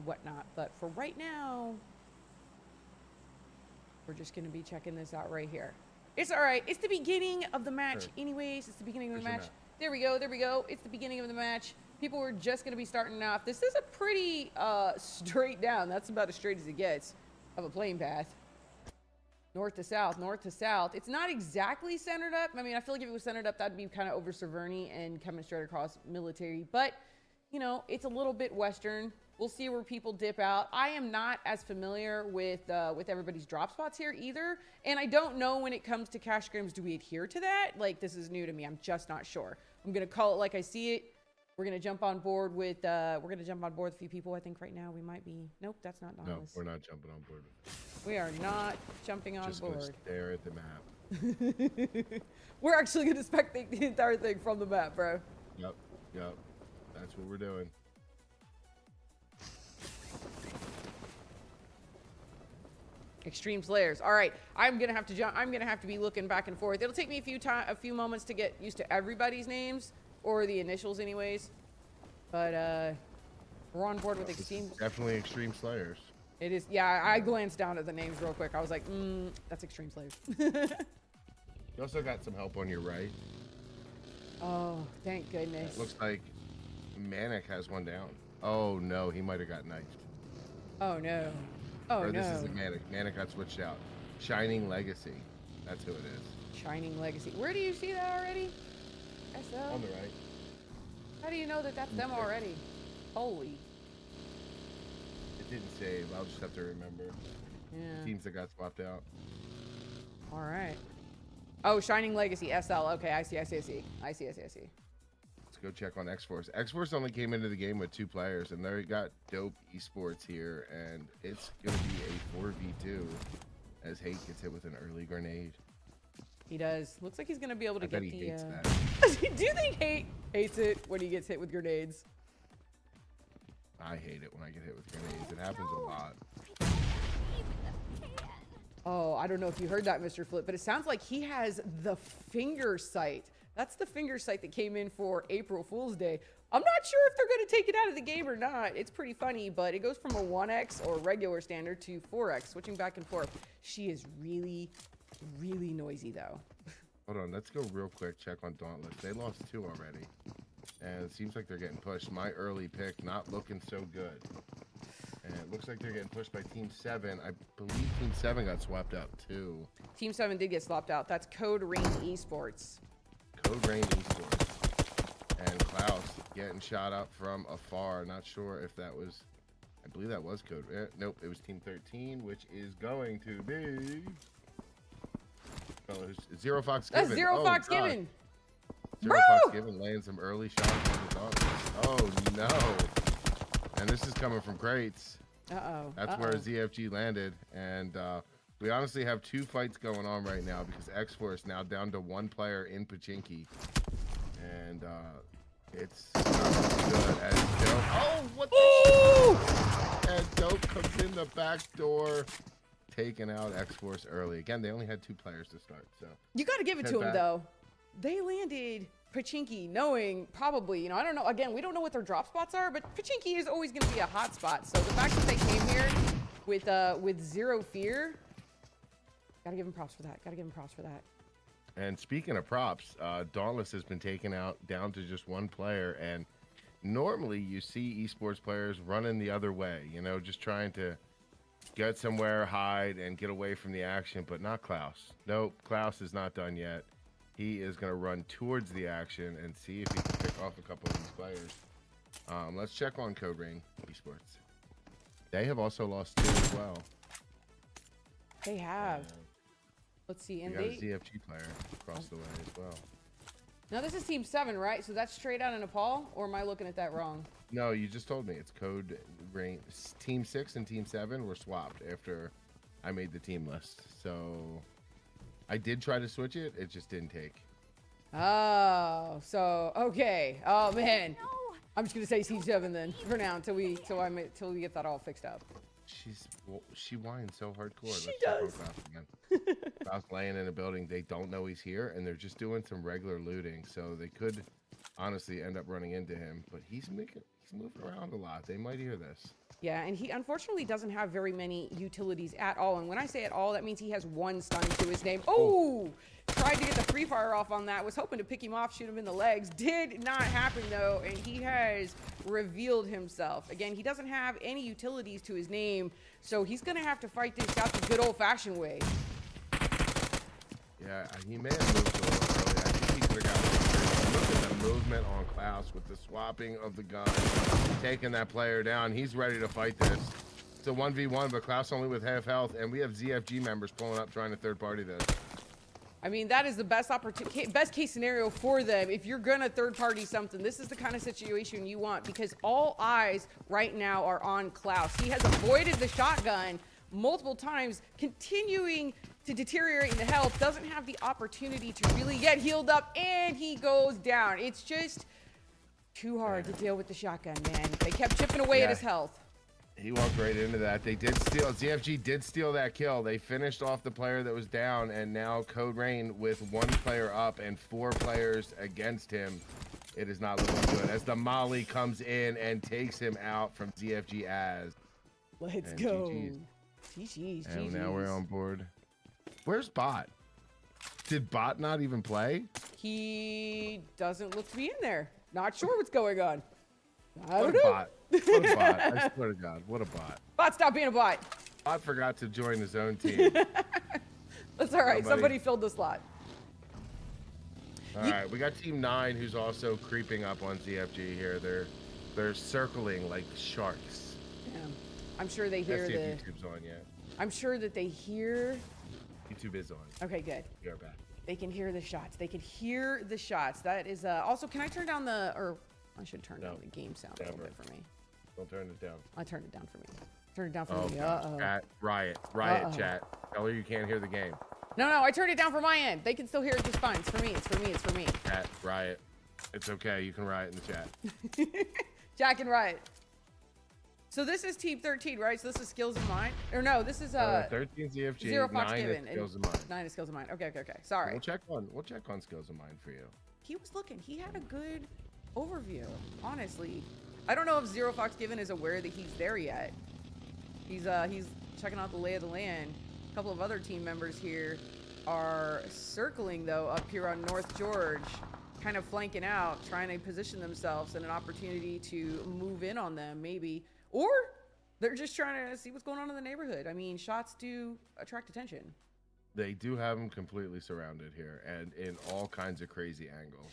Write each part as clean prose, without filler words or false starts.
whatnot. But for right now, we're just going to be checking this out right here. It's all right. It's the beginning of the match anyways. It's the beginning of the match. There we go. There we go. It's the beginning of the match. People were just going to be starting off. This is a pretty straight down. That's about as straight as it gets of a plane path. North to south, north to south. It's not exactly centered up. I mean, I feel like if it was centered up, that'd be kind of over Severny and coming straight across military. But, you know, it's a little bit western. We'll see where people dip out. I am not as familiar with everybody's drop spots here either. And I don't know when it comes to cash scrims, do we adhere to that? Like, this is new to me. I'm just not sure. I'm going to call it like I see it. We're going to jump on board with, a few people. I think right now we might be, nope, that's not Dauntless. No, we're not jumping on board. We are not jumping on board. Just stare at the map. We're actually going to spectate the entire thing from the map, bro. Yep. That's what we're doing. Extreme Slayers. All right, I'm gonna have to jump. I'm gonna have to be looking back and forth. It'll take me a few moments to get used to everybody's names or the initials, anyways. But we're on board with Extreme. Definitely Extreme Slayers. It is. Yeah, I glanced down at the names real quick. I was like, that's Extreme Slayers. You also got some help on your right. Oh, thank goodness. It looks like Manic has one down. Oh no, he might have got knifed. Oh no. Oh or no. This isn't Manic. Manic got switched out. Shining Legacy. That's who it is. Shining Legacy. Where do you see that already? SL? On the right. How do you know that that's them already? Holy. It didn't save. I'll just have to remember. Yeah. Teams that got swapped out. All right. Oh, Shining Legacy, SL. Okay, I see. Let's go check on X-Force. X-Force only came into the game with 2 players, and they got dope esports here, and it's going to be a 4v2 as Hate gets hit with an early grenade. He does. Looks like he's going to be able to get he the... hates that. Do you think Hate hates it when he gets hit with grenades? I hate it when I get hit with grenades. It happens a lot. Oh, I don't know if you heard that, Mr. Flip, but it sounds like he has the finger sight. That's the finger sight that came in for April Fool's Day. I'm not sure if they're going to take it out of the game or not. It's pretty funny, but it goes from a 1x or regular standard to 4x, switching back and forth. She is really, really noisy, though. Hold on, let's go real quick, check on Dauntless. They lost 2 already, and it seems like they're getting pushed. My early pick not looking so good. And it looks like they're getting pushed by Team 7. I believe Team 7 got swapped out, too. Team 7 did get swapped out. That's Code Rain Esports. Code Rain Esports. And Klaus getting shot up from afar. Not sure if that was... I believe that was Code... nope, it was Team 13, which is going to be... Oh, Zero Fox Given. That's Zero Fox Given. Zero Fox Given laying some early shots on the Dauntless. Oh, no. And this is coming from crates. That's where ZFG landed. And we honestly have 2 fights going on right now because X-Force now down to 1 player in Pachinki. And it's not good as Dope. Oh, what the And Dope comes in the back door, taking out X-Force early. Again, they only had 2 players to start. So you got to give it to them, though. They landed Pachinki knowing probably, you know, I don't know. Again, we don't know what their drop spots are, but Pachinki is always going to be a hot spot. So the fact that they came here with zero fear, got to give them props for that. And speaking of props, Dauntless has been taken out down to just 1 player. And normally you see esports players running the other way, you know, just trying to get somewhere, hide, and get away from the action, but not Klaus. Nope, Klaus is not done yet. He is going to run towards the action and see if he can pick off a couple of these players. Let's check on Code Rain Esports. They have also lost 2 as well. They have. Let's see. And they got a ZFG player across the way as well. Now, this is Team 7, right? So that's straight out of Nepal? Or am I looking at that wrong? No, you just told me. It's Code Rain. Team 6 and Team 7 were swapped after I made the team list. So... I did try to switch it. It just didn't take. Oh, so okay. Oh man, no. I'm just gonna say C7 then for now until we get that all fixed up. She whines so hardcore. She does. Klaus laying in a building. They don't know he's here, and they're just doing some regular looting. So they could honestly end up running into him. But he's moving around a lot. They might hear this. Yeah, and he unfortunately doesn't have very many utilities at all. And when I say at all, that means he has one stun to his name. Oh, tried to get the free fire off on that. Was hoping to pick him off, shoot him in the legs. Did not happen, though, and he has revealed himself. Again, he doesn't have any utilities to his name, so he's going to have to fight this out the good old-fashioned way. Yeah, he may have moved a little early. I think he could have got look at the movement on Klaus with the swapping of the gun, taking that player down. He's ready to fight this. It's a 1v1, but Klaus only with half health, and we have ZFG members pulling up trying to third party this. I mean, that is the best case scenario for them. If you're gonna third party something, this is the kind of situation you want, because all eyes right now are on Klaus. He has avoided the shotgun multiple times, continuing to deteriorate in the health, doesn't have the opportunity to really get healed up, and he goes down. It's just too hard to deal with the shotgun, man. They kept chipping away at his health. He walked right into that. They did steal. ZFG did steal that kill. They finished off the player that was down, and now Code Rain with 1 player up and 4 players against him. It is not looking good as the Molly comes in and takes him out from ZFG as. Let's go. GG's. And now we're on board. Where's Bot? Did Bot not even play? He doesn't look to be in there. Not sure what's going on. I don't know. Bot. What a bot. I swear to God, what a bot. Bot, stop being a bot. Bot forgot to join his own team. That's all right. Somebody filled the slot. All right, we got Team 9 who's also creeping up on ZFG here. They're circling like sharks. Yeah. I'm sure they hear the... YouTube's on yet. I'm sure that they hear... YouTube is on. Okay, good. We are back. They can hear the shots. They can hear the shots. That is... Also, can I turn down the... Or I should turn down the game sound a little bit for me. Don't turn it down. I turned it down for me. Turn it down for me. Chat, riot, chat. Tell her you can't hear the game. No, I turned it down for my end. They can still hear it just fine. It's for me. It's for me. It's for me. Chat, riot. It's okay. You can riot in the chat. Jack and riot. So this is Team 13, right? So this is Skills of Mine. Or no, this is 13 ZFG. Zero Fox 9 Given. is Skills of Mine. 9 is Skills of Mine. Okay. Sorry. We'll check on Skills of Mine for you. He was looking. He had a good overview, honestly. I don't know if Zero Fox Given is aware that he's there yet. He's checking out the lay of the land. A couple of other team members here are circling, though, up here on North George, kind of flanking out, trying to position themselves in an opportunity to move in on them, maybe. Or they're just trying to see what's going on in the neighborhood. I mean, shots do attract attention. They do have them completely surrounded here and in all kinds of crazy angles.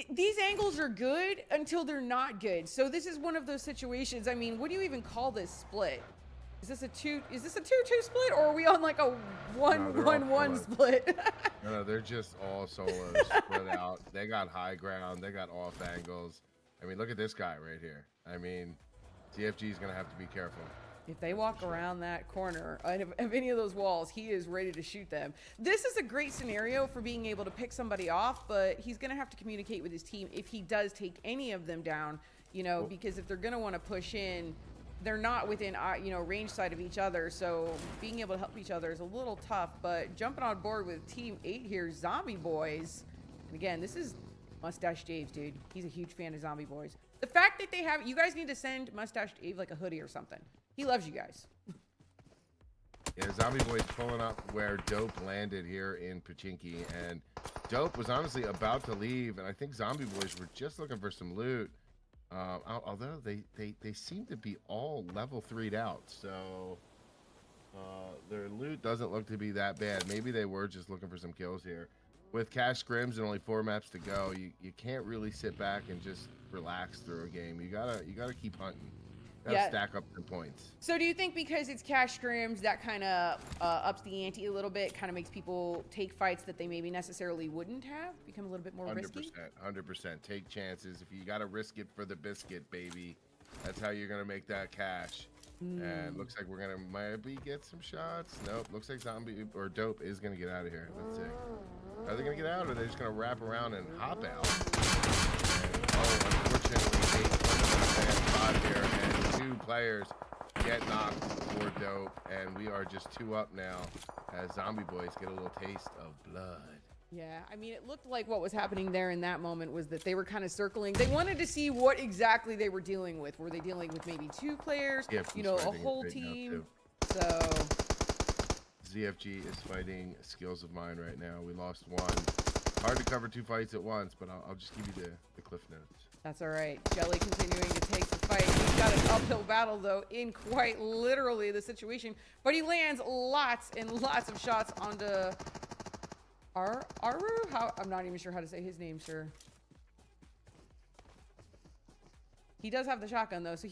These angles are good until they're not good. So this is one of those situations. I mean, what do you even call this split? Is this a 2-2 split, or are we on like a 1-1-1 split? No, they're just all solos spread out. They got high ground. They got off angles. I mean, look at this guy right here. I mean, ZFG is gonna have to be careful. If they walk around that corner of any of those walls, he is ready to shoot them. This is a great scenario for being able to pick somebody off, but he's going to have to communicate with his team if he does take any of them down, you know, because if they're going to want to push in, they're not within, you know, range side of each other. So being able to help each other is a little tough, but jumping on board with Team 8 here, Zombie Boys. And again, this is Mustache Dave's, dude. He's a huge fan of Zombie Boys. The fact that they have, you guys need to send Mustache Dave like a hoodie or something. He loves you guys. Yeah, Zombie Boy's pulling up where Dope landed here in Pachinki, and Dope was honestly about to leave, and I think Zombie Boys were just looking for some loot. Although they seem to be all level 3'd out, so their loot doesn't look to be that bad. Maybe they were just looking for some kills here. With cash scrims and only 4 maps to go, you can't really sit back and just relax through a game. You gotta keep hunting. Stack up the points. So do you think because it's cash scrims, that kind of ups the ante a little bit, kind of makes people take fights that they maybe necessarily wouldn't have, become a little bit more risky? 100%. Take chances. If you got to risk it for the biscuit, baby, that's how you're going to make that cash. And looks like we're going to maybe get some shots. Nope. Looks like Zombie or Dope is going to get out of here. Let's see. Are they going to get out, or are they just going to wrap around and hop out? And, unfortunately, 8 here, and 2 players get knocked for Dope, and we are just 2 up now as Zombie Boys get a little taste of blood. Yeah, I mean, it looked like what was happening there in that moment was that they were kind of circling. They wanted to see what exactly they were dealing with. Were they dealing with maybe 2 players? Yeah, you know, a whole team? So ZFG is fighting skills of mine right now. We lost 1. Hard to cover 2 fights at once, but I'll just give you the cliff notes. That's all right. Jelly continuing to take the fight. He's got an uphill battle, though, in quite literally the situation. But he lands lots and lots of shots onto Aru? I'm not even sure how to say his name, sir. He does have the shotgun, though, so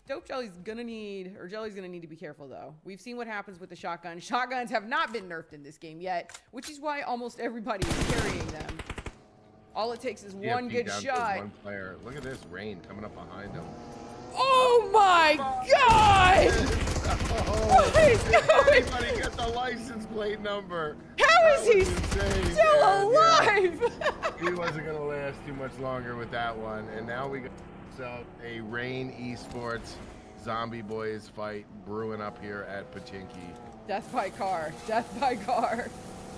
Dope Jelly's gonna need, or Jelly's gonna need to be careful, though. We've seen what happens with the shotgun. Shotguns have not been nerfed in this game yet, which is why almost everybody is carrying them. All it takes is one good shot. One player. Look at this rain coming up behind him. Oh my God! Oh, what is going? Anybody get the license plate number? How is he still alive? Yeah. He wasn't gonna last too much longer with that one, and now we got a Rain Esports Zombie Boys fight brewing up here at Pachinki. Death by car. Death by car.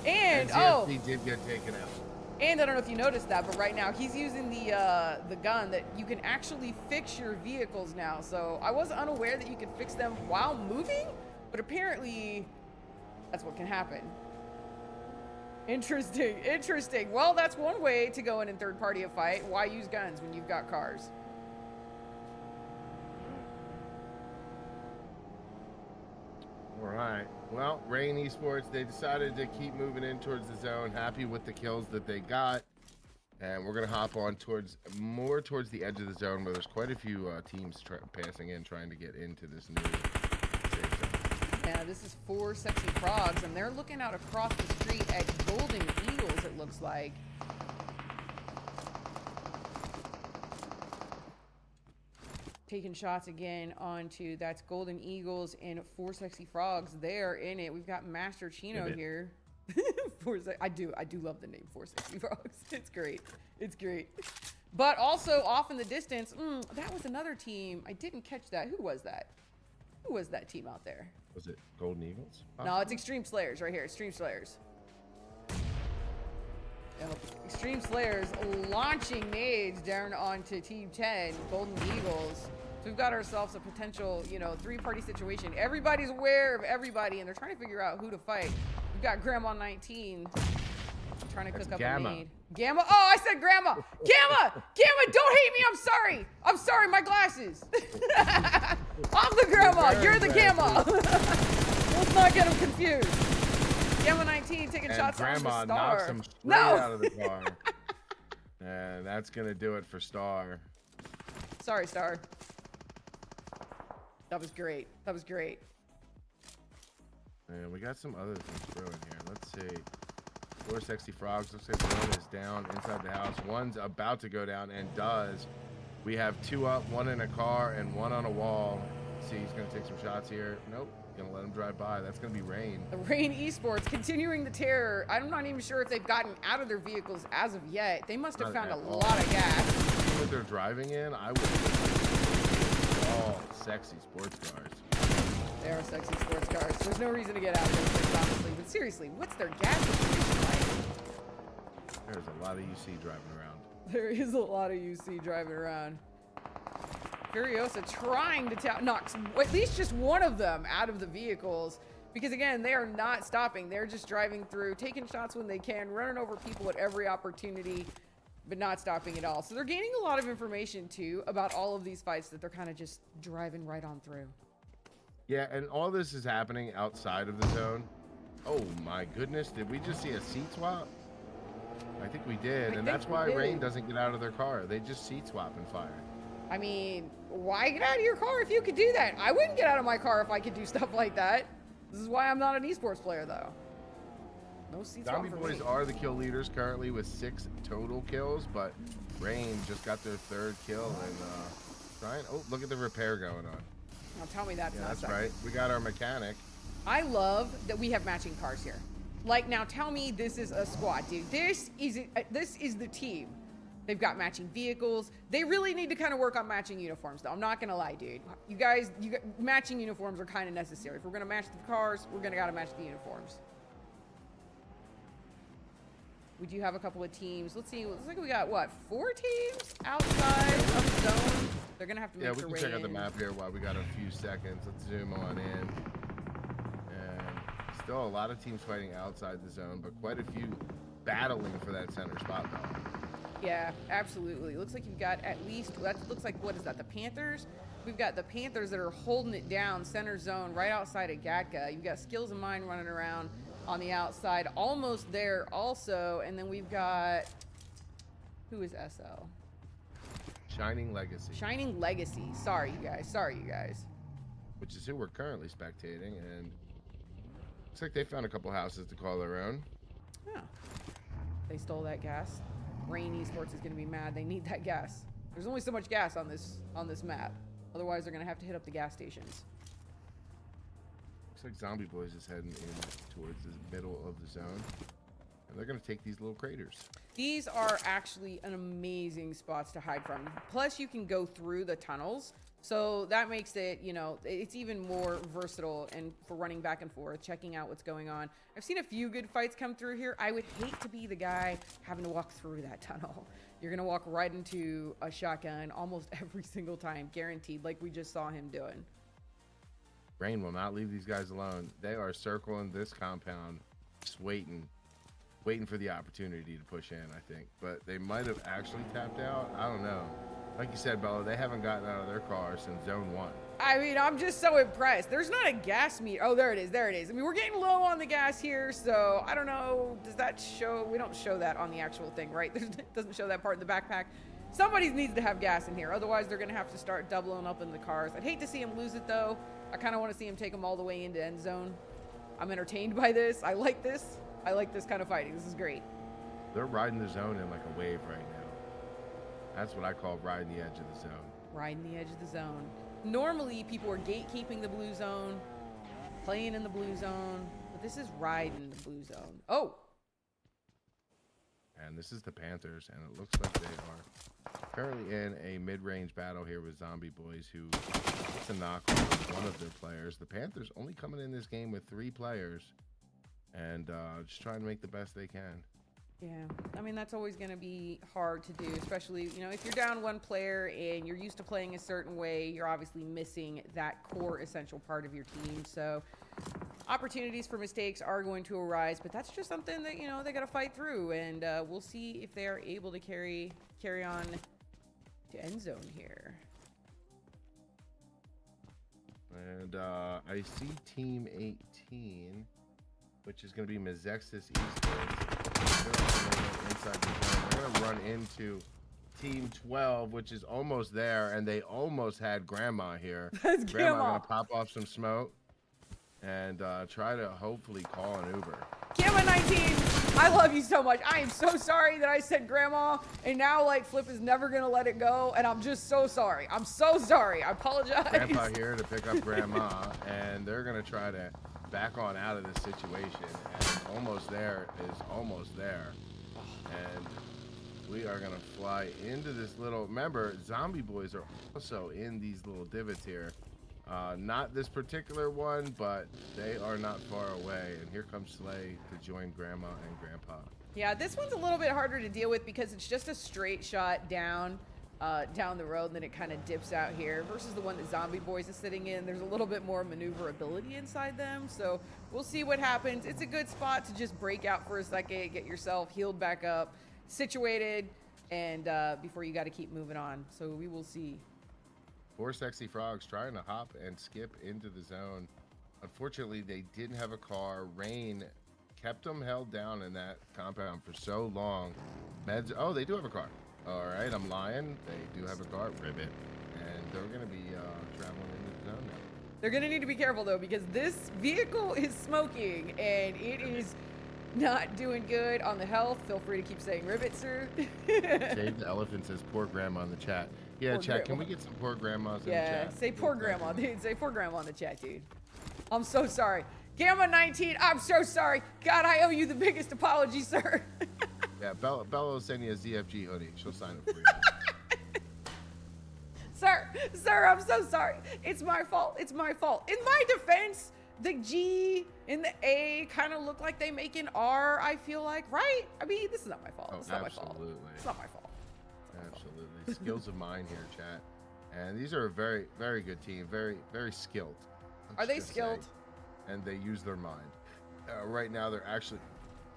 And he did get taken out. And I don't know if you noticed that, but right now he's using the gun that you can actually fix your vehicles now. So I was unaware that you could fix them while moving, but apparently that's what can happen. Interesting, interesting. Well, that's one way to go in third party a fight. Why use guns when you've got cars? All right. Well, Rain Esports, they decided to keep moving in towards the zone, happy with the kills that they got. And we're going to hop on more towards the edge of the zone where there's quite a few teams passing in, trying to get into this new safe zone. Yeah, this is 4 Sexy Frogs, and they're looking out across the street at Golden Eagles, it looks like. Taking shots again onto, that's Golden Eagles and 4 Sexy Frogs. They're in it. We've got Master Chino here. I do love the name 4 Sexy Frogs. It's great. It's great. But also off in the distance, that was another team. I didn't catch that. Who was that? Who was that team out there? Was it Golden Eagles? No, it's Extreme Slayers right here. Extreme Slayers. Yep. Extreme Slayers launching nades down onto Team 10, Golden Eagles. So we've got ourselves a potential, 3-party situation. Everybody's aware of everybody, and they're trying to figure out who to fight. We've got Grandma 19 trying to cook up a nade. Gamma. Oh, I said Grandma. Gamma. Gamma, don't hate me. I'm sorry. I'm sorry. My glasses. I'm the Grandma. You're the Gamma. Let's not get them confused. Gamma 19 taking shots on the Star. Grandma knocks him straight out of the car. And that's going to do it for Star. Sorry, Star. That was great. That was great. And we got some other things brewing here. Let's see. 4 Sexy Frogs. Looks like one is down inside the house. One's about to go down and does. We have 2 up, 1 in a car, and 1 on a wall. Let's see, he's going to take some shots here. Nope. Gonna let him drive by. That's gonna be Rain. The Rain Esports continuing the terror. I'm not even sure if they've gotten out of their vehicles as of yet. They must have found a lot of gas. What they're driving in, I would all sexy sports cars. They are sexy sports cars. There's no reason to get out of those things, honestly. But seriously, what's their gas situation like? There's a lot of UC driving around. There is a lot of UC driving around. Furiosa trying to knock at least just one of them out of the vehicles, because again, they are not stopping. They're just driving through, taking shots when they can, running over people at every opportunity, but not stopping at all. So they're gaining a lot of information too about all of these fights that they're kind of just driving right on through. Yeah, and all this is happening outside of the zone. Oh my goodness, did we just see a seat swap? I think we did, and that's why Rain doesn't get out of their car. They just seat swap and fire. I mean, why get out of your car if you could do that? I wouldn't get out of my car if I could do stuff like that. This is why I'm not an esports player, though. No seats. Zombie Boys are the kill leaders currently with 6 total kills, but Rain just got their 3rd kill and trying. Oh, look at the repair going on. Now tell me that's not. That's right. We got our mechanic. I love that we have matching cars here. Like, now tell me this is a squad, dude. This is the team. They've got matching vehicles. They really need to kind of work on matching uniforms, though. I'm not gonna lie, dude. You guys, matching uniforms are kind of necessary. If we're gonna match the cars, we're gonna gotta match the uniforms. We do have a couple of teams. Let's see. Looks like we got, what, 4 teams outside of the zone? They're going to have to make their way in. Yeah, we can check out the map here while we got a few seconds. Let's zoom on in. And still a lot of teams fighting outside the zone, but quite a few battling for that center spot, though. Yeah, absolutely. Looks like you've got at least, that looks like, what is that, the Panthers? We've got the Panthers that are holding it down, center zone, right outside of Gatka. You've got Skills of Mine running around on the outside, almost there also. And then we've got, who is SL? Shining Legacy. Shining Legacy. Sorry, you guys. Which is who we're currently spectating, and looks like they found a couple houses to call their own. Yeah. They stole that gas. Rain Esports is going to be mad. They need that gas. There's only so much gas on this map. Otherwise, they're going to have to hit up the gas stations. Looks like Zombie Boys is heading in towards the middle of the zone. And they're going to take these little craters. These are actually an amazing spots to hide from. Plus, you can go through the tunnels. So that makes it, you know, it's even more versatile and for running back and forth, checking out what's going on. I've seen a few good fights come through here. I would hate to be the guy having to walk through that tunnel. You're going to walk right into a shotgun almost every single time, guaranteed, like we just saw him doing. Rain will not leave these guys alone. They are circling this compound, just waiting for the opportunity to push in, I think. But they might have actually tapped out. I don't know. Like you said, Bella, they haven't gotten out of their car since zone 1. I mean, I'm just so impressed. There's not a gas meter. Oh, there it is. There it is. I mean, we're getting low on the gas here, so I don't know. Does that show? We don't show that on the actual thing, right? It doesn't show that part in the backpack. Somebody needs to have gas in here. Otherwise, they're going to have to start doubling up in the cars. I'd hate to see him lose it, though. I kind of want to see him take them all the way into end zone. I'm entertained by this. I like this. I like this kind of fighting. This is great. They're riding the zone in like a wave right now. That's what I call riding the edge of the zone. Riding the edge of the zone. Normally, people are gatekeeping the blue zone, playing in the blue zone, but this is riding the blue zone. Oh! And this is the Panthers, and it looks like they are currently in a mid-range battle here with Zombie Boys, who gets a knock on one of their players. The Panthers only coming in this game with 3 players, and just trying to make the best they can. Yeah, I mean, that's always going to be hard to do, especially, you know, if you're down 1 player and you're used to playing a certain way, you're obviously missing that core essential part of your team. So opportunities for mistakes are going to arise, but that's just something that, you know, they got to fight through, and we'll see if they're able to carry on to end zone here. And I see Team 18, which is going to be Mazexis Esports. Inside the zone. They're going to run into Team 12, which is almost there, and they almost had Grandma here. That's Grandma going to pop off some smoke and try to hopefully call an Uber. Gamma 19, I love you so much. I am so sorry that I said Grandma, and now, like, Flip is never going to let it go, and I'm just so sorry. I'm so sorry. I apologize. Grandpa here to pick up Grandma, and they're going to try to back on out of this situation, and almost there is almost there. And we are going to fly into this little, remember, Zombie Boys are also in these little divots here. Not this particular one, but they are not far away. And here comes Slay to join Grandma and Grandpa. Yeah, this one's a little bit harder to deal with because it's just a straight shot down the road, and then it kind of dips out here, versus the one that Zombie Boys is sitting in. There's a little bit more maneuverability inside them, so we'll see what happens. It's a good spot to just break out for a second, get yourself healed back up, situated, and before you got to keep moving on. So we will see. 4 sexy frogs trying to hop and skip into the zone. Unfortunately, they didn't have a car. Rain kept them held down in that compound for so long. Meds, oh, they do have a car. All right, I'm lying. They do have a car, ribbit, and they're going to be traveling into the zone now. They're going to need to be careful, though, because this vehicle is smoking, and it is not doing good on the health. Feel free to keep saying ribbit, sir. Save the Elephant says poor grandma in the chat. Yeah, Poor chat, grandma. can we get some poor grandmas in the Yeah, chat? say poor grandma, dude. Say poor grandma in the chat, dude. I'm so sorry. Gamma 19, I'm so sorry. God, I owe you the biggest apology, sir. Yeah, Bella will send you a ZFG hoodie. She'll sign it for you. Sir, I'm so sorry. It's my fault. It's my fault. In my defense, The G and the A kind of look like they make an R, I feel like, right? I mean, this is not my fault. Oh, it's not my fault. It's not my fault. Absolutely. Skills of mine here, chat. And these are a very, very good team. Very, very skilled. Are they skilled? And they use their mind. Right now, they're actually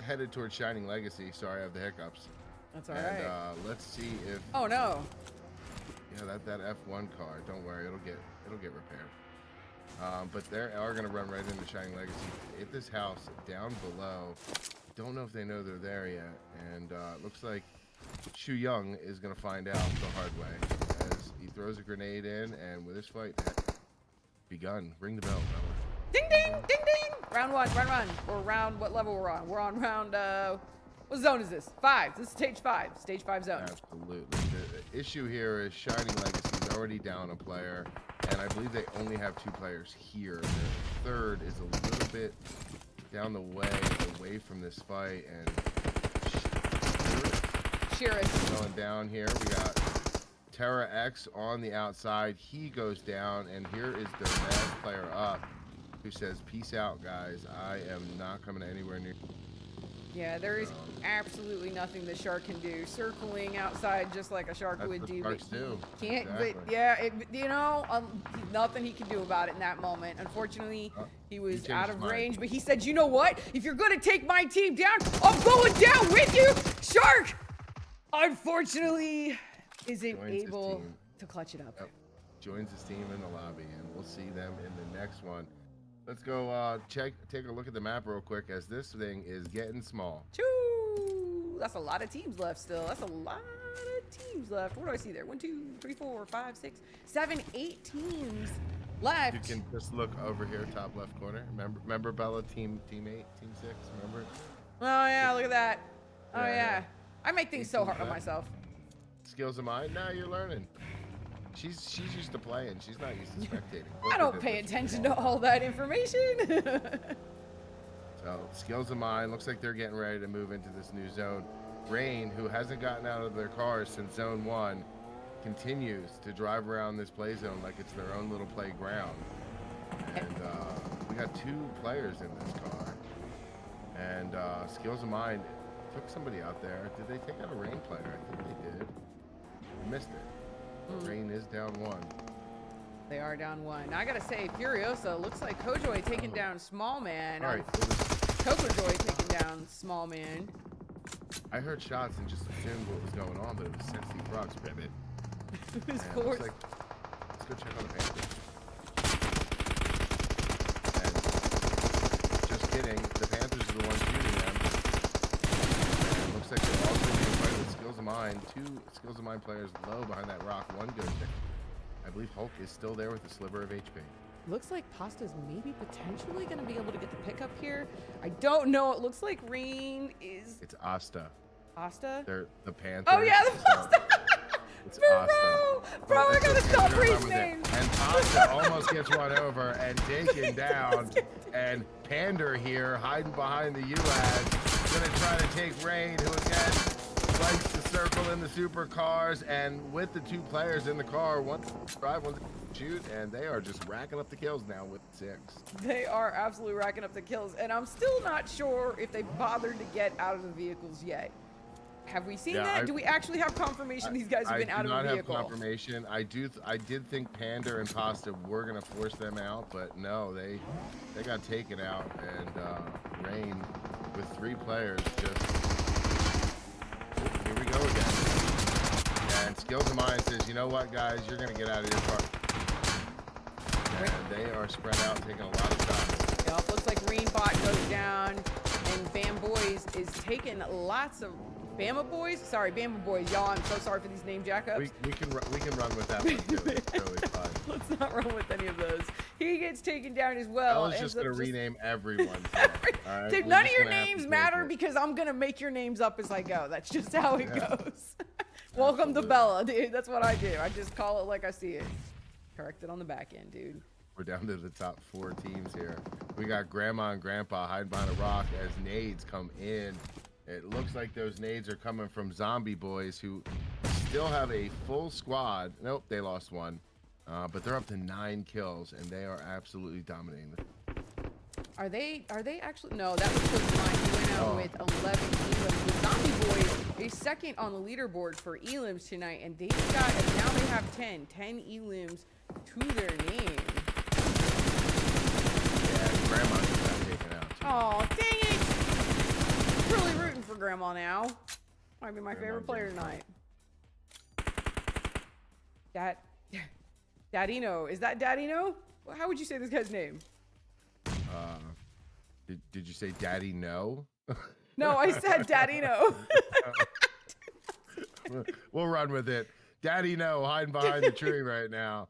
headed towards Shining Legacy. Sorry, I have the hiccups. That's all right. Let's see if. Oh no. Yeah, that F1 car. Don't worry, it'll get repaired. But they are gonna run right into Shining Legacy. At this house down below. Don't know if they know they're there yet. And it looks like Shu Young is gonna find out the hard way as he throws a grenade in, and with this fight begun. Ring the bell, fella. Ding ding ding ding. Round one. Or round what level we're on? We're on round what zone is this? 5. This is stage 5. Stage 5 zone. Absolutely. The issue here is Shining Legacy is already down a player, and I believe they only have 2 players here. The third is a little bit down the way away from this fight, and Shearus going down here. We got Terra X on the outside. He goes down, and here is their last player up, who says, "Peace out, guys. I am not coming anywhere near." Yeah, there is absolutely nothing the shark can do. Circling outside just like a shark would do, but he can't. Exactly. But yeah, nothing he can do about it in that moment. Unfortunately, he was out of range. But he said, "You know what? If you're gonna take my team down, I'm going down with you." Shark, unfortunately, isn't able to clutch it up. Yep. Joins his team in the lobby, and we'll see them in the next one. Let's go take a look at the map real quick, as this thing is getting small. Choo! That's a lot of teams left still. That's a lot of teams left. What do I see there? 1, 2, 3, 4, 5, 6, 7, 8 teams left. You can just look over here, top left corner. Remember Bella, team 8, team 6, remember? Oh yeah, look at that. Oh yeah. I make things so hard on myself. Skills of mine? Now you're learning. She's used to playing. She's not used to spectating. I don't pay attention to all that information. So, skills of mine. Looks like they're getting ready to move into this new zone. Rain, who hasn't gotten out of their cars since zone 1, continues to drive around this play zone like it's their own little playground. And we got 2 players in this car. And skills of mine took somebody out there. Did they take out a Rain player? I think they did. I missed it. Rain is down 1. They are down 1. Now I gotta say, Furiosa looks like Kojoy taking down Small Man. All right. Kojoy taking down Small Man. I heard shots and just assumed what was going on, but it was Sexy Frog's pivot. Of course. Let's go check on the Panthers. And just kidding, the Panthers are the ones shooting them. And it looks like they're also being played with Skills of Mine. 2 Skills of Mine players low behind that rock. 1 goes there. I believe Hulk is still there with a sliver of HP. Looks like Pasta's maybe potentially going to be able to get the pickup here. I don't know. It looks like Rain is... It's Asta. Asta? They're the Panthers. Oh, yeah, the Pasta. It's Asta. Bro, I got to stop reading names. And Asta almost gets run over and taken down. And Pander here, hiding behind the UAD, going to try to take Rain, who again likes to circle in the supercars. And with the 2 players in the car, one drive, one shoot, and they are just racking up the kills now with 6. They are absolutely racking up the kills, and I'm still not sure if they bothered to get out of the vehicles yet. Have we seen that? Do we actually have confirmation these guys have been out of the vehicle? I do not have confirmation. I did think Panda and Pasta were gonna force them out, but no, they got taken out, and Rain with 3 players just. Here we go again. And Skills of Mine says, "You know what, guys? You're gonna get out of your car." And they are spread out, taking a lot of shots. Yep, looks like Rainbot goes down, and Bam Boys is taking lots of Bama Boys. Sorry, Bama Boys. Y'all, I'm so sorry for these name jackups. We can run with that one too. It's totally fine. Let's not run with any of those. He gets taken down as well. I was just gonna rename everyone. All right? Dude, none of your names matter because I'm gonna make your names up as I go. That's just how it goes. Welcome to Bella, dude. That's what I do. I just call it like I see it. Correct it on the back end, dude. We're down to the top 4 teams here. We got Grandma and Grandpa hiding behind a rock as nades come in. It looks like those nades are coming from Zombie Boys, who still have a full squad. Nope, they lost 1. But they're up to 9 kills, and they are absolutely dominating. Are they actually? No, that was Skills of Mine. He went out with 11 elims. The Zombie Boys is second on the leaderboard for elims tonight, and they've got, and now they have 10 elims to their name. Yeah, Grandma just got taken out. Oh, dang it! Really rooting for Grandma now. Might be my favorite player tonight. Dadino. Is that Dadino? How would you say this guy's name? Did you say Daddy No? No, I said Dadino. We'll run with it. Daddy No hiding behind the tree right now.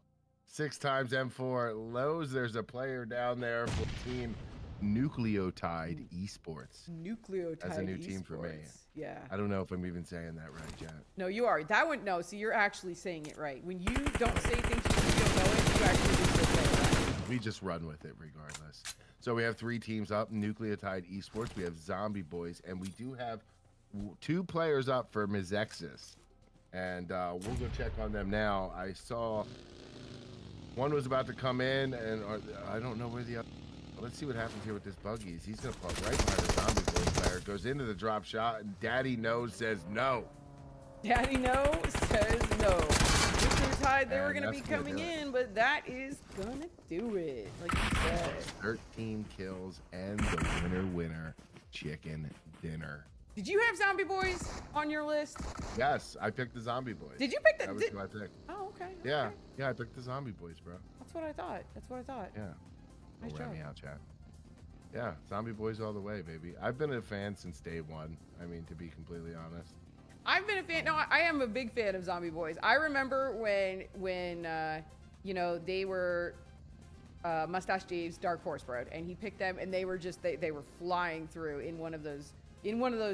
6 times M4 lows. There's a player down there for Team Nucleotide Esports. Nucleotide. That's a new team for me. Yeah. I don't know if I'm even saying that right, Jet. No, you are. That one, no. So you're actually saying it right. When you don't say things you don't know it, you actually do say it right. We just run with it regardless. So we have 3 teams up, Nucleotide Esports. We have Zombie Boys, and we do have 2 players up for Mizexis. And we'll go check on them now. I saw one was about to come in, and I don't know where the other. Let's see what happens here with this buggies. He's going to fall right behind the Zombie Boys player. Goes into the drop shot, and Daddy No says no. Daddy No says no. Nucleotide, they were going to be coming in, but that is going to do it. Like you said. 13 kills and the winner, chicken dinner. Did you have Zombie Boys on your list? Yes, I picked the Zombie Boys. Did you pick the? That was who I picked. Oh, okay. Yeah, I picked the Zombie Boys, bro. That's what I thought. Yeah. Nice job. Me out, chat. Yeah, Zombie Boys all the way, baby. I've been a fan since day one. I mean, to be completely honest. I've been a fan. No, I am a big fan of Zombie Boys. I remember when you know, they were Mustache Dave's Dark Horse Road, and he picked them, and they were just they were flying through in one of those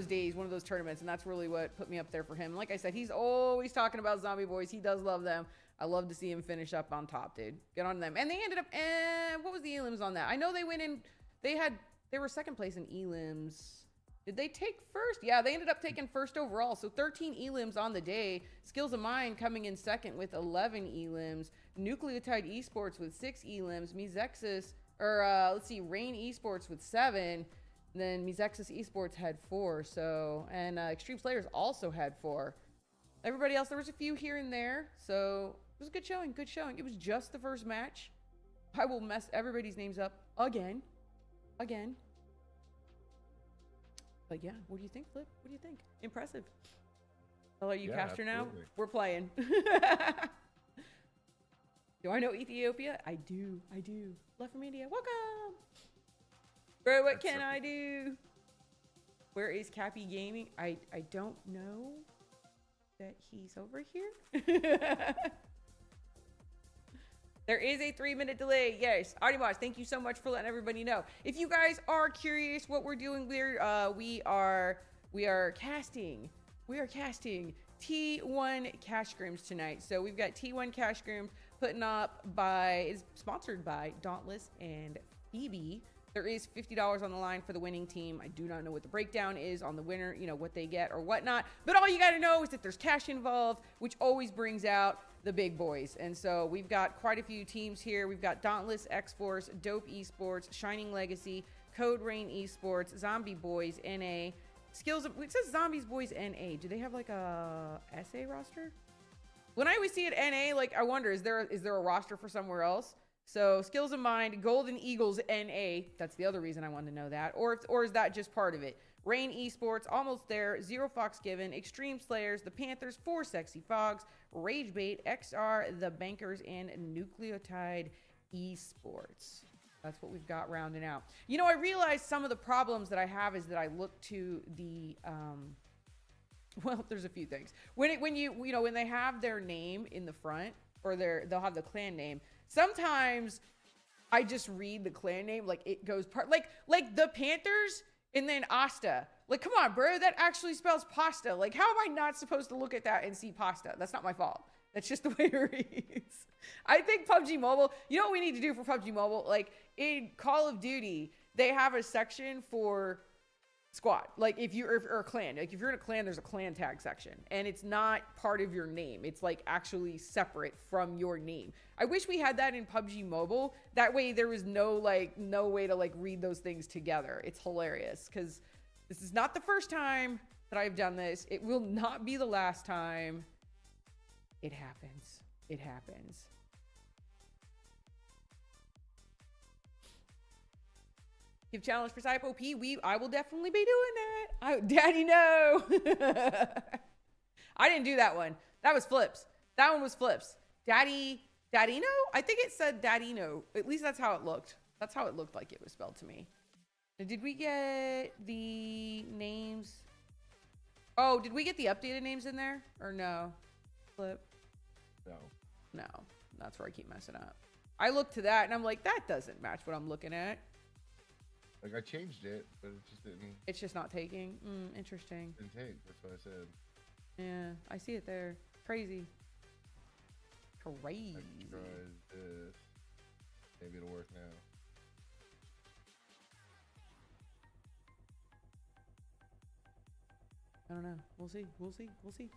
days, one of those tournaments, and that's really what put me up there for him. Like I said, he's always talking about Zombie Boys. He does love them. I love to see him finish up on top, dude. Get on them. And they ended up, what was the elims on that? I know they went in, they were second place in elims. Did they take first? Yeah, they ended up taking first overall. So 13 elims on the day. Skills of Mine coming in second with 11 elims. Nucleotide Esports with 6 elims. Mizexis, let's see, Rain Esports with 7. Then Mizexis Esports had 4. So, and Extreme Slayers also had 4. Everybody else, there was a few here and there. So it was a good showing, good showing. It was just the first match. I will mess everybody's names up again. But yeah, what do you think, Flip? What do you think? Impressive. I'll let you caster now. We're playing. Do I know Ethiopia? I do. Left from India. Welcome. Bro, what can I do? Where is Cappy Gaming? I don't know that he's over here. There is a 3-minute delay. Yes. Audimos, thank you so much for letting everybody know. If you guys are curious what we're doing, we are casting T1 Cash Scrims tonight. So we've got T1 Cash Scrims is sponsored by Dauntless and Phoebe. There is $50 on the line for the winning team. I do not know what the breakdown is on the winner, you know, what they get or whatnot. But all you got to know is that there's cash involved, which always brings out the big boys. And so we've got quite a few teams here. We've got Dauntless, X-Force, Dope Esports, Shining Legacy, Code Rain Esports, Zombie Boys, NA. Skills of, it says Zombies Boys NA. Do they have like a SA roster? When I always see it NA, like I wonder, is there a roster for somewhere else? So Skills of Mind, Golden Eagles NA. That's the other reason I wanted to know that. Or is that just part of it? Rain Esports, almost there. Zero Fox Given, Extreme Slayers, the Panthers, 4 Sexy Fogs, Rage Bait, XR, the Bankers, and Nucleotide Esports. That's what we've got rounding out. You know, I realized some of the problems that I have is that I look to the well, there's a few things. When they have their name in the front, or they'll have the clan name, sometimes I just read the clan name like it goes like the Panthers and then Asta. Like, come on, bro, that actually spells pasta. Like, how am I not supposed to look at that and see pasta? That's not my fault. That's just the way it reads. I think PUBG Mobile, you know what we need to do for PUBG Mobile? Like in Call of Duty, they have a section for squad. Like if you're a clan, like if you're in a clan, there's a clan tag section, and it's not part of your name. It's like actually separate from your name. I wish we had that in PUBG Mobile. That way there was no way to like read those things together. It's hilarious because this is not the first time that I've done this. It will not be the last time. It happens. It happens. Give challenge for Cyp OP. I will definitely be doing that. Daddy, no. I didn't do that one. That was Flips. That one was Flips. Dadino? I think it said Dadino. At least that's how it looked. That's how it looked like it was spelled to me. Did we get the names? Oh, did we get the updated names in there? Or no? Flip? No. That's where I keep messing up. I look to that and I'm like, that doesn't match what I'm looking at. Like, I changed it, but it just didn't. It's just not taking. Interesting. Didn't take. That's what I said. Yeah, I see it there. Crazy. Crazy. I tried this. Maybe it'll work now. I don't know. We'll see. We'll see. We'll see.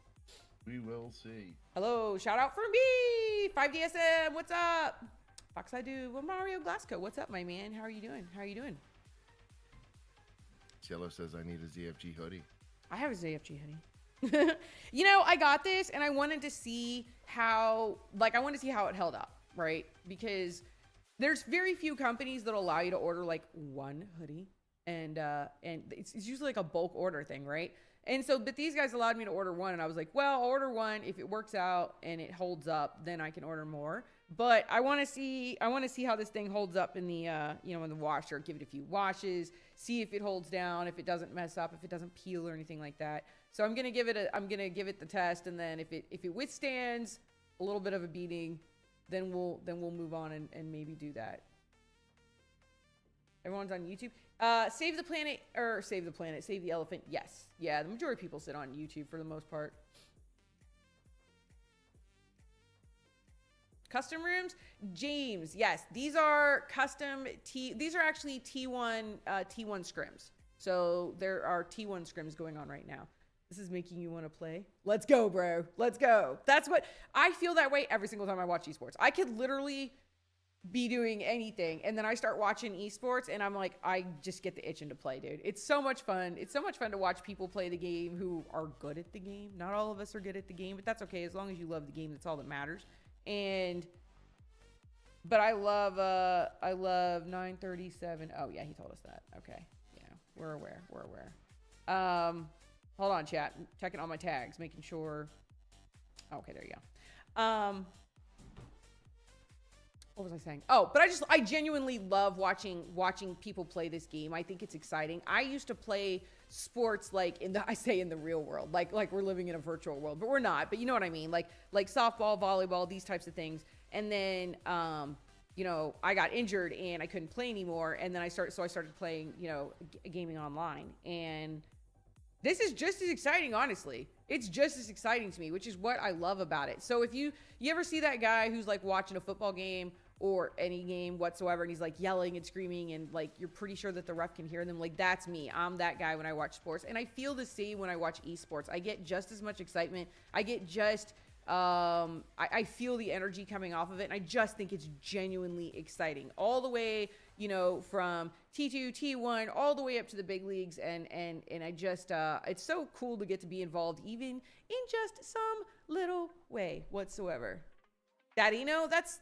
We will see. Hello. Shout out for me. 5DSM. What's up? Fox I do. Well, Mario Glasgow. What's up, my man? How are you doing? How are you doing? Cielo says I need a ZFG hoodie. I have a ZFG hoodie. You know, I got this and I wanted to see how, like, I wanted to see how it held up, right? Because there's very few companies that allow you to order like one hoodie, and it's usually like a bulk order thing, right? And so, but these guys allowed me to order one, and I was like, well, I'll order one. If it works out and it holds up, then I can order more. But I want to see how this thing holds up in the, in the washer. Give it a few washes, see if it holds down, if it doesn't mess up, if it doesn't peel or anything like that. So I'm gonna give it the test, and then if it withstands a little bit of a beating, then we'll move on and maybe do that. Everyone's on YouTube. Save the elephant. Yes. Yeah, the majority of people sit on YouTube for the most part. Custom rooms, James. Yes, these are custom these are actually T1 scrims. So there are T1 scrims going on right now. This is making you want to play. Let's go, bro. Let's go. That's what I feel that way every single time I watch esports. I could literally be doing anything, and then I start watching esports, and I'm like, I just get the itching to play, dude. It's so much fun. It's so much fun to watch people play the game who are good at the game. Not all of us are good at the game, but that's okay. As long as you love the game, that's all that matters. But I love 937. Oh yeah, he told us that. Okay. Yeah, we're aware. Hold on, chat. Checking all my tags, making sure. Okay, there you go. What was I saying? Oh, but I genuinely love watching people play this game. I think it's exciting. I used to play sports like in the real world, like we're living in a virtual world, but we're not. But you know what I mean? Like softball, volleyball, these types of things. And then, I got injured and I couldn't play anymore. And then I started playing, gaming online. And this is just as exciting, honestly. It's just as exciting to me, which is what I love about it. So if you ever see that guy who's like watching a football game or any game whatsoever, and he's like yelling and screaming, and like you're pretty sure that the ref can hear them, like that's me. I'm that guy when I watch sports, and I feel the same when I watch esports. I get just as much excitement. I get just I feel the energy coming off of it, and I just think it's genuinely exciting all the way, from T2, T1, all the way up to the big leagues, and I just it's so cool to get to be involved even in just some little way whatsoever. Dadino, that's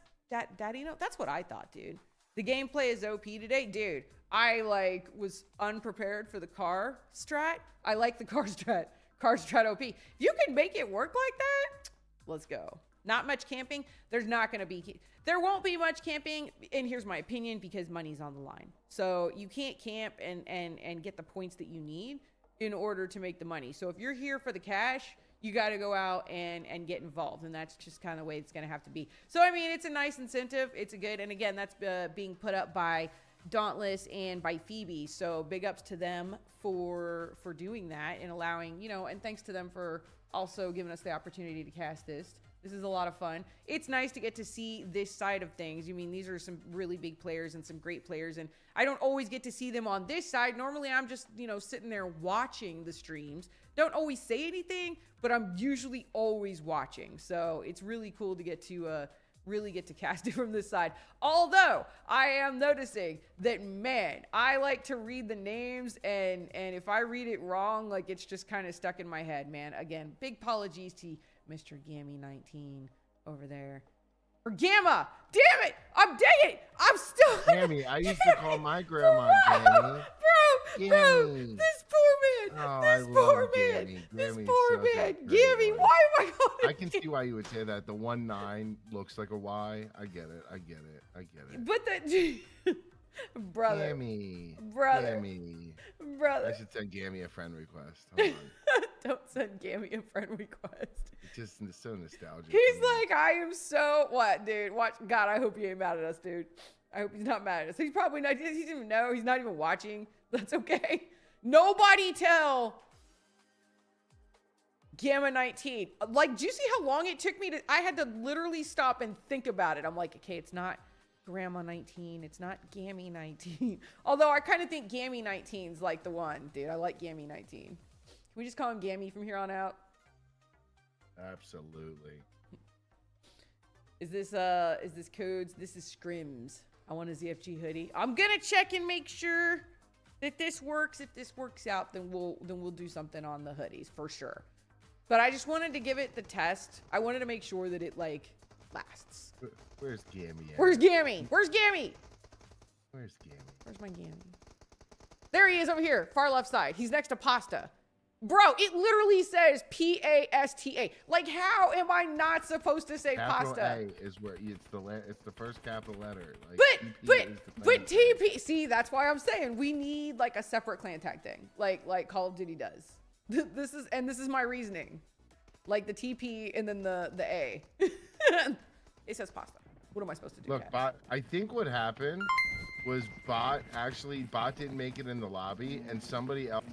what I thought, dude. The gameplay is OP today, dude. I was unprepared for the car strat. I like the car strat OP. If you can make it work like that, let's go. Not much camping. There won't be much camping, and here's my opinion, because money's on the line. So you can't camp and get the points that you need in order to make the money. So if you're here for the cash, you got to go out and get involved, and that's just kind of the way it's going to have to be. So I mean, it's a nice incentive. It's a good, and again, that's being put up by Dauntless and by Phoebe. So big ups to them for doing that and allowing, and thanks to them for also giving us the opportunity to cast this. This is a lot of fun. It's nice to get to see this side of things. I mean, these are some really big players and some great players, and I don't always get to see them on this side. Normally, I'm just, you know, sitting there watching the streams. Don't always say anything, but I'm usually always watching. So it's really cool to get to really get to cast it from this side. Although I am noticing that, man, I like to read the names, and if I read it wrong, like, it's just kind of stuck in my head, man. Again, big apologies to Mr. Gammy19 over there. Or Gamma! Damn it! I'm digging it! I'm still... Gammy, I used to call my grandma Gammy. Bro, this poor man. Oh, this poor man. Gammy. This Gammy's poor such a man. great Gammy, one. why am I calling I can see why you would say that. The 1-9 looks like a Y. I get it. I get it. I get it. But that... Brother. Gammy. Brother. Gammy. Brother. I should send Gammy a friend request. Hold on. Don't send Gammy a friend request. It's just so nostalgic. He's like, I am so... What, dude? Watch. God, I hope you ain't mad at us, dude. I hope he's not mad at us. He's probably not... He doesn't even know. He's not even watching. That's okay. Nobody tell Gamma19. Like, do you see how long it took me to... I had to literally stop and think about it. I'm like, okay, it's not Grandma19. It's not Gammy19. Although I kind of think Gammy19's like the one, dude. I like Gammy19. Can we just call him Gammy from here on out? Absolutely. Is this codes? This is Scrims. I want a ZFG hoodie. I'm gonna check and make sure that this works. If this works out, then we'll do something on the hoodies for sure. But I just wanted to give it the test. I wanted to make sure that it like lasts. Where's Gammy at? Where's Gammy? Where's Gammy? Where's Gammy? Where's my Gammy? There he is over here, far left side. He's next to Pasta. Bro, it literally says P-A-S-T-A. Like, how am I not supposed to say capital pasta? A is where it's the first capital letter. Like, But TP. See, that's why I'm saying we need like a separate clan tag thing, like Call of Duty does. This is my reasoning, like the TP and then the A. It says pasta. What am I supposed to do? Look, Bot. I think what happened was Bot didn't make it in the lobby, and somebody else.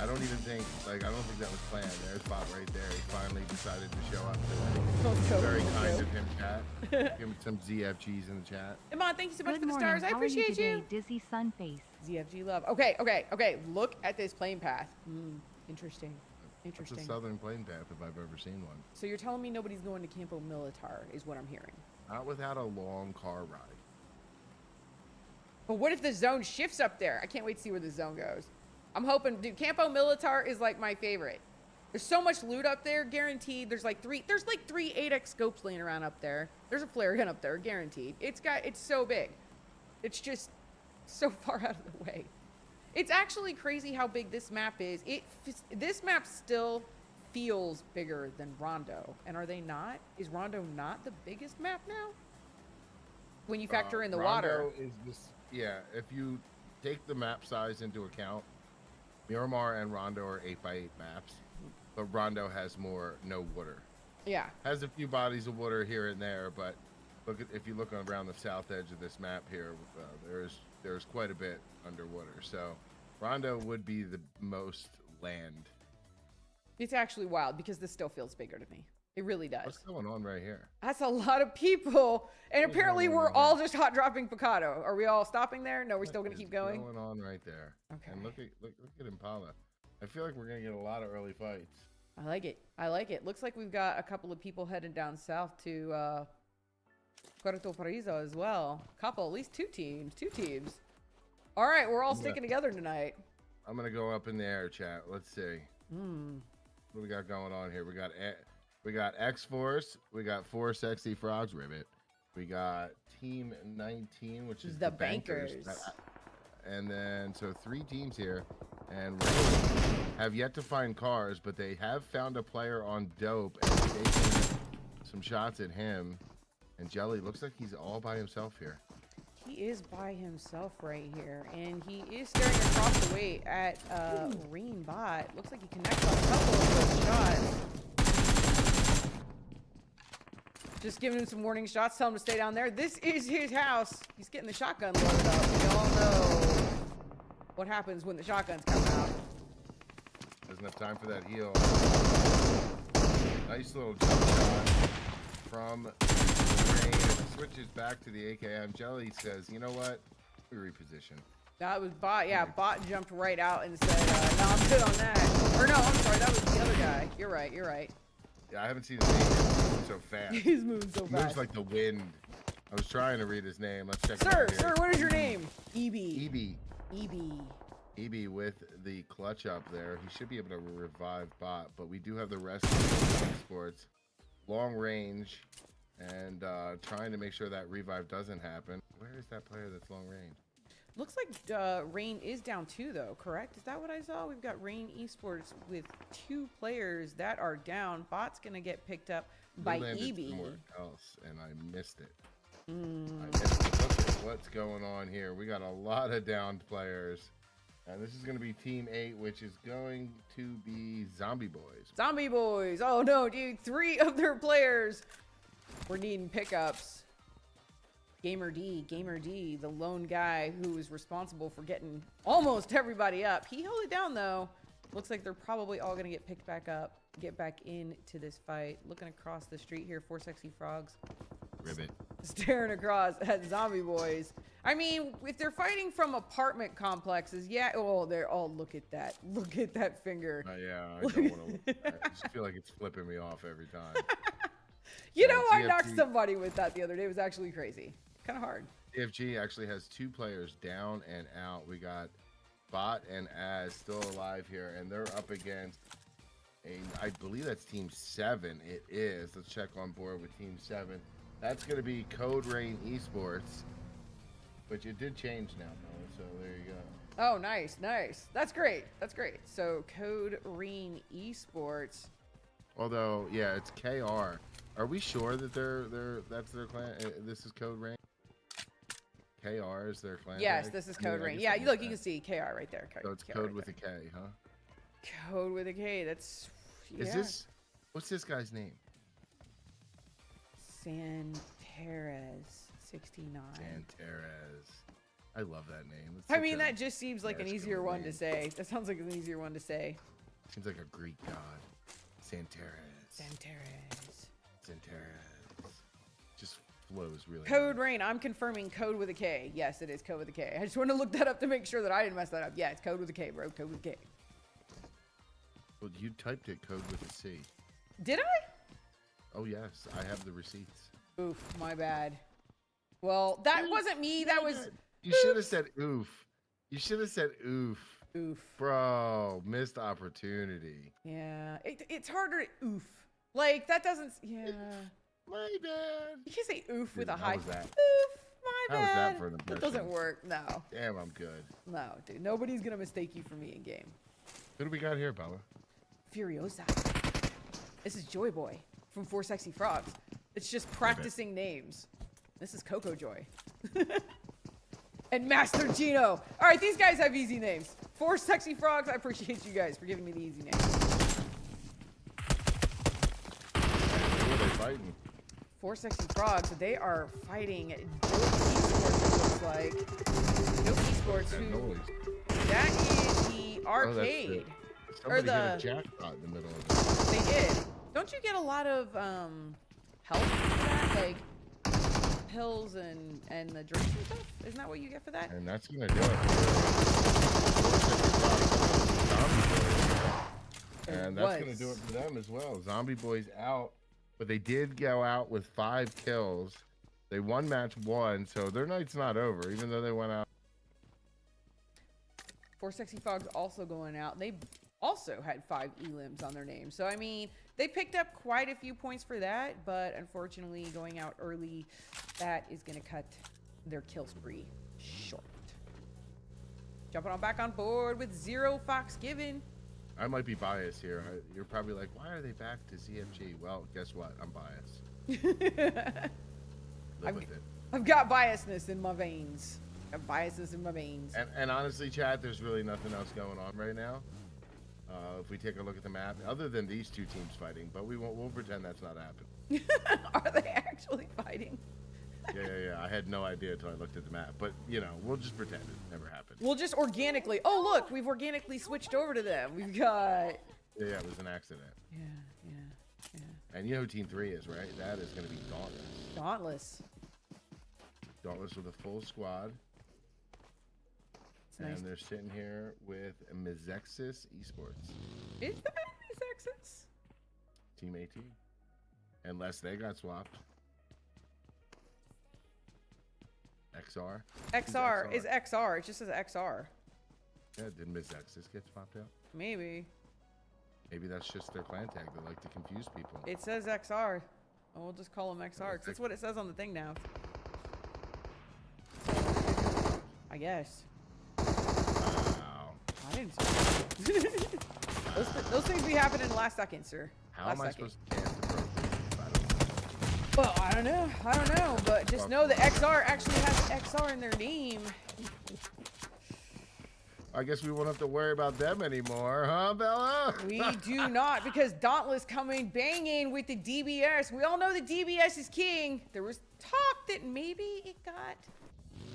I don't think that was planned. There's Bot right there. He finally decided to show up today. Very kind of him, chat. Give him some ZFGs in the chat. Iman, thank you so much Good for the morning. stars. I How appreciate are you. you. Dizzy sun face. ZFG love. Okay. Look at this plane path. Interesting. It's a southern plane path if I've ever seen one. So you're telling me nobody's going to Campo Militar is what I'm hearing. Not without a long car ride. But what if the zone shifts up there? I can't wait to see where the zone goes. I'm hoping, dude, Campo Militar is like my favorite. There's so much loot up there, guaranteed. There's like three 8x scopes laying around up there. There's a flare gun up there, guaranteed. It's so big. It's just so far out of the way. It's actually crazy how big this map is. This map still feels bigger than Rondo. And are they not? Is Rondo not the biggest map now? When you factor in the water. Rondo is this, yeah, if you take the map size into account, Miramar and Rondo are 8x8 maps, but Rondo has no water. Yeah. Has a few bodies of water here and there, but if you look around the south edge of this map here, there's quite a bit underwater. So Rondo would be the most land. It's actually wild because this still feels bigger to me. It really does. What's going on right here? That's a lot of people. And apparently we're all just hot dropping Picado. Are we all stopping there? No, we're still going to keep going? What's going on right there? Okay. And look at Impala. I feel like we're going to get a lot of early fights. I like it. Looks like we've got a couple of people heading down south to Puerto Paraiso as well. At least two teams. All right, we're all sticking together tonight. I'm going to go up in the air, chat. Let's see. What we got going on here? We got X-Force. We got 4 Sexy Frogs Ribbit. We got Team 19, which is the Bankers. And then, so 3 teams here. And have yet to find cars, but they have found a player on Dope and taking some shots at him. And Jelly looks like he's all by himself here. He is by himself right here. And he is staring across the way at Reen Bot. Looks like he connects on a couple of those shots. Just giving him some warning shots, tell him to stay down there. This is his house. He's getting the shotgun loaded up. We all know what happens when the shotguns come out. Doesn't have time for that heal. Nice little jump shot from Rain. Switches back to the AKM. Jelly says, you know what? We reposition. That was Bot. Yeah, Bot jumped right out and said, no, I'm good on that. Or no, I'm sorry, that was the other guy. You're right, you're right. Yeah, I haven't seen his name move so fast. He's moving so fast. Moves like the wind. I was trying to read his name. Let's check. Sir, what is your name? EB. EB with the clutch up there. He should be able to revive Bot, but we do have the rest of the sports. Long range and trying to make sure that revive doesn't happen. Where is that player that's long range? Looks like Rain is down 2 though, correct? Is that what I saw? We've got Rain Esports with 2 players that are down. Bot's gonna get picked up by EB. Somewhere else, and I missed it. I missed it. Look at what's going on here. We got a lot of downed players. And this is going to be Team 8, which is going to be Zombie Boys. Zombie Boys! Oh no, dude. 3 of their players were needing pickups. Gamer D, the lone guy who was responsible for getting almost everybody up. He held it down though. Looks like they're probably all going to get picked back up, get back into this fight. Looking across the street here, 4 Sexy Frogs. Ribbit. Staring across at Zombie Boys. I mean, if they're fighting from apartment complexes, yeah. Oh, they're all look at that. Look at that finger. Yeah, I don't want to. I just feel like it's flipping me off every time. You know, I knocked somebody with that the other day. It was actually crazy. Kind of hard. CFG actually has 2 players down and out. We got Bot and Az still alive here, and they're up against I believe that's Team 7. It is. Let's check on board with Team 7. That's going to be Code Rain Esports, which it did change now, though, so there you go. Oh, nice. That's great. So Code Rain Esports. Although, yeah, it's KR. Are we sure that that's their clan? This is Code Rain. KR is their clan. Yes, this is Code Rain. Yeah, look, you can see KR right there. So it's Code with a K, huh? Code with a K. That's. Yeah. Is this? What's this guy's name? Santerez 69. Santerez. I love that name. I mean, that just seems like an easier one to say. That sounds like an easier one to say. Seems like a Greek god. Santerez. Just flows really. Code Rain. I'm confirming Code with a K. Yes, it is Code with a K. I just want to look that up to make sure that I didn't mess that up. Yeah, it's Code with a K, bro. Code with a K. Well, you typed it Code with a C. Did I? Oh, yes. I have the receipts. Oof, my bad. Well, that wasn't me. That was... You should have said oof. You should have said oof. Oof. Bro, missed opportunity. Yeah. It's harder to oof. Like, that doesn't... Yeah. My bad. You can say oof with a high... Oof, my bad. How was that for an impression? That doesn't work. No. Damn, I'm good. No, dude. Nobody's going to mistake you for me in game. Who do we got here, Bella? Furiosa. This is Joy Boy from 4 Sexy Frogs. It's just practicing names. This is Coco Joy. And Master Gino. All right, these guys have easy names. 4 Sexy Frogs, I appreciate you guys for giving me the easy names. Who are they fighting? 4 Sexy Frogs, they are fighting Dope Esports, it looks like. Dope Esports, who... That is the arcade. Somebody hit a jackpot in the middle of it. They did. Don't you get a lot of help for that? Like pills and the drinks and stuff? Isn't that what you get for that? And that's gonna do it. And that's gonna do it for them as well. Zombie Boys out, but they did go out with 5 kills. They won match 1, so their night's not over, even though they went out. 4 Sexy Frogs also going out. They also had 5 elims on their name. So, I mean, they picked up quite a few points for that, but unfortunately, going out early, that is going to cut their kill spree short. Jumping on back on board with 0 Fox Given. I might be biased here. You're probably like, why are they back to CFG? Well, guess what? I'm biased. Live with it. I've got biasness in my veins. I've biases in my veins. And honestly, Chad, there's really nothing else going on right now. If we take a look at the map, other than these 2 teams fighting, but we'll pretend that's not happening. Are they actually fighting? Yeah. I had no idea until I looked at the map, but you know, we'll just pretend it never happened. We'll just organically. Oh, look, we've organically switched over to them. We've got. Yeah, it was an accident. Yeah. And you know who Team 3 is, right? That is going to be Dauntless. Dauntless. Dauntless with a full squad. Nice. And they're sitting here with Mizexis Esports. Is that Mizexis? Team AT. Unless they got swapped. XR. XR is XR. It just says XR. Yeah, did Mizexis get swapped out? Maybe. Maybe that's just their clan tag. They like to confuse people. It says XR. And we'll just call them XR. Cause that's what it says on the thing now. I guess. Wow. I didn't see that. those things be happening in the last second, sir. How am I supposed to cast the pro? Well, I don't know, but just know that XR actually has XR in their name. I guess we won't have to worry about them anymore, huh, Bella? We do not, because Dauntless coming banging with the DBS. We all know the DBS is king. There was talk that maybe it got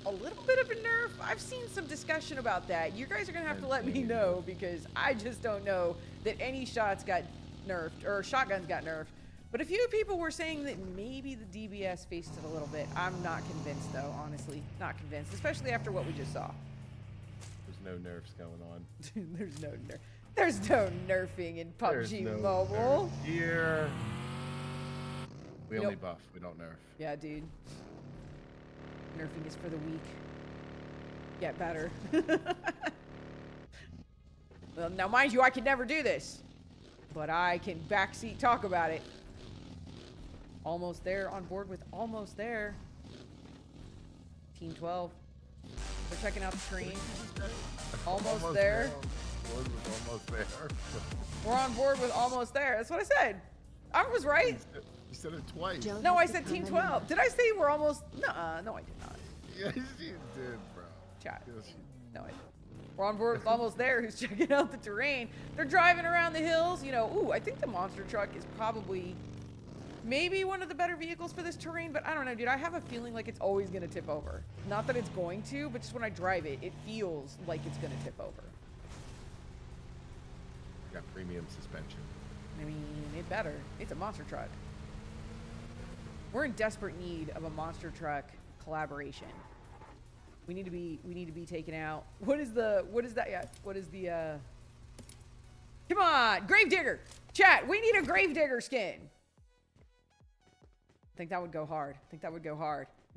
a little bit of a nerf. I've seen some discussion about that. You guys are gonna have to let me know, because I just don't know that any shots got nerfed or shotguns got nerfed. But a few people were saying that maybe the DBS faced it a little bit. I'm not convinced, though, honestly. Not convinced, especially after what we just saw. There's no nerfs going on. There's no nerf. There's no nerfing in PUBG Mobile. Here. We only buff. We don't nerf. Yeah, dude. Nerfing is for the weak. Get better. Well, now, mind you, I could never do this. But I can backseat talk about it. Almost there, on board with almost there. Team 12. We're checking out the train. Almost there. Almost there. We're on board with almost there. That's what I said. I was right. You said it twice. No, I said Team 12. Did I say we're almost? No, no, I did not. Yes, you did, bro. Chat. Yes, No, I didn't. We're on board with almost there. Who's checking out the terrain? They're driving around the hills. You know, ooh, I think the monster truck is probably maybe one of the better vehicles for this terrain, but I don't know, dude. I have a feeling like it's always going to tip over. Not that it's going to, but just when I drive it, it feels like it's going to tip over. Got premium suspension. I mean, it better. It's a monster truck. We're in desperate need of a monster truck collaboration. We need to be taken out. What is that? Yeah. What is the come on, Gravedigger. Chat, we need a Gravedigger skin. I think that would go hard.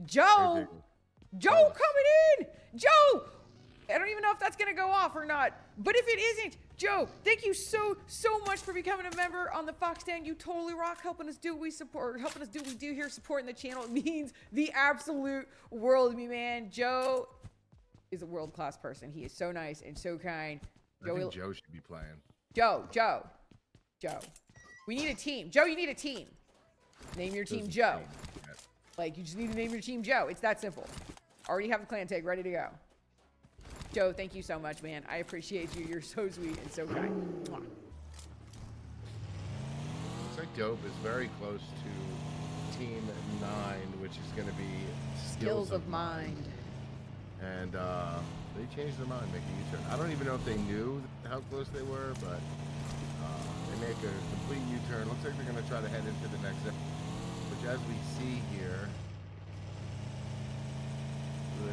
Joe! Joe coming in! Joe! I don't even know if that's gonna go off or not. But if it isn't, Joe, thank you so much for becoming a member on the Fox Stand. You totally rock, helping us do what we support, helping us do what we do here, supporting the channel. It means the absolute world to me, man. Joe is a world-class person. He is so nice and so kind. I think Joe should be playing. Joe. We need a team. Joe, you need a team. Name your team Joe. Like, you just need to name your team Joe. It's that simple. Already have the clan tag ready to go. Joe, thank you so much, man. I appreciate you. You're so sweet and so kind. Mwah. Looks like Dope is very close to Team 9, which is going to be Skills of Mind. And they changed their mind, making a U-turn. I don't even know if they knew how close they were, but they make a complete U-turn. Looks like they're going to try to head into the next step, which, as we see here,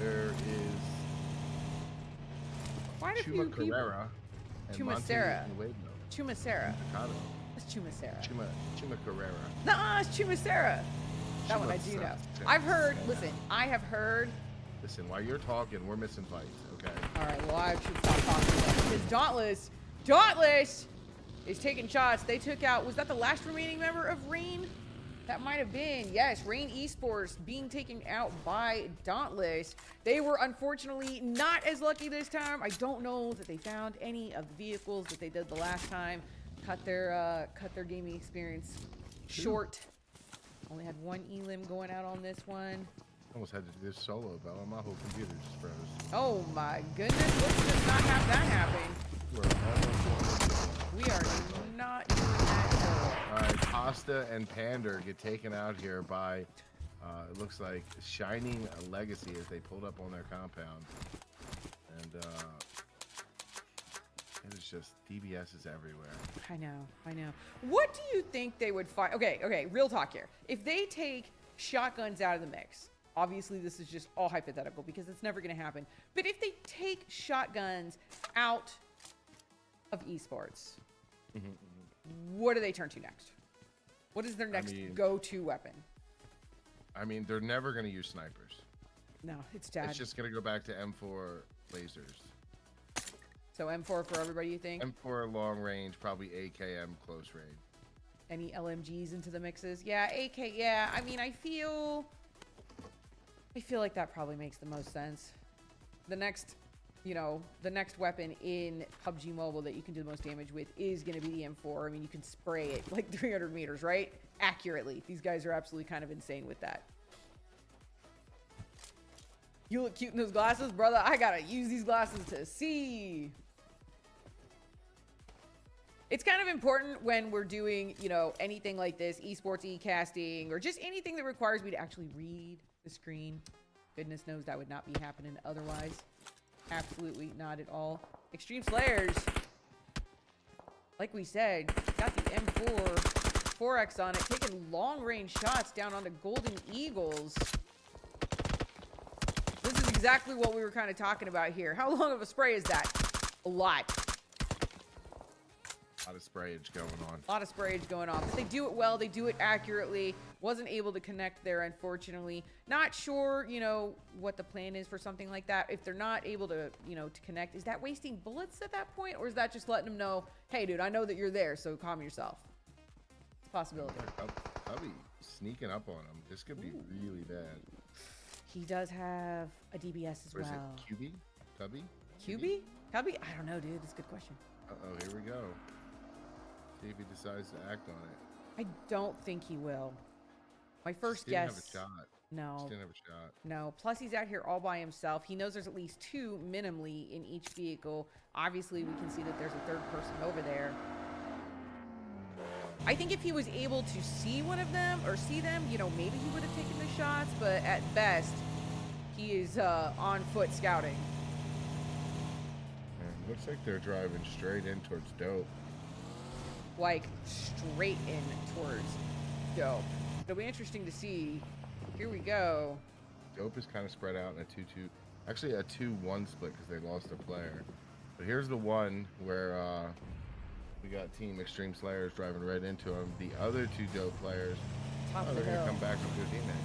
there is quite a few people. Carrera and Chumacera. Chumacera. It's Chumacera. Chuma Carrera. Nuh-uh, it's Chumacera. That one I do know. I've heard, listen, I have heard. Listen, while you're talking, we're missing fights, okay? All right, well, I should stop talking about it. Because Dauntless is taking shots. They took out, was that the last remaining member of Rain? That might have been, yes, Rain Esports being taken out by Dauntless. They were unfortunately not as lucky this time. I don't know that they found any of the vehicles that they did the last time. Cut their gaming experience short. Only had one elim going out on this one. Almost had to do this solo, Bella. My whole computer just froze. Oh my goodness, let's just not have that happen. We are not doing that at all. Alright, Pasta and Pander get taken out here by, it looks like, Shining Legacy as they pulled up on their compound. And It is just DBS is everywhere. I know. What do you think they would find? Okay, real talk here. If they take shotguns out of the mix, obviously this is just all hypothetical because it's never going to happen. But if they take shotguns out of esports, what do they turn to next? What is their next go-to weapon? I mean, they're never going to use snipers. No, it's dead. It's just going to go back to M4 lasers. So M4 for everybody, you think? M4 long range, probably AKM close range. Any LMGs into the mixes? Yeah, AK, yeah. I mean, I feel like that probably makes the most sense. The next weapon in PUBG Mobile that you can do the most damage with is going to be the M4. I mean, you can spray it like 300 meters, right? Accurately. These guys are absolutely kind of insane with that. You look cute in those glasses, brother. I gotta use these glasses to see. It's kind of important when we're doing, anything like this, esports e-casting, or just anything that requires me to actually read the screen. Goodness knows that would not be happening otherwise. Absolutely not at all. Extreme Slayers, like we said, got the M4 4X on it, taking long-range shots down onto Golden Eagles. This is exactly what we were kind of talking about here. How long of a spray is that? A lot. A lot of sprayage going on. A lot of sprayage going on. But they do it well. They do it accurately. Wasn't able to connect there, unfortunately. Not sure, what the plan is for something like that. If they're not able to, to connect, is that wasting bullets at that point? Or is that just letting them know, hey, dude, I know that you're there, so calm yourself? It's a possibility. I'll be sneaking up on him. This could be really bad. He does have a DBS as well. Is it QB? Cubby? QB? Cubby? I don't know, dude. That's a good question. Uh-oh, here we go. See if he decides to act on it. I don't think he will. My first guess. Have a shot. No. Just didn't have a shot. No. Plus, he's out here all by himself. He knows there's at least two minimally in each vehicle. Obviously, we can see that there's a third person over there. I think if he was able to see one of them or see them, maybe he would have taken the shots. But at best, he is on foot scouting. Man, looks like they're driving straight in towards Dope. Like straight in towards Dope. It'll be interesting to see. Here we go. Dope is kind of spread out in a 2-2, actually a 2-1 split because they lost a player. But here's the one where we got Team Extreme Slayers driving right into him. The other two Dope players, they're gonna come back with their teammate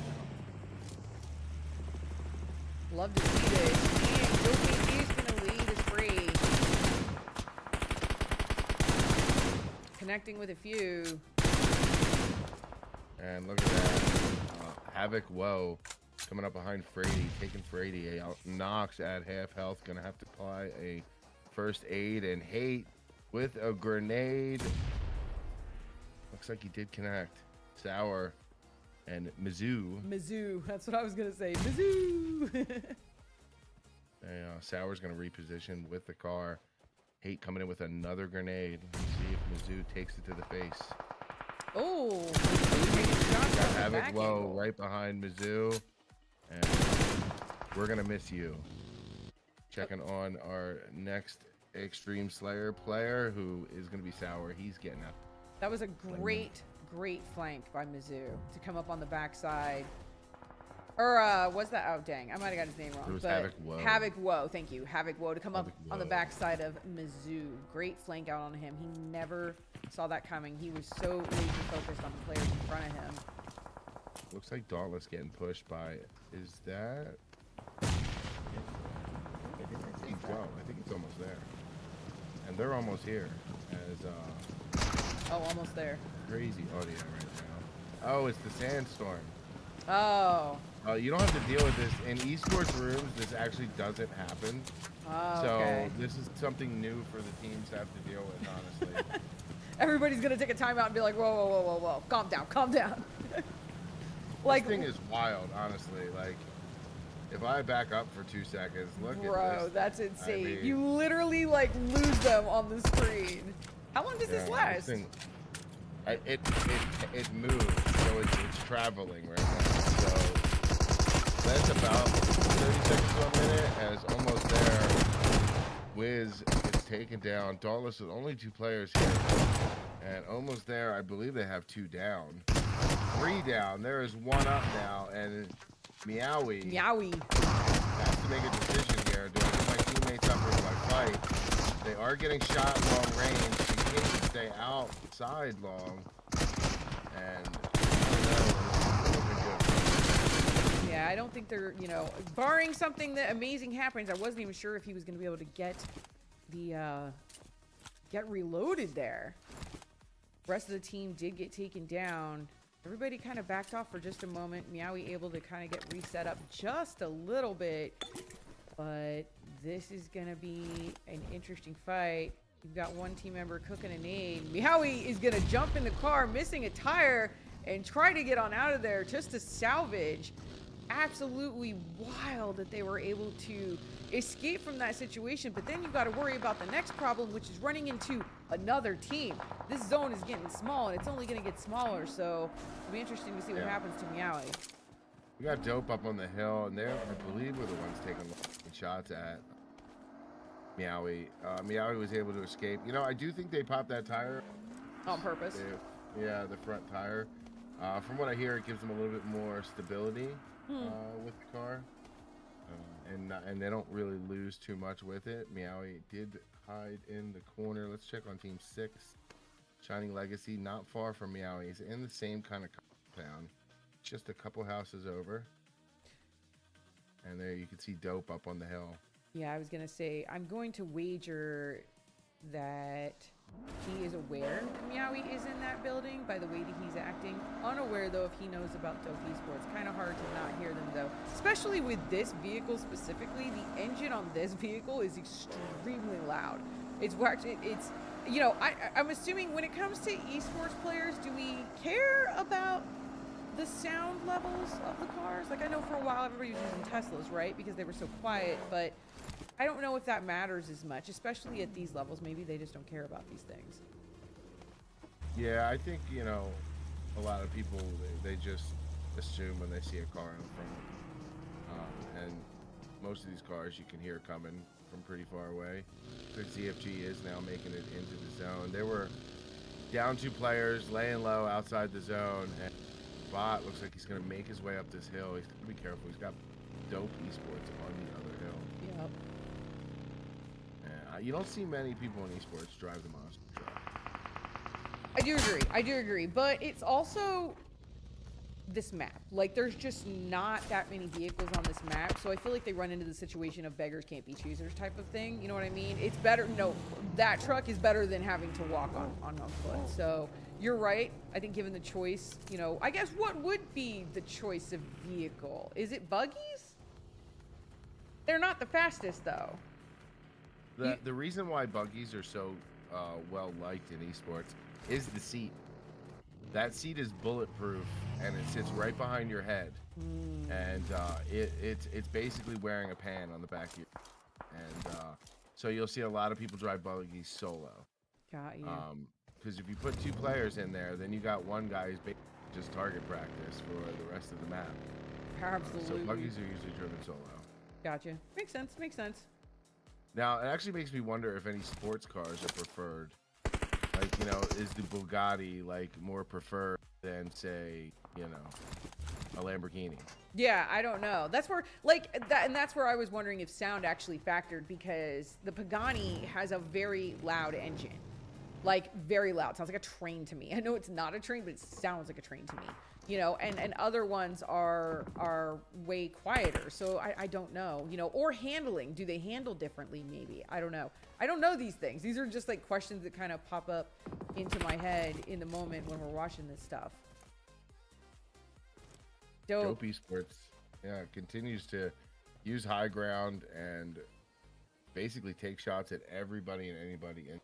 now. Love to see this. And Dope is gonna lead us free. Connecting with a few. And look at that. Havoc Woe coming up behind Frady, taking Frady out. Knox at half health. Gonna have to apply a first aid, and Hate with a grenade. Looks like he did connect. Sour and Mizzou. That's what I was gonna say. Mizzou. Sour's gonna reposition with the car. Hate coming in with another grenade. Let's see if Mizzou takes it to the face. Oh, got Havoc Low right behind Mizzou, and we're gonna miss you. Checking on our next Extreme Slayer player, who is gonna be Sour. He's getting up. That was a great flank by Mizzou to come up on the backside. Or was that? Oh, dang. I might have got his name wrong. It was Havoc Woe. Havoc Woe. Thank you. Havoc Woe to come up on the backside of Mizzou. Great flank out on him. He never saw that coming. He was so laser focused on the players in front of him. Looks like Dauntless getting pushed by. Is that? I think it's almost there. And they're almost here. As almost there. Crazy audio right now. Oh, it's the sandstorm. Oh. You don't have to deal with this in esports rooms. This actually doesn't happen. Oh, so okay. This is something new for the teams to have to deal with, honestly. Everybody's gonna take a timeout and be like, whoa, calm down. Like, this thing is wild, honestly. Like, if I back up for 2 seconds, look at this. Bro, that's insane. I mean, you literally like lose them on the screen. How long does this last? This thing, it moves, so it's traveling right now. So that's about 30 seconds to a minute, as almost there. Wiz is taken down. Dauntless with only 2 players here. And almost there, I believe they have 2 down. 3 down. There is 1 up now. And Meowie has to make a decision here. Do I get my teammates up or do I fight? They are getting shot long range. They can't stay outside long. And yeah, I don't think they're, you know, barring something that amazing happens. I wasn't even sure if he was going to be able to get the get reloaded there. Rest of the team did get taken down. Everybody kind of backed off for just a moment. Meowie able to kind of get reset up just a little bit. But this is going to be an interesting fight. You've got one team member cooking a nade. Meowie is going to jump in the car, missing a tire, and try to get on out of there just to salvage. Absolutely wild that they were able to escape from that situation, but then you've got to worry about the next problem, which is running into another team. This zone is getting small, and it's only going to get smaller, so it'll be interesting to see what happens to Meowie. We got Dope up on the hill, and there, I believe, were the ones taking shots at Meowie. Meowie was able to escape. You know, I do think they popped that tire on purpose. Yeah, the front tire. From what I hear, it gives them a little bit more stability with the car. And they don't really lose too much with it. Meowie did hide in the corner. Let's check on Team 6. Shining Legacy, not far from Meowie. He's in the same kind of compound, just a couple houses over. And there you can see Dope up on the hill. Yeah, I was going to say, I'm going to wager that he is aware Meowie is in that building by the way that he's acting. Unaware, though, if he knows about Dope Esports. Kind of hard to not hear them, though. Especially with this vehicle specifically. The engine on this vehicle is extremely loud. It's you know, I'm assuming when it comes to esports players, do we care about the sound levels of the cars? Like, I know for a while everybody was using Teslas, right? Because they were so quiet, but I don't know if that matters as much, especially at these levels. Maybe they just don't care about these things. Yeah, I think, you know, a lot of people, they just assume when they see a car in front. And most of these cars you can hear coming from pretty far away. The ZFG is now making it into the zone. They were down 2 players, laying low outside the zone. And Bot looks like he's going to make his way up this hill. He's going to be careful. He's got Dope Esports on the other hill. Yep. You don't see many people in esports drive the monster truck. I do agree, but it's also this map. Like, there's just not that many vehicles on this map, so I feel like they run into the situation of beggars can't be choosers type of thing. You know what I mean? It's better, no, that truck is better than having to walk on foot. So you're right. I think given the choice, you know, I guess what would be the choice of vehicle? Is it buggies? They're not the fastest, though. The reason why buggies are so well liked in esports is the seat. That seat is bulletproof and it sits right behind your head, and it's basically wearing a pan on the back of your head. And so you'll see a lot of people drive buggies solo. Got you. Because if you put 2 players in there, then you got one guy who's basically just target practice for the rest of the map. Absolutely. So buggies are usually driven solo. Gotcha. Makes sense. Makes sense. Now, it actually makes me wonder if any sports cars are preferred. Like, you know, is the Bugatti, like, more preferred than, say, you know, a Lamborghini? Yeah, I don't know. That's where, like, that, and that's where I was wondering if sound actually factored, because the Pagani has a very loud engine. Like, very loud. Sounds like a train to me. I know it's not a train, but it sounds like a train to me. You know, and other ones are way quieter. So I don't know, you know, or handling. Do they handle differently? Maybe. I don't know. I don't know these things. These are just like questions that kind of pop up into my head in the moment when we're watching this stuff. Dope Esports, yeah, continues to use high ground and basically take shots at everybody and anybody. And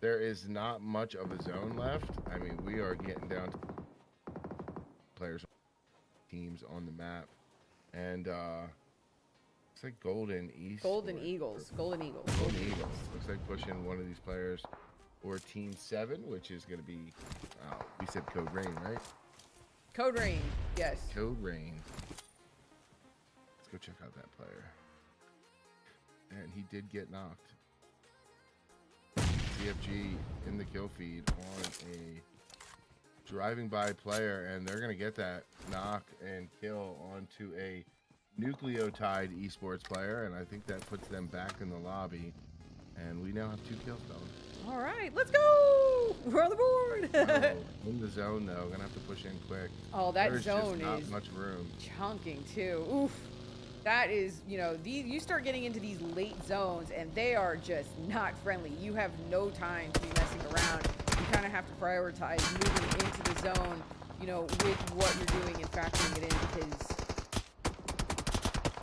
there is not much of a zone left. I mean, we are getting down to players, teams on the map, and it's like Golden East. Golden Eagles. Golden Eagles. Looks like pushing one of these players or Team 7, which is going to be, we said Code Rain, right? Code Rain, yes. Code Rain. Let's go check out that player. And he did get knocked. ZFG in the kill feed on a driving by player, and they're going to get that knock and kill onto a nucleotide esports player, and I think that puts them back in the lobby, and we now have 2 kills going. All right, let's go. We're on the board. In the zone, though, going to have to push in quick. Oh, that There's zone just not is much room. chunking, too. Oof. That is, you know, you start getting into these late zones, and they are just not friendly. You have no time to be messing around. You kind of have to prioritize moving into the zone, you know, with what you're doing and factoring it in, because,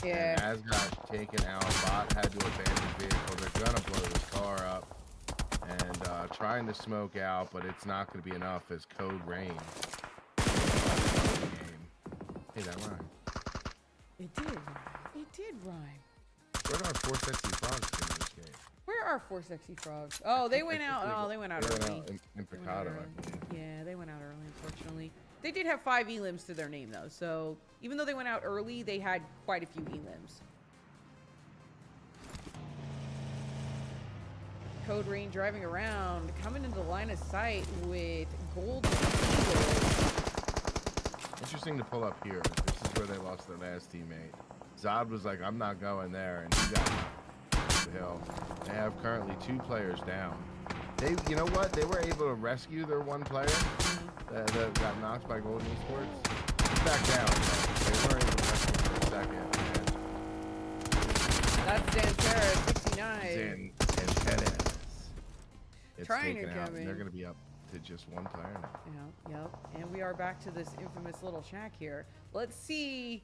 yeah. And As got taken out, Bot had to abandon vehicle. They're going to blow this car up and trying to smoke out, but it's not going to be enough as Code Rain. Hey, that rhymed. It did rhyme. It did rhyme. Where are our 4 sexy frogs in this game? Where are 4 sexy frogs? Oh, they went out. Oh, they went out early. In Picado, I believe. Yeah, they went out early, unfortunately. They did have 5 elims to their name, though. So even though they went out early, they had quite a few elims. Code Rain driving around, coming into the line of sight with Golden Eagles. Interesting to pull up here. This is where they lost their last teammate. Zod was like, I'm not going there, and he got knocked the hill. They have currently 2 players down. They, you know what? They were able to rescue their 1 player that got knocked by Golden Esports. He's back down. They weren't able to rescue him for a second. That's Zantera, 69. Zantera. It's Trying taken to out, come and they're in. going to be up to just 1 player now. Yep. And we are back to this infamous little shack here. Let's see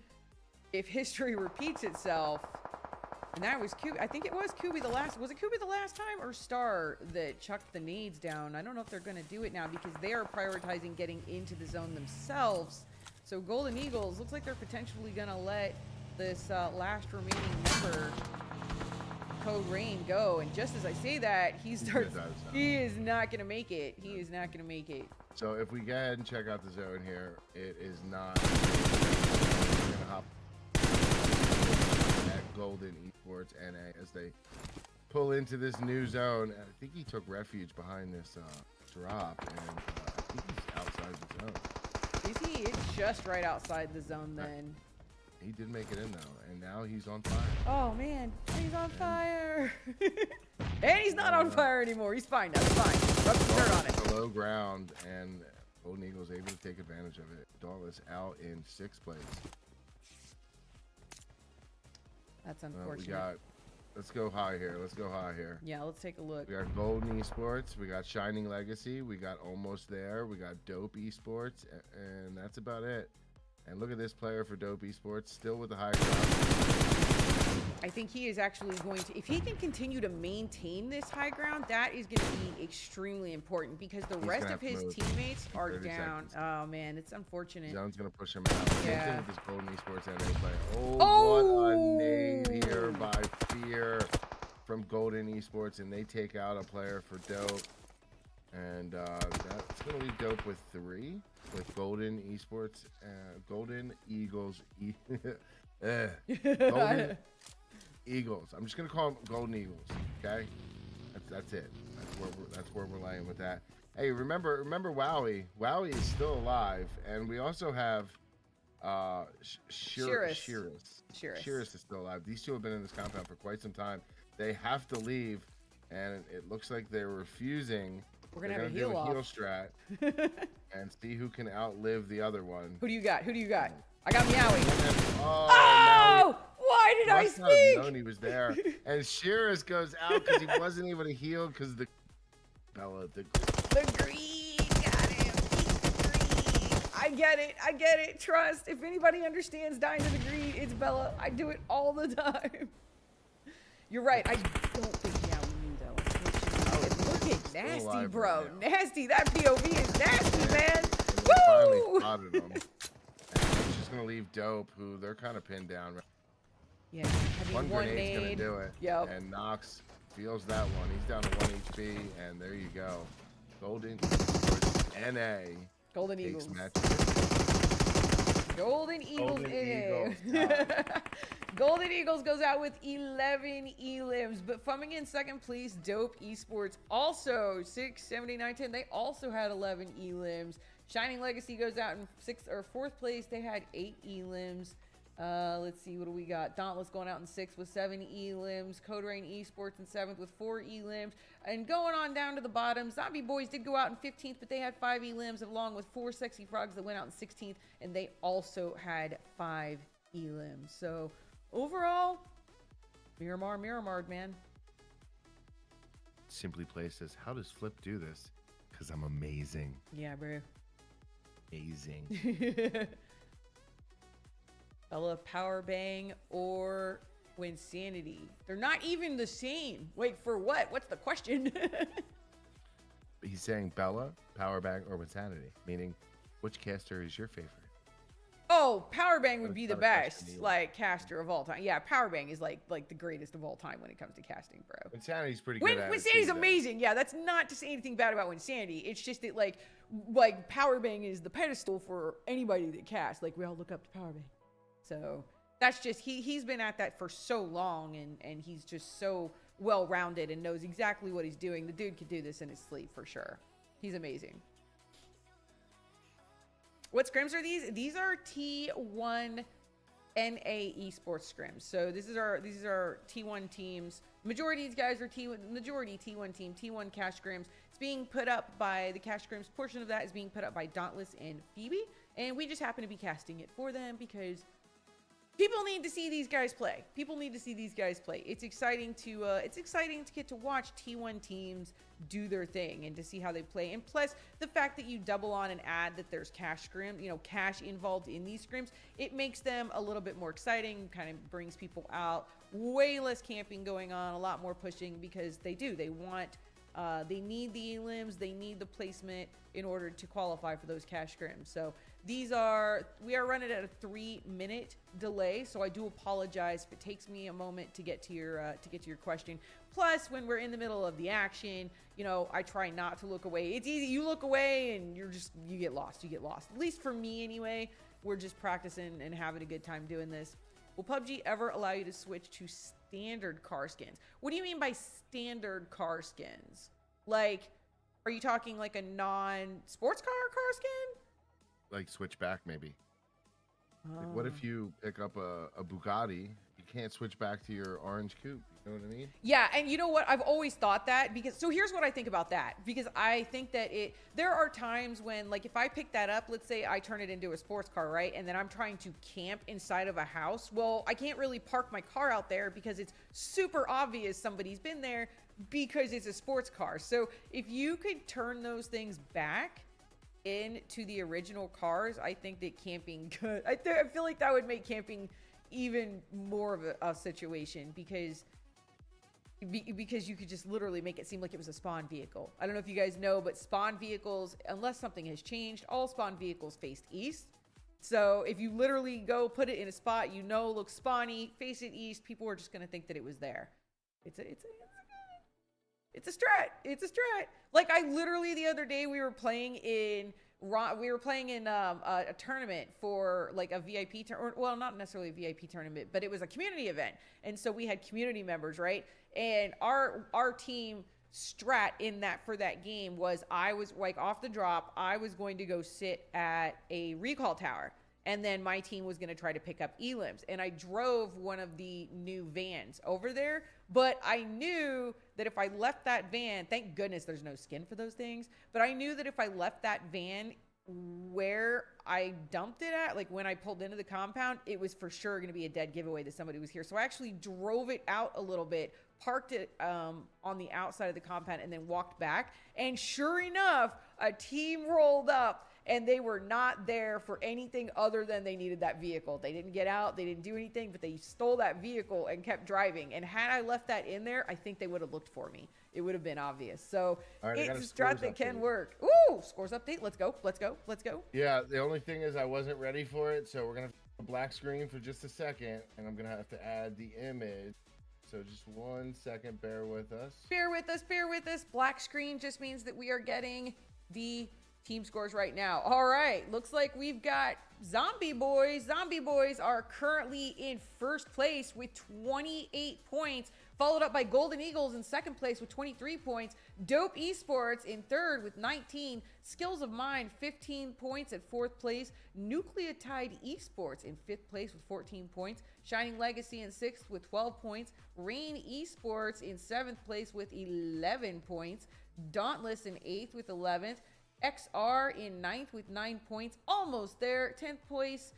if history repeats itself. And that was Kubi. I think it was Kubi the last. Was it Kubi the last time, or Star that chucked the nades down? I don't know if they're going to do it now because they are prioritizing getting into the zone themselves. So Golden Eagles looks like they're potentially going to let this last remaining member, Code Rain, go. And just as I say that, he is not going to make it. He is not going to make it. So if we go ahead and check out the zone here, it is not. We're going to hop at Golden Esports NA as they pull into this new zone. And I think he took refuge behind this drop, and I think he's outside the zone. Is he? It's just right outside the zone then. He did make it in though, and now he's on fire. Oh man, he's on fire. And he's not on fire anymore. He's fine now. He's fine. Rub some dirt on it. It's a low ground, and Golden Eagles able to take advantage of it. Dauntless out in 6th place. That's unfortunate. Let's go high here. Let's go high here. Yeah, let's take a look. We got Golden Esports. We got Shining Legacy. We got Almost There. We got Dope Esports, and that's about it. And look at this player for Dope Esports, still with the high ground. I think he is actually going to, if he can continue to maintain this high ground, that is going to be extremely important because the rest of his teammates are down. Seconds. Oh man, it's unfortunate. Zone's going to push him out. Yeah. Same thing with this Golden Esports NA player. Oh, what a nade here by Fear from Golden Esports, and they take out a player for Dope. And that's going to leave Dope with 3. With Golden Esports, Golden Eagles, Golden Eagles. I'm just gonna call them Golden Eagles. Okay, that's it. That's where we're laying with that. Hey, remember Wowie. Wowie is still alive, and we also have Sheerus. Sheerus is still alive. These 2 have been in this compound for quite some time. They have to leave, and it looks like they're refusing. We're gonna have a heal strat and see who can outlive the other one. Who do you got? Who do you got? I got Meowie. Oh! Why did I speak? Must not have known he was there. And Sheerus goes out because he wasn't able to heal because the green got him. He's green. I get it. Trust. If anybody understands dying to the green, it's Bella. I do it all the time. You're right. I don't think Meowie knew though. Look at nasty, bro. Right, nasty. That POV is nasty, man. Finally spotted him. And it's just gonna leave Dope, who they're kind of pinned down. Yeah. One grenade's gonna do it. Yep. And Nox feels that one. He's down to 1 HP, and there you go. Golden NA. Golden Eagles. Match. Golden Eagles. Golden Eagles goes out with 11 elims, but coming in second place, Dope Esports also 6, 79, 10. They also had 11 elims. Shining Legacy goes out in fourth place. They had 8 elims. Let's see, what do we got? Dauntless going out in 6th with 7 elims. Code Rain Esports in 7th with 4 elims. And going on down to the bottom, Zombie Boys did go out in 15th, but they had 5 elims along with 4 Sexy Frogs that went out in 16th, and they also had 5 elims. So overall, Miramar, man. Simply Play says, how does Flip do this? Because I'm amazing. Yeah, bro. Amazing. Bella, Power Bang, or Winsanity. They're not even the same. Wait, for what? What's the question? He's saying Bella, Power Bang, or Winsanity, meaning which caster is your favorite? Oh, Power Bang would be the best, like, caster of all time. Yeah, Power Bang is like the greatest of all time when it comes to casting, bro. Winsanity's pretty good at it. Winsanity's amazing. Yeah, that's not to say anything bad about Winsanity. It's just that, like Power Bang is the pedestal for anybody that casts. Like, we all look up to Power Bang. So that's just, he's been at that for so long, and he's just so well-rounded and knows exactly what he's doing. The dude could do this in his sleep for sure. He's amazing. What scrims are these? These are T1 NA esports scrims. So these are T1 teams. Majority of these guys are T1 team, T1 cash scrims. It's being put up by the cash scrims. Portion of that is being put up by Dauntless and Phoebe, and we just happen to be casting it for them because people need to see these guys play. People need to see these guys play. It's exciting to get to watch T1 teams do their thing and to see how they play. And plus, the fact that you double on and add that there's cash involved in these scrims, it makes them a little bit more exciting, kind of brings people out. Way less camping going on, a lot more pushing because they want, they need the elims, they need the placement in order to qualify for those cash scrims. So we are running at a 3-minute delay, so I do apologize if it takes me a moment to get to your question. Plus, when we're in the middle of the action, I try not to look away. It's easy, you look away and you get lost. At least for me anyway. We're just practicing and having a good time doing this. Will PUBG ever allow you to switch to standard car skins? What do you mean by standard car skins? Like, are you talking like a non-sports car skin? Like switchback, maybe. Like, what if you pick up a Bugatti? You can't switch back to your orange coupe. You know what I mean? Yeah, and you know what? I've always thought that so here's what I think about that. Because I think that there are times when, like, if I pick that up, let's say I turn it into a sports car, right? And then I'm trying to camp inside of a house. Well, I can't really park my car out there because it's super obvious somebody's been there because it's a sports car. So if you could turn those things back into the original cars, I think that camping could, I feel like that would make camping even more of a situation because you could just literally make it seem like it was a spawn vehicle. I don't know if you guys know, but spawn vehicles, unless something has changed, all spawn vehicles faced east. So if you literally go put it in a spot looks spawny, face it east, people are just going to think that it was there. It's a strat. Like, I literally, the other day, we were playing in a tournament for like a VIP well, not necessarily a VIP tournament, but it was a community event. And so we had community members, right? And our team strat for that game was, I was like, off the drop, I was going to go sit at a recall tower. And then my team was going to try to pick up elims. And I drove one of the new vans over there. But I knew that if I left that van, thank goodness there's no skin for those things. But I knew that if I left that van where I dumped it at, like when I pulled into the compound, it was for sure going to be a dead giveaway that somebody was here. So I actually drove it out a little bit, parked it on the outside of the compound, and then walked back. And sure enough, a team rolled up. And they were not there for anything other than they needed that vehicle. They didn't get out. They didn't do anything, but they stole that vehicle and kept driving. And had I left that in there, I think they would have looked for me. It would have been obvious. So it's a strat that can work. Ooh, scores update. Let's go. Yeah, the only thing is I wasn't ready for it. So we're going to have a black screen for just a second. And I'm going to have to add the image. So just 1 second. Bear with us. Bear with us. Black screen just means that we are getting the team scores right now. All right, looks like we've got Zombie Boys. Zombie Boys are currently in first place with 28 points, followed up by Golden Eagles in second place with 23 points. Dope Esports in third with 19. Skills of Mind, 15 points at fourth place. Nucleotide Esports in fifth place with 14 points. Shining Legacy in sixth with 12 points. Rain Esports in seventh place with 11 points. Dauntless in 8th with 11th. XR in 9th with 9 points. Almost there. 10th place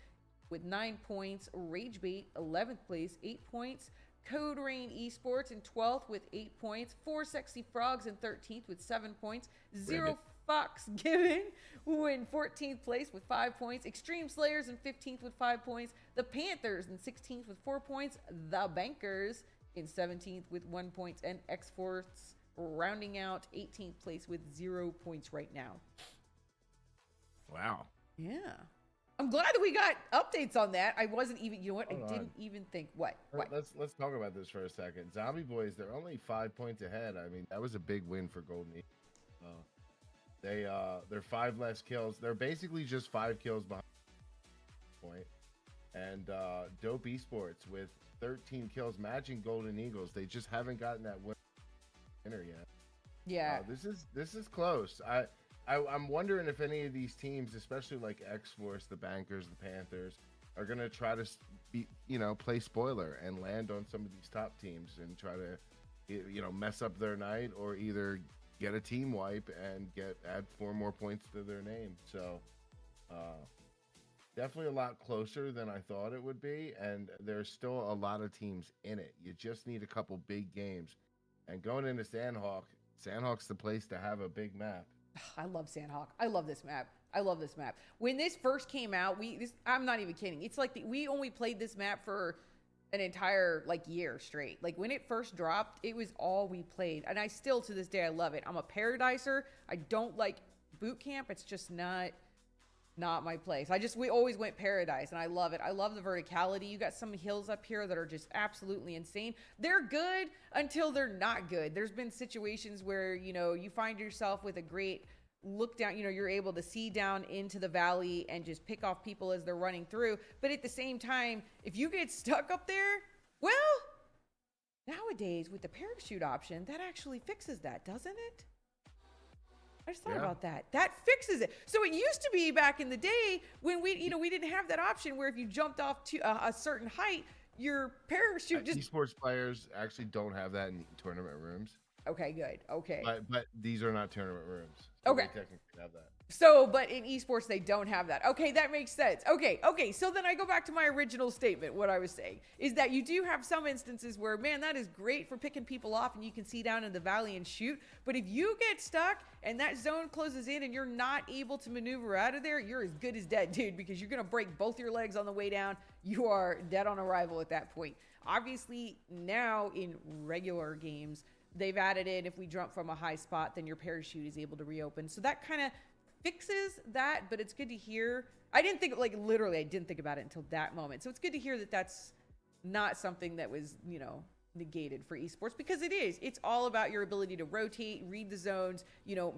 with 9 points. Ragebait, 11th place, 8 points. Code Rain Esports in 12th with 8 points. 4 Sexy Frogs in 13th with 7 points. Zero Fox Given who in 14th place with 5 points. Extreme Slayers in 15th with 5 points. The Panthers in 16th with 4 points. The Bankers in 17th with 1 point. And X-Force rounding out 18th place with 0 points right now. Wow. Yeah. I'm glad that we got updates on that. I wasn't even, you know what? I didn't even think. What? Let's talk about this for a second. Zombie Boys, they're only 5 points ahead. I mean, that was a big win for Golden Eagles. They're 5 less kills. They're basically just 5 kills behind point. And Dope Esports with 13 kills matching Golden Eagles. They just haven't gotten that winner yet. Yeah. This is close. I'm wondering if any of these teams, especially like X-Force, the Bankers, the Panthers, are gonna try to play spoiler and land on some of these top teams and try to, mess up their night, or either get a team wipe and add 4 more points to their name. So definitely a lot closer than I thought it would be, and there's still a lot of teams in it. You just need a couple big games. And going into Sandhawk's the place to have a big map. I love Sandhawk. I love this map. When this first came out, I'm not even kidding. It's like we only played this map for an entire year straight. Like when it first dropped, it was all we played. And I still to this day I love it. I'm a Paradiser. I don't like boot camp. It's just not my place. We always went Paradise, and I love it. I love the verticality. You got some hills up here that are just absolutely insane. They're good until they're not good. There's been situations where, you find yourself with a great look down, you're able to see down into the valley and just pick off people as they're running through. But at the same time, if you get stuck up there, well, nowadays with the parachute option, that actually fixes that, doesn't it? I just thought about that. That fixes it. So it used to be back in the day when we didn't have that option where if you jumped off to a certain height, your parachute just... Esports players actually don't have that in tournament rooms. Okay, good. Okay. But these are not tournament rooms. So okay. They technically have that. So, but in esports, they don't have that. Okay, that makes sense. Okay. So then I go back to my original statement. What I was saying is that you do have some instances where, man, that is great for picking people off and you can see down in the valley and shoot. But if you get stuck and that zone closes in and you're not able to maneuver out of there, you're as good as dead, dude, because you're going to break both your legs on the way down. You are dead on arrival at that point. Obviously, now in regular games, they've added in if we jump from a high spot, then your parachute is able to reopen. So that kind of fixes that, but it's good to hear. I didn't think, literally, I didn't think about it until that moment. So it's good to hear that that's not something that was, negated for esports, because it is. It's all about your ability to rotate, read the zones,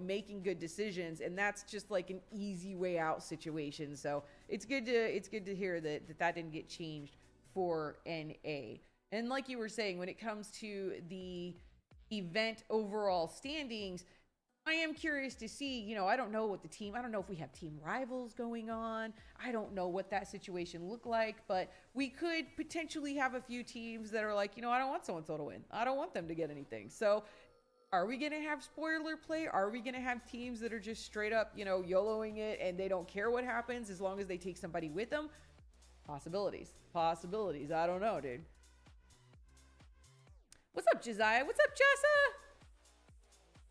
making good decisions, and that's just like an easy way out situation. So it's good to hear that didn't get changed for NA. And like you were saying, when it comes to the event overall standings, I am curious to see, I don't know I don't know if we have team rivals going on. I don't know what that situation looked like, but we could potentially have a few teams that are like, I don't want so-and-so to win. I don't want them to get anything. So are we going to have spoiler play? Are we going to have teams that are just straight up, YOLOing it and they don't care what happens as long as they take somebody with them? Possibilities. I don't know, dude. What's up, Josiah? What's up, Jessa?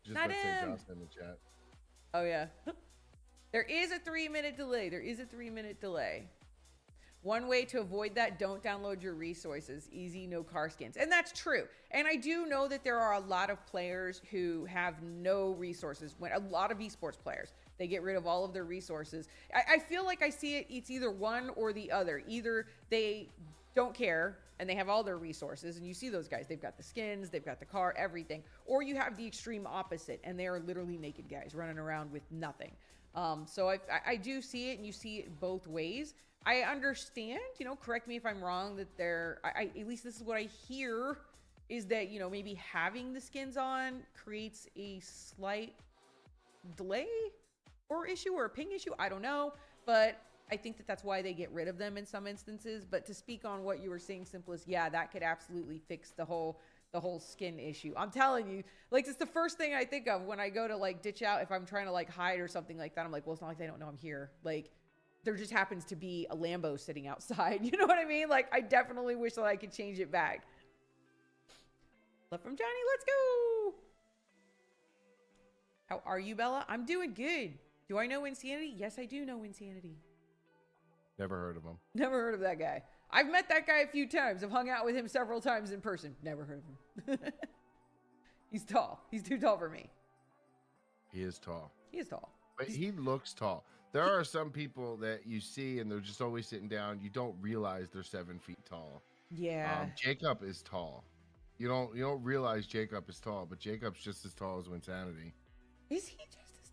Just let's say Josh in the chat. Oh, yeah. There is a 3-minute delay. One way to avoid that, don't download your resources. Easy, no car skins. And that's true. And I do know that there are a lot of players who have no resources. A lot of esports players, they get rid of all of their resources. I feel like I see it's either one or the other. Either they don't care and they have all their resources, and you see those guys, they've got the skins, they've got the car, everything. Or you have the extreme opposite, and they are literally naked guys running around with nothing. So I do see it, and you see it both ways. I understand, you know, correct me if I'm wrong, that at least this is what I hear, is that, you know, maybe having the skins on creates a slight delay or issue or a ping issue. I don't know, but I think that that's why they get rid of them in some instances. But to speak on what you were saying, Simplest, yeah, that could absolutely fix the whole skin issue. I'm telling you, like, it's the first thing I think of when I go to like ditch out. If I'm trying to like hide or something like that, I'm like, well, it's not like they don't know I'm here. Like, there just happens to be a Lambo sitting outside. You know what I mean? Like, I definitely wish that I could change it back. Love from Johnny, let's go. How are you, Bella? I'm doing good. Do I know Insanity? Yes, I do know Insanity. Never heard of him. Never heard of that guy. I've met that guy a few times. I've hung out with him several times in person. Never heard of him. He's tall. He's too tall for me. He is tall. He is tall. But he looks tall. There are some people that you see and they're just always sitting down. You don't realize they're 7 feet tall. Yeah. Jacob is tall. You don't realize Jacob is tall, but Jacob's just as tall as Winsanity. Is he just as...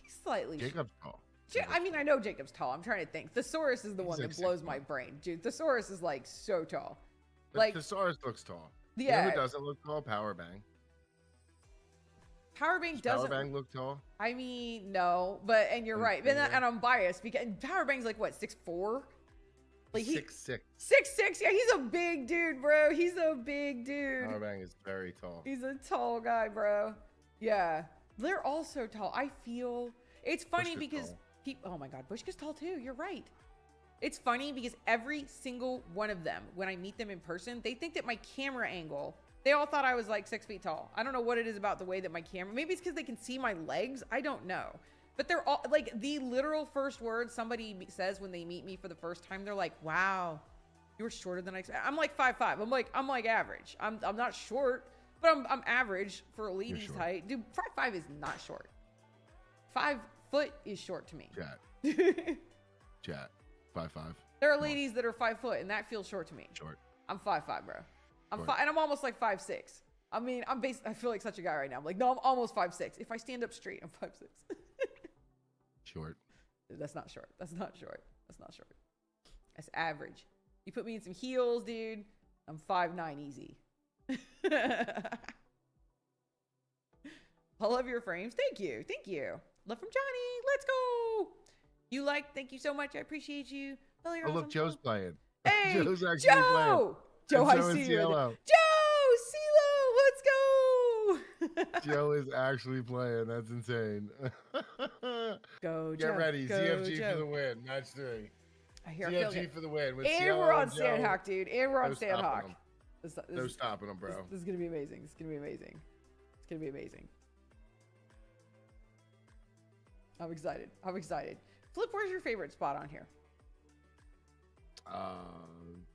He's slightly... Jacob's tall. I mean, I know Jacob's tall. I'm trying to think. Thesaurus is the one that blows my brain. Dude, Thesaurus is like so tall. But like, Thesaurus looks tall. Yeah. You know who doesn't look tall? Powerbang. Powerbang doesn't. Powerbang look tall? I mean, no, but and you're right. And I'm biased because Powerbang's like what, 6'4"? Like 6'6". 6'6". Yeah, he's a big dude, bro. He's a big dude. Powerbang is very tall. He's a tall guy, bro. Yeah, they're all so tall. I feel it's funny because people. Oh my God, Bushka's tall too. You're right. It's funny because every single one of them, when I meet them in person, they think that my camera angle. They all thought I was like 6 feet tall. I don't know what it is about the way that my camera. Maybe it's because they can see my legs. I don't know. But they're all like the literal first words somebody says when they meet me for the first time. They're like, "Wow, you were shorter than I expected." I'm like 5'5". I'm like average. I'm not short, but I'm average for a lady's height. Dude, 5'5" is not short. 5 foot is short to me. Chat. 5'5". There are ladies that are 5 foot, and that feels short to me. Short. I'm 5'5", bro. And I'm almost like 5'6". I mean, I feel like such a guy right now. I'm like, no, I'm almost 5'6". If I stand up straight, I'm 5'6". Short. That's not short. That's not short. That's not short. That's average. You put me in some heels, dude. I'm 5'9" easy. I love your frames. Thank you. Thank you. Love from Johnny. Let's go. Thank you so much. I appreciate you. Oh, look, Joe's playing. Hey, Joe's actually playing. Joe, I see you. Joe, CeeLo, let's go. Joe is actually playing. That's insane. Go, Get Joe. ready. Go, ZFG Joe. for the win. Match 3. I hear ZFG for the win. With and we're on Sandhawk, dude. And we're on Sandhawk. No stopping them, bro. This is going to be amazing. It's going to be amazing. It's going to be amazing. I'm excited. I'm excited. Flip, where's your favorite spot on here?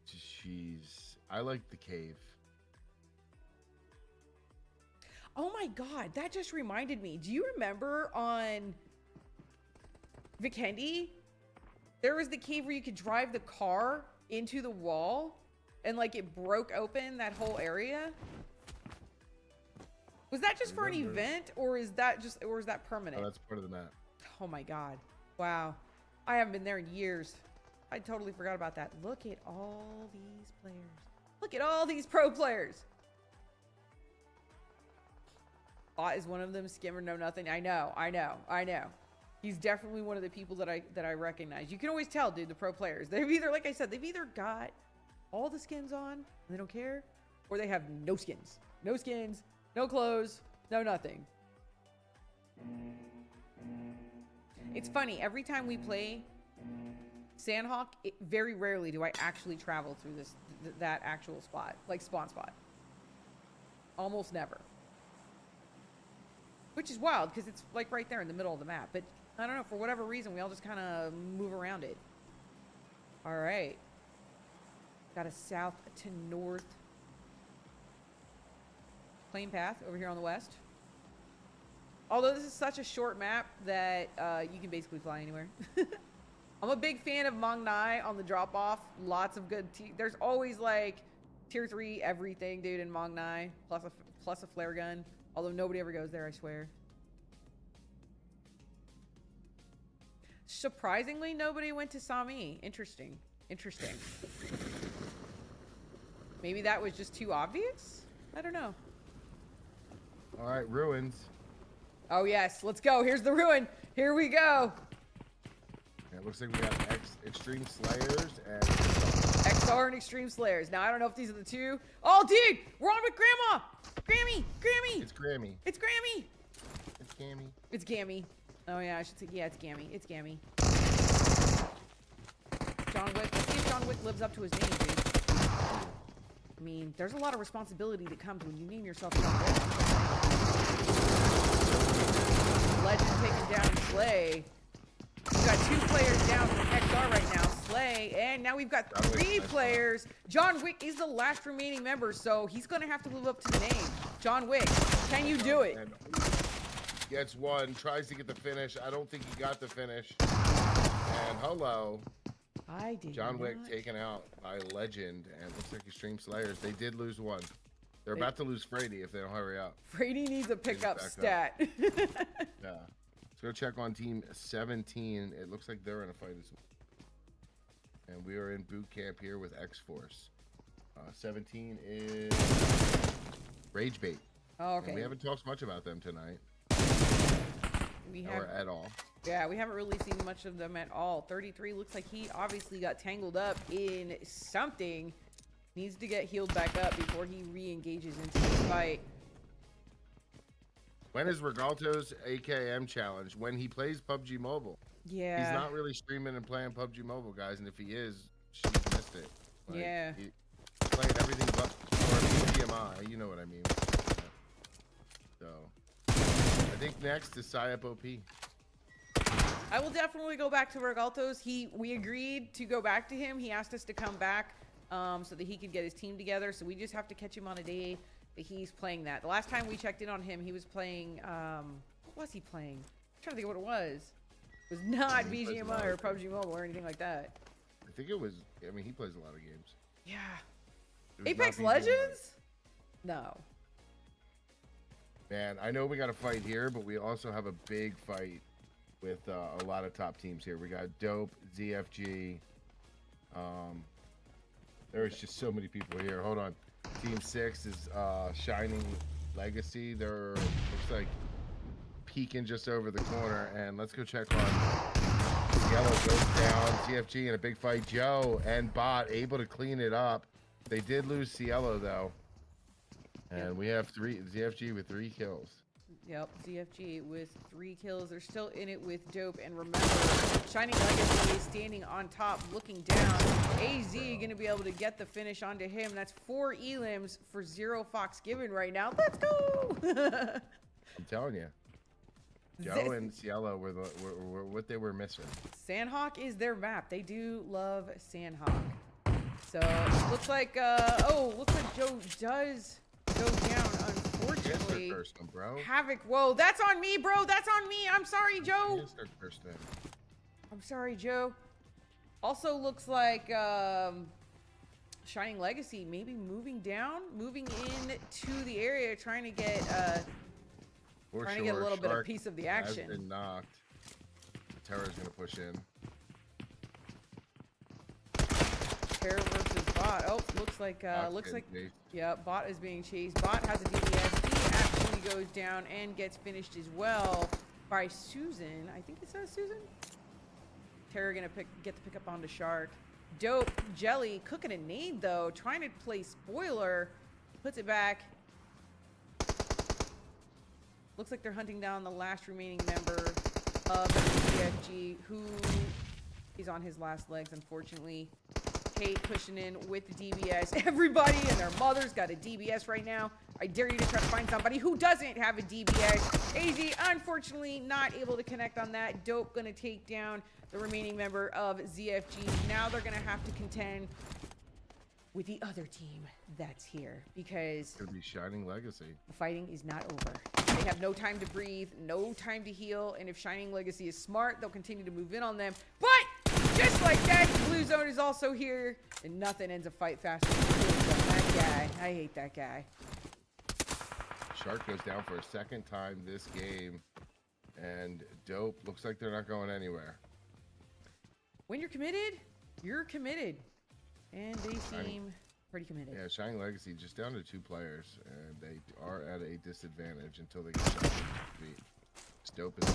Jeez. I like the cave. Oh my God, that just reminded me. Do you remember on Vikendi, there was the cave where you could drive the car into the wall and like it broke open that whole area? Was that just for an event or is that permanent? Oh, that's part of the map. Oh my God. Wow. I haven't been there in years. I totally forgot about that. Look at all these players. Look at all these pro players. Bot is one of them. Skimmer, no nothing. I know. He's definitely one of the people that I recognize. You can always tell, dude, the pro players. They've either, like I said, they've either got all the skins on and they don't care, or they have no skins. No skins, no clothes, no nothing. It's funny, every time we play Sandhawk, very rarely do I actually travel through that actual spot, like spawn spot. Almost never. Which is wild, because it's like right there in the middle of the map. But I don't know, for whatever reason, we all just kind of move around it. All right. Got a south to north plane path over here on the west. Although this is such a short map that you can basically fly anywhere. I'm a big fan of Mong Nai on the drop off. Lots of good. There's always like tier 3 everything, dude, in Mong Nai, plus a flare gun. Although nobody ever goes there, I swear. Surprisingly, nobody went to Sami. Interesting. Interesting. Maybe that was just too obvious? I don't know. All right, ruins. Oh, yes. Let's go. Here's the ruin. Here we go. It looks like we got Extreme Slayers and XR and Extreme Slayers. Now, I don't know if these are the two. Oh, dude! We're on with Grandma! Grammy! Grammy! It's Grammy. It's Grammy! It's Gammy. It's Gammy. Oh, yeah, I should say, yeah, it's Gammy. It's Gammy. John Wick. Let's see if John Wick lives up to his name, dude. I mean, there's a lot of responsibility that comes when you name yourself John Wick. Legend taking down Slay. We've got 2 players down from XR right now, Slay, and now we've got 3 players. John Wick is the last remaining member, so he's going to have to live up to the name. John Wick, can you do it? Gets one, tries to get the finish. I don't think he got the finish. And hello. I did John not. Wick taken out by Legend, and looks like Extreme Slayers. They did lose one. They're about to lose Frady if they don't hurry up. Frady needs a pickup stat. Yeah. Let's go check on team 17. It looks like they're in a fight as well. And we are in boot camp here with X-Force. 17 is Rage Bait. Oh, okay. And we haven't talked much about them tonight. Or at all. Yeah, we haven't really seen much of them at all. 33 looks like he obviously got tangled up in something. Needs to get healed back up before he re-engages into the fight. When is Regalto's AKM challenge? When he plays PUBG Mobile. Yeah. He's not really streaming and playing PUBG Mobile, guys. And if he is, she's missed it. Like, yeah. He's playing everything but BGMI. You know what I mean. So, I think next is Psyop OP. I will definitely go back to Regalto's. We agreed to go back to him. He asked us to come back so that he could get his team together. So we just have to catch him on a day that he's playing that. The last time we checked in on him, he was playing, what was he playing? I'm trying to think of what it was. It was not BGMI or PUBG Mobile or anything like that. I think it was, I mean, he plays a lot of games. Yeah. Apex Legends? No. Man, I know we got a fight here, but we also have a big fight with a lot of top teams here. We got Dope, ZFG. There's just so many people here. Hold on. Team 6 is Shining Legacy. They're, looks like, peeking just over the corner. And let's go check on Yellow goes down. ZFG in a big fight. Joe and Bot able to clean it up. They did lose Cielo, though. And we have ZFG with 3 kills. Yep, ZFG with 3 kills. They're still in it with Dope. And remember, Shining Legacy is standing on top, looking down. AZ going to be able to get the finish onto him. That's 4 elims for Zero Fox Given right now. Let's go! I'm telling you. Joe and Cielo were what they were missing. Sandhawk is their map. They do love Sandhawk. So, looks like, looks like Joe does go down, unfortunately. Kirsten, bro. Havoc, whoa, that's on me, bro. That's on me. I'm sorry, Joe. Kirsten. I'm sorry, Joe. Also looks like Shining Legacy maybe moving in to the area, trying to get a little bit of piece of the action. Has been knocked. Terra's gonna push in. Terra versus Bot. Oh, looks like yeah, Bot is being chased. Bot has a DBS. He actually goes down and gets finished as well by Susan. I think it says Susan. Terra gonna get the pick up onto Shark. Dope Jelly cooking a nade though, trying to play spoiler. Puts it back. Looks like they're hunting down the last remaining member of PFG, who is on his last legs, unfortunately. Kate pushing in with the DBS. Everybody and their mother's got a DBS right now. I dare you to try to find somebody who doesn't have a DBS. AZ, unfortunately, not able to connect on that. Dope gonna take down the remaining member of ZFG. Now they're gonna have to contend with the other team that's here, because It's gonna be Shining Legacy. the fighting is not over. They have no time to breathe, no time to heal, and if Shining Legacy is smart, they'll continue to move in on them. But just like that, the Blue Zone is also here, and nothing ends a fight faster than the Blue Zone. That guy, I hate that guy. Shark goes down for a second time this game, and Dope looks like they're not going anywhere. When you're committed, you're committed. And they seem pretty committed. Yeah, Shining Legacy just down to 2 players, and they are at a disadvantage until they get shot in the feet. It's dope as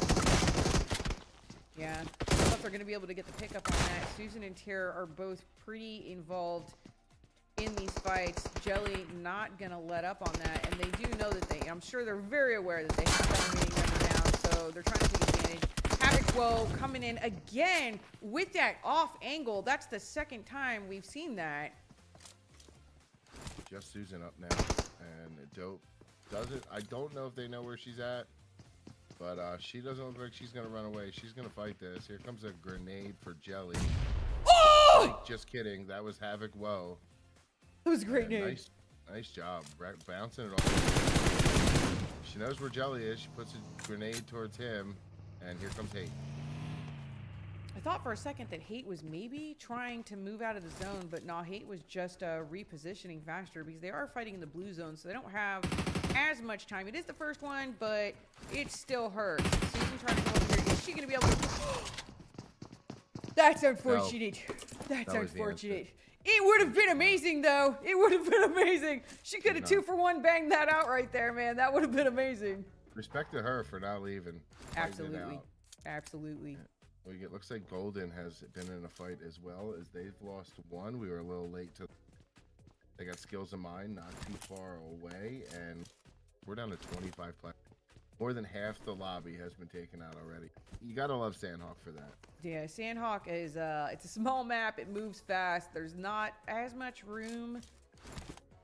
yeah, I don't know if they're going to be able to get the pickup on that. Susan and Tara are both pretty involved in these fights. Jelly not going to let up on that, and they do know that I'm sure they're very aware that they have that remaining member down, so they're trying to take advantage. Havoc Woe coming in again with that off angle. That's the second time we've seen that. just Susan up now, and Dope doesn't. I don't know if they know where she's at, but she doesn't look like she's gonna run away. She's gonna fight this. Here comes a grenade for Jelly. Oh! Like, just kidding. That was Havoc Woe. That was a great name. Nice job, bouncing it off. She knows where Jelly is. She puts a grenade towards him, and here comes Hate. I thought for a second that Hate was maybe trying to move out of the zone, but no, Hate was just repositioning faster because they are fighting in the blue zone, so they don't have as much time. It is the first one, but it still hurts. Susan trying to go over here. Is she going to be able to... That's unfortunate. No, that's unfortunate. It would have been amazing, though. It would have been amazing. She could have 2-for-1 banged that out right there, man. That would have been amazing. Respect to her for not leaving. Absolutely. Absolutely. Yeah. It looks like Golden has been in a fight as well, as they've lost one. We were a little late to. They got Skills of Mine not too far away, and we're down to 25 players. More than half the lobby has been taken out already. You gotta love Sandhawk for that. Yeah, Sandhawk is it's a small map. It moves fast. There's not as much room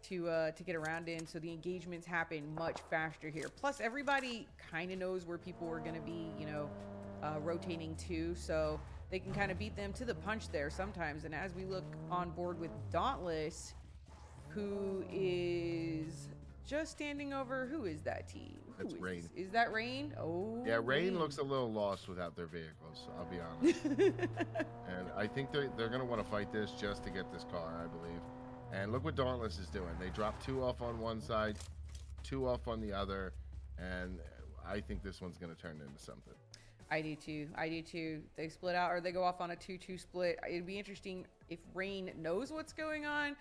to get around in, so the engagements happen much faster here. Plus, everybody kind of knows where people are gonna be, you know, rotating to, so they can kind of beat them to the punch there sometimes. And as we look on board with Dauntless, who is just standing over, who is that team? That's Rain. Is that Rain? Oh, yeah, Rain looks a little lost without their vehicles, I'll be honest. And I think they're going to want to fight this just to get this car, I believe. And look what Dauntless is doing. They drop 2 off on one side, 2 off on the other, and I think this one's going to turn into something. I do too. I do too. They split out, or they go off on a 2-2 split. It'd be interesting if Rain knows what's going on.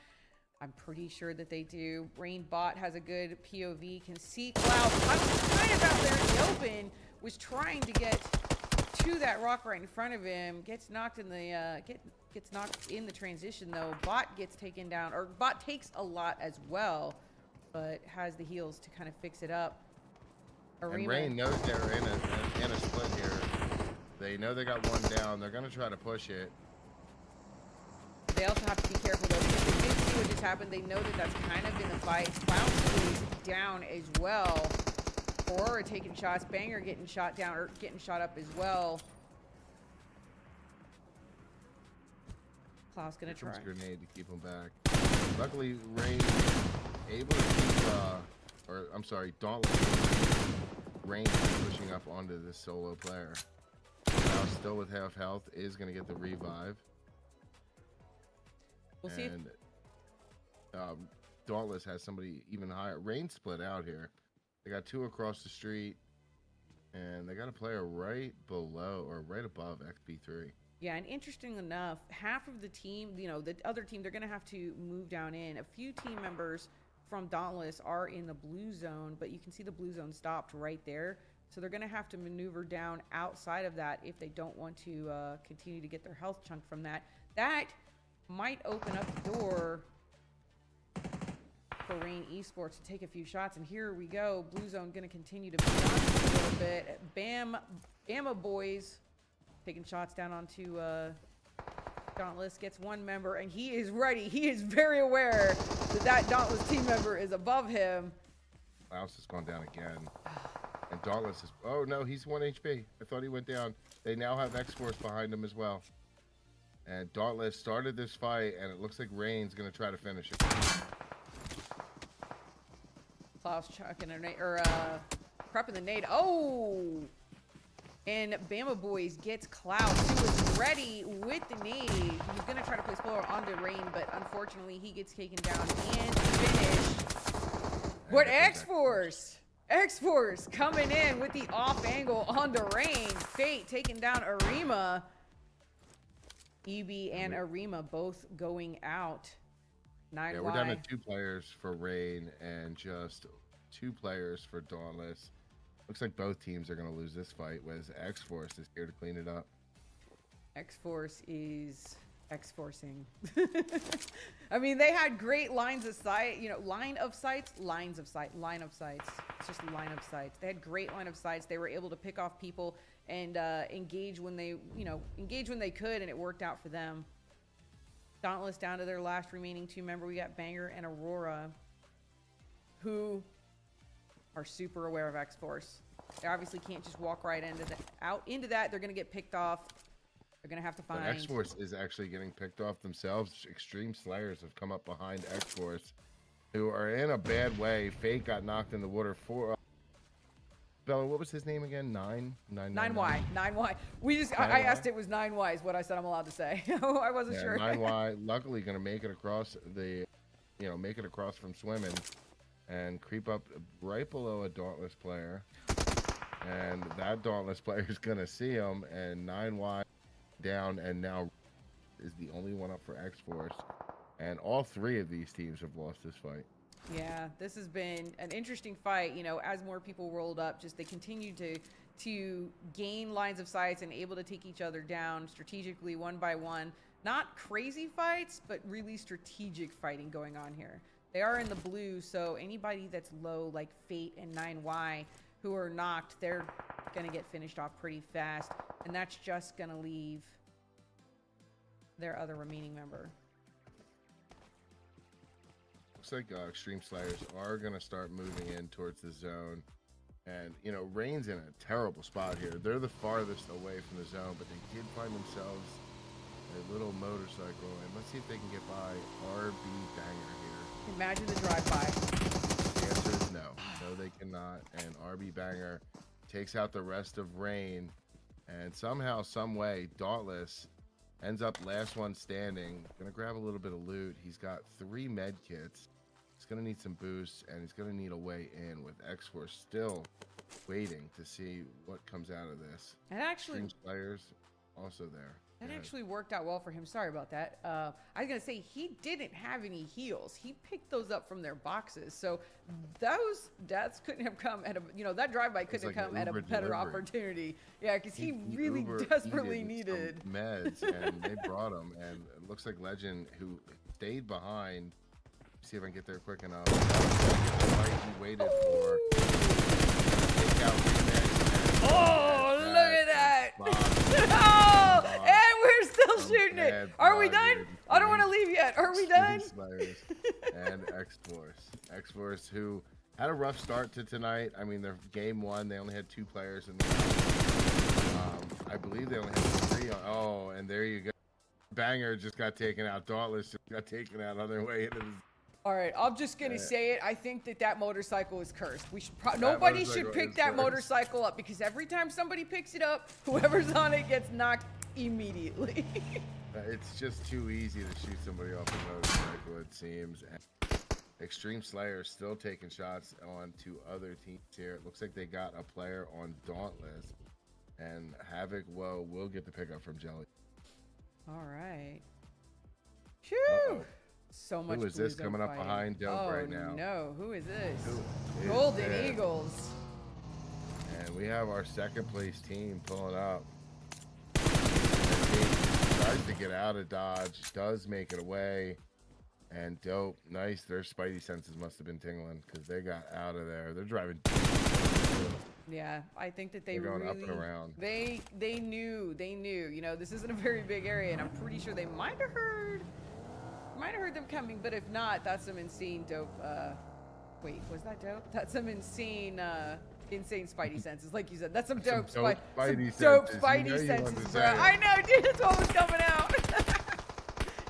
I'm pretty sure that they do. Rain Bot has a good POV, can see Cloud kind of out there in the open, was trying to get to that rock right in front of him, gets knocked in the gets knocked in the transition though. Bot gets taken down, or Bot takes a lot as well, but has the heals to kind of fix it up. And Rain knows they're in a split here. They know they got one down. They're going to try to push it. They also have to be careful, though, because they did see what just happened. They know that that's kind of in the fight. Clown is down as well. Aurora taking shots. Banger getting shot down, or getting shot up as well. Cloud's going to try. Grenade to keep him back. Luckily, Rain able to keep, Dauntless. Rain pushing up onto this solo player. Now still with half health, is going to get the revive. We'll see. Dauntless has somebody even higher. Rain split out here. They got 2 across the street, and they got a player right below or right above XP3. Yeah, and interesting enough, half of the team, you know, the other team, they're going to have to move down in. A few team members from Dauntless are in the blue zone, but you can see the blue zone stopped right there. So they're going to have to maneuver down outside of that if they don't want to continue to get their health chunked from that. That might open up the door for Rain Esports to take a few shots. And here we go. Blue zone going to continue to be on a little bit. Bama boys taking shots down onto Dauntless, gets one member, and he is ready. He is very aware that Dauntless team member is above him. Klaus has gone down again. And Dauntless is... Oh, no, he's 1 HP. I thought he went down. They now have X-Force behind him as well. And Dauntless started this fight, and it looks like Rain's going to try to finish it. Klaus chucking a nade, or prepping the nade. Oh! And Bama Boys gets Cloud, who was ready with the nade. He was going to try to play spoiler onto Rain, but unfortunately he gets taken down and finished. But X-Force coming in with the off angle onto Rain. Fate taking down Arima. EB and Arima both going out. 9Y. Yeah, we're down to 2 players for Rain and just 2 players for Dauntless. Looks like both teams are going to lose this fight, whereas X-Force is here to clean it up. X-Force is X-Forcing. I mean, they had great lines of sight, you know, lines of sights. It's just line of sights. They had great line of sights. They were able to pick off people and engage when they, could, and it worked out for them. Dauntless down to their last remaining 2 member. We got Banger and Aurora, who are super aware of X-Force. They obviously can't just walk right into that. They're going to get picked off. They're going to have to find... But X-Force is actually getting picked off themselves. Extreme Slayers have come up behind X-Force, who are in a bad way. Fate got knocked in the water for... Bella, what was his name again? 9Y. I asked it was 9Y is what I said I'm allowed to say. I wasn't sure. 9Y, luckily going to make it across from swimming and creep up right below a Dauntless player. And that Dauntless player is going to see him, and 9Y down, and now is the only one up for X-Force. And all 3 of these teams have lost this fight. Yeah, this has been an interesting fight. You know, as more people rolled up, just they continued to gain lines of sight and able to take each other down strategically one by one. Not crazy fights, but really strategic fighting going on here. They are in the blue, so anybody that's low, like Fate and 9Y, who are knocked, they're going to get finished off pretty fast. And that's just going to leave their other remaining member. Looks like Extreme Slayers are going to start moving in towards the zone. And, you know, Rain's in a terrible spot here. They're the farthest away from the zone, but they did find themselves a little motorcycle. And let's see if they can get by RB Banger here. Imagine the drive-by. The answer is no. No, they cannot. And RB Banger takes out the rest of Rain. And somehow, some way, Dauntless ends up last one standing. Gonna grab a little bit of loot. He's got 3 med kits. He's gonna need some boosts, and he's gonna need a way in, with X-Force still waiting to see what comes out of this. And actually, Extreme Players also there. That actually worked out well for him. Sorry about that. I was gonna say he didn't have any heals. He picked those up from their boxes. So those deaths couldn't have come at that drive-by couldn't have come at a better opportunity. Yeah, because he really desperately needed meds, and they brought them. And it looks like Legend, who stayed behind. See if I can get there quick enough. He waited for. Oh, look at that! Oh, and we're still shooting it. Are we done? I don't want to leave yet. Are we done? And X-Force. X-Force, who had a rough start to tonight. I mean, their game 1, they only had 2 players in the game. I believe they only had 3. Oh, and there you go. Banger just got taken out. Dauntless just got taken out on their way into the... All right, I'm just gonna say it. I think that motorcycle is cursed. We should nobody should pick that motorcycle up, because every time somebody picks it up, whoever's on it gets knocked immediately. It's just too easy to shoot somebody off a motorcycle, it seems. And Extreme Slayer still taking shots on 2 other teams here. It looks like they got a player on Dauntless, and Havoc will get the pickup from Jelly. All right. Shoo! So much. Who is this coming up behind Dope right now? Oh no, who is this? Golden Eagles. And we have our 2nd place team pulling up. Tries to get out of dodge, does make it away. And Dope, nice. Their spidey senses must have been tingling, because they got out of there. They're driving. Yeah, I think that they They're going really, up and around. They knew. You know, this isn't a very big area, and I'm pretty sure they might have heard them coming. But if not, that's some insane Dope. Wait, was that Dope? That's some insane spidey senses, like you said. That's some dope spidey senses, bro. I know, dude. That's what was coming out.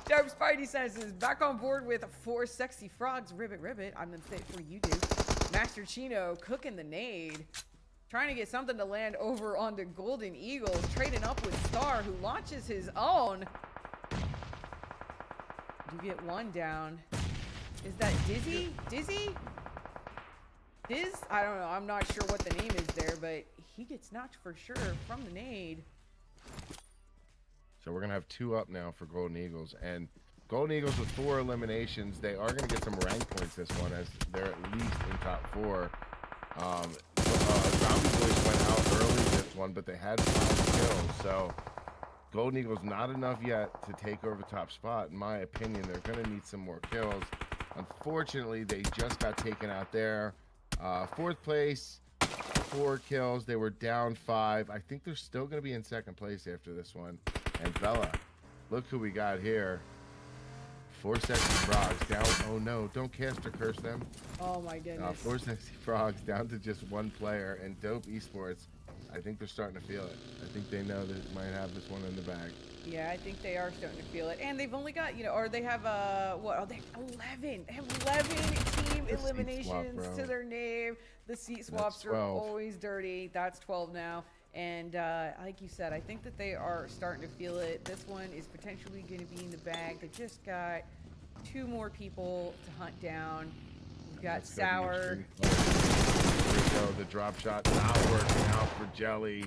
Dope spidey senses. Back on board with 4 sexy frogs. Ribbit. I'm gonna say it for you, dude. Master Chino cooking the nade. Trying to get something to land over onto Golden Eagles. Trading up with Star, who launches his own. You get 1 down. Is that Dizzy? Diz? I don't know. I'm not sure what the name is there, but he gets knocked for sure from the nade. So we're going to have 2 up now for Golden Eagles. And Golden Eagles with 4 eliminations, they are going to get some rank points this one as they're at least in top 4. Zombie Boys went out early this one, but they had 5 kills. So Golden Eagles not enough yet to take over top spot. In my opinion, they're going to need some more kills. Unfortunately, they just got taken out there. 4th place, 4 kills. They were down 5. I think they're still going to be in 2nd place after this one. And Bella, look who we got here. 4 Sexy Frogs down. Oh no, don't cast or curse them. Oh my goodness. 4 Sexy Frogs down to just 1 player. And Dope Esports, I think they're starting to feel it. I think they know that might have this one in the bag. Yeah, I think they are starting to feel it. And they've only got, or they have, what are they? 11. They have 11 team eliminations to their name. The seat swaps are always dirty. That's 12 now. And like you said, I think that they are starting to feel it. This one is potentially going to be in the bag. They just got 2 more people to hunt down. We've got Sour. Here we go. The drop shot not working out for Jelly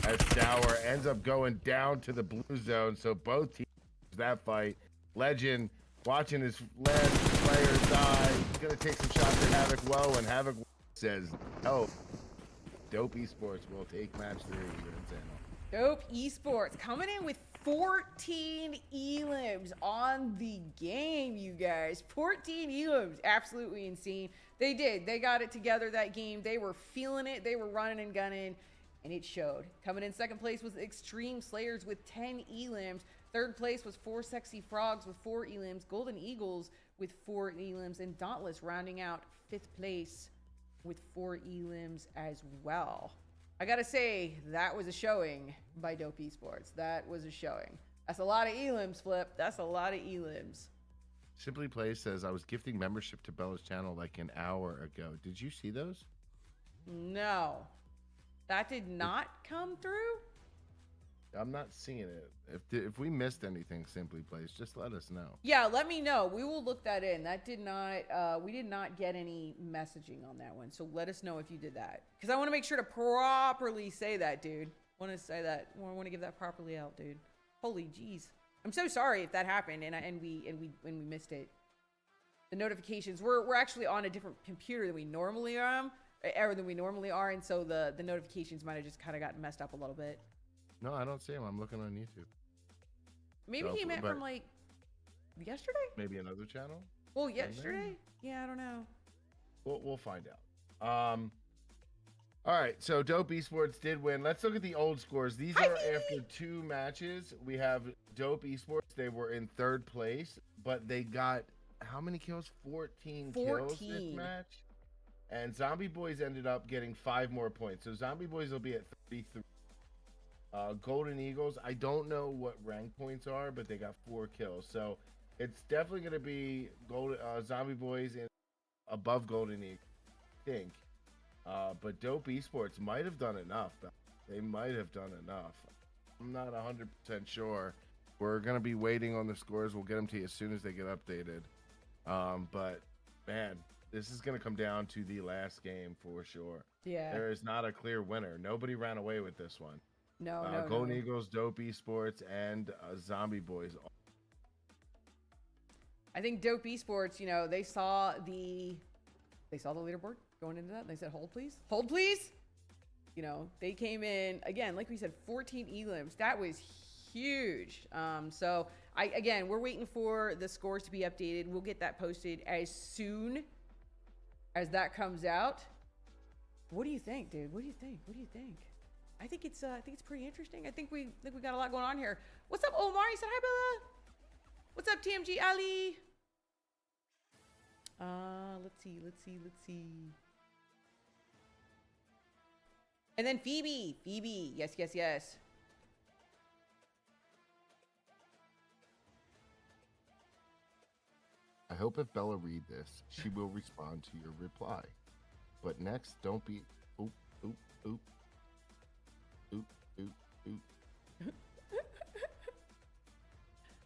as Sour ends up going down to the blue zone. So both teams that fight. Legend watching his lead player die. He's going to take some shots at Havoc Woe, and Havoc says, "Oh, Dope Esports will take match 3 here in San Jose." Dope Esports coming in with 14 elims on the game, you guys. 14 elims. Absolutely insane. They did. They got it together that game. They were feeling it. They were running and gunning, and it showed. Coming in 2nd place was Extreme Slayers with 10 elims. 3rd place was 4 Sexy Frogs with 4 elims. Golden Eagles with 4 elims. And Dauntless rounding out 5th place with 4 elims as well. I gotta say, that was a showing by Dope Esports. That was a showing. That's a lot of elims, Flip. That's a lot of elims. Simply Play says, "I was gifting membership to Bella's channel like an hour ago." Did you see those? No. That did not come through? I'm not seeing it. If we missed anything, Simply Plays, just let us know. Yeah, let me know. We will look that in. That did not, we did not get any messaging on that one. So let us know if you did that. Because I want to make sure to properly say that, dude. Want to say that. Want to give that properly out, dude. Holy jeez. I'm so sorry if that happened and we missed it. The notifications, we're actually on a different computer than we normally are, and so the notifications might have just kind of gotten messed up a little bit. No, I don't see him. I'm looking on YouTube. Maybe he meant from like yesterday? Maybe another channel? Well, yesterday? Yeah, I don't know. We'll find out. All right, so Dope Esports did win. Let's look at the old scores. These are after 2 matches. We have Dope Esports. They were in 3rd place, but they got how many kills? 14 kills this match. And Zombie Boys ended up getting 5 more points. So Zombie Boys will be at 33. Golden Eagles, I don't know what rank points are, but they got 4 kills. So it's definitely going to be Zombie Boys above Golden Eagles, I think. But Dope Esports might have done enough. They might have done enough. I'm not 100% sure. We're going to be waiting on the scores. We'll get them to you as soon as they get updated. But, man, this is going to come down to the last game for sure. Yeah. There is not a clear winner. Nobody ran away with this one. No, Golden Eagles, Dope Esports, and Zombie Boys. I think Dope Esports, they saw the leaderboard going into that, and they said, "Hold, please. Hold, please." They came in again, like we said, 14 elims. That was huge. So we're waiting for the scores to be updated. We'll get that posted as soon as that comes out. What do you think, dude? What do you think? I think it's pretty interesting. I think we got a lot going on here. What's up, Omar? You said hi, Bella. What's up, TMG Ali? Let's see. And then Phoebe. Yes. I hope if Bella read this, she will respond to your reply. But next, don't be oop.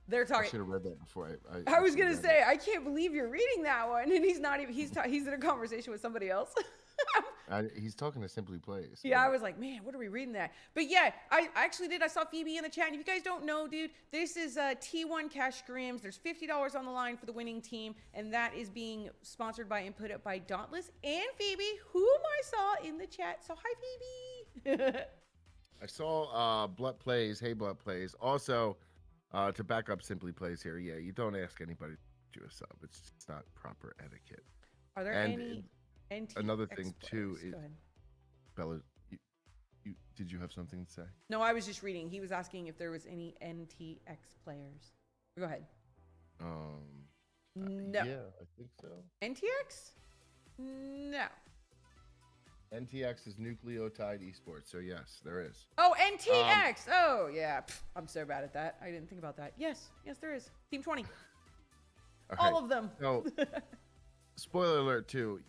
They're talking. I should have read that before. I was gonna say, I can't believe you're reading that one, and he's not even. He's in a conversation with somebody else. He's talking to Simply Plays. Yeah, I was like, man, what are we reading that? But yeah, I actually did. I saw Phoebe in the chat. And if you guys don't know, dude, this is T1 Cash Scrims. There's $50 on the line for the winning team. And that is being sponsored by and put up by Dauntless and Phoebe, whom I saw in the chat. So hi, Phoebe. I saw Blunt Plays. Hey, Blunt Plays. Also, to back up Simply Plays here, yeah, you don't ask anybody to do a sub. It's just not proper etiquette. Are there any NTX another thing too players? is, Bella, did you have something to say? No, I was just reading. He was asking if there was any NTX players. Go ahead. No. Yeah, I think so. NTX? No. NTX is Nucleotide Esports, so yes, there is. Oh, NTX! Oh, yeah. Pfft, I'm so bad at that. I didn't think about that. Yes, there is. Team 20. All of them. So, spoiler alert, too.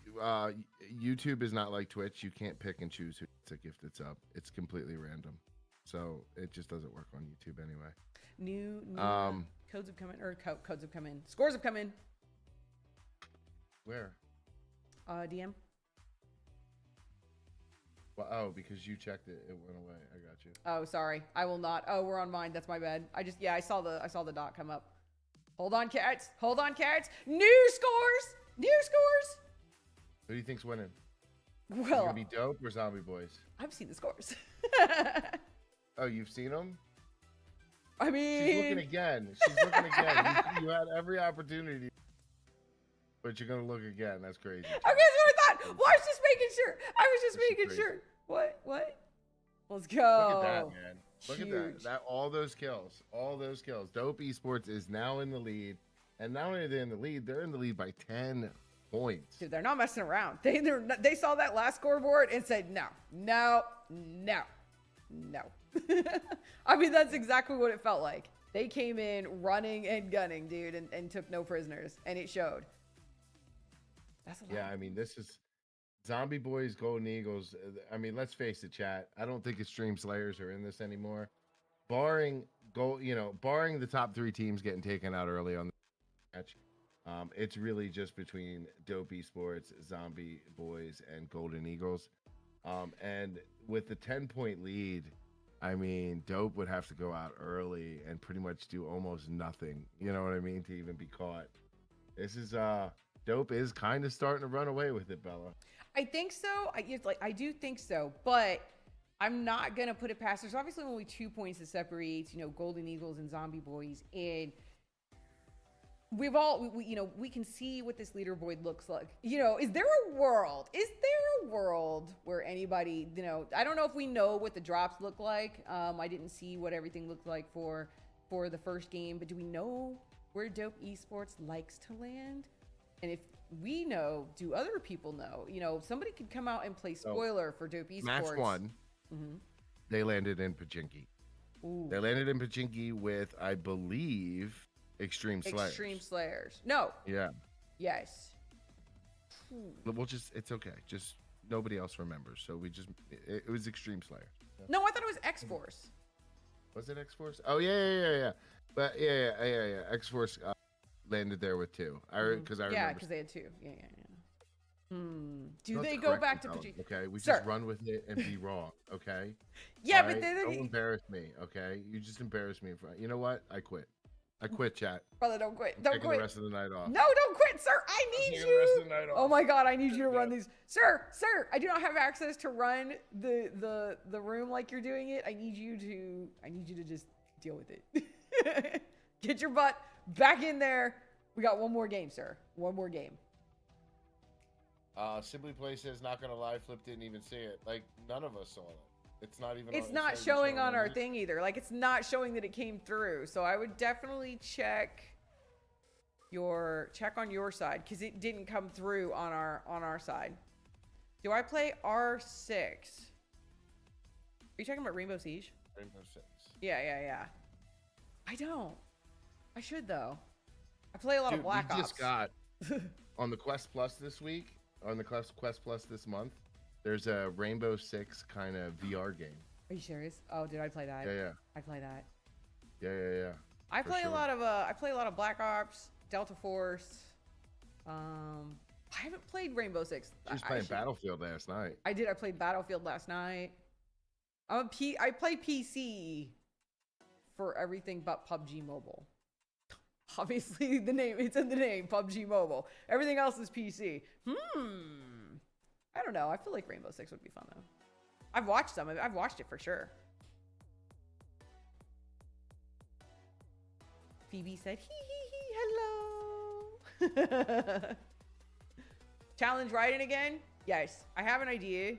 YouTube is not like Twitch. You can't pick and choose who gets a gifted sub. It's completely random. So, it just doesn't work on YouTube anyway. New codes have come in, or codes have come in. Scores have come in. Where? DM. Well, oh, because you checked it, it went away. I got you. Oh, sorry. I will not. Oh, we're on mine. That's my bad. I saw the dot come up. Hold on, cats. Hold on, cats. New scores. New scores. Who do you think's winning? Well, is it gonna be Dope or Zombie Boys? I've seen the scores. Oh, you've seen them? I mean, she's looking again. She's looking again. You had every opportunity, but you're gonna look again. That's crazy. Okay, that's what I thought. Well, I was just making sure. I was just making sure. What? Let's go. Look at that, man. Look at that. All those kills. Dope Esports is now in the lead, and not only are they in the lead, they're in the lead by 10 points. Dude, they're not messing around. They saw that last scoreboard and said no. I mean, that's exactly what it felt like. They came in running and gunning, dude, and took no prisoners, and it showed. That's a lot. Yeah, I mean, this is Zombie Boys, Golden Eagles. I mean, let's face it, chat. I don't think Extreme Slayers are in this anymore. Barring the top 3 teams getting taken out early on the match, it's really just between Dope Esports, Zombie Boys, and Golden Eagles. And with the 10-point lead, I mean, Dope would have to go out early and pretty much do almost nothing. You know what I mean? To even be caught. This is Dope is kind of starting to run away with it, Bella. I think so. I do think so, but I'm not gonna put it past. There's obviously only 2 points that separates, Golden Eagles and Zombie Boys, and we can see what this leaderboard looks like. Is there a world where anybody, I don't know if we know what the drops look like. I didn't see what everything looked like for the first game, but do we know where Dope Esports likes to land? And if we know, do other people know? Somebody could come out and play spoiler for Dope Esports. Match 1, they landed in Pachinki. Ooh. They landed in Pachinki with, I believe, Extreme Slayers. Extreme Slayers. No. Yeah. Yes. We'll it's okay. Just nobody else remembers. So it was Extreme Slayer. Yeah. No, I thought it was X-Force. Was it X-Force? Oh, yeah. But yeah. X-Force landed there with 2. Because I remember. Yeah, because they had 2. Yeah. Do they go back to Pachinki? Okay, we just run with it and be wrong. Okay. Yeah, but then don't embarrass me. Okay, you just embarrassed me in front. You know what? I quit, chat. Brother, don't quit. Don't quit. The rest of the night off. No, don't quit, sir. I need you. The rest of the night off. Oh my God, I need you to run these, sir. I do not have access to run the room like you're doing it. I need you to just deal with it. Get your butt back in there. We got one more game, sir. One more game. Simply Play says, not gonna lie, Flip didn't even see it. Like, none of us saw it. It's not even. It's not showing on our thing either. Like, it's not showing that it came through. So I would definitely check on your side, because it didn't come through on our side. Do I play R6? Are you talking about Rainbow Siege? Rainbow Six. Yeah. I don't. I should though. I play a lot of Black Ops. We just got on the Quest Plus this week. On the Quest Plus this month, there's a Rainbow Six kind of VR game. Are you serious? Oh, did I play that? Yeah. I play that. Yeah. I play a lot of Black Ops, Delta Force, I haven't played Rainbow Six. She was playing Battlefield last night. I did. I played Battlefield last night. I play PC for everything but PUBG Mobile. Obviously, it's in the name, PUBG Mobile. Everything else is PC. I don't know. I feel like Rainbow Six would be fun though. I've watched some of it. I've watched it for sure. Phoebe said, hello. Challenge Raiden again? Yes. I have an idea.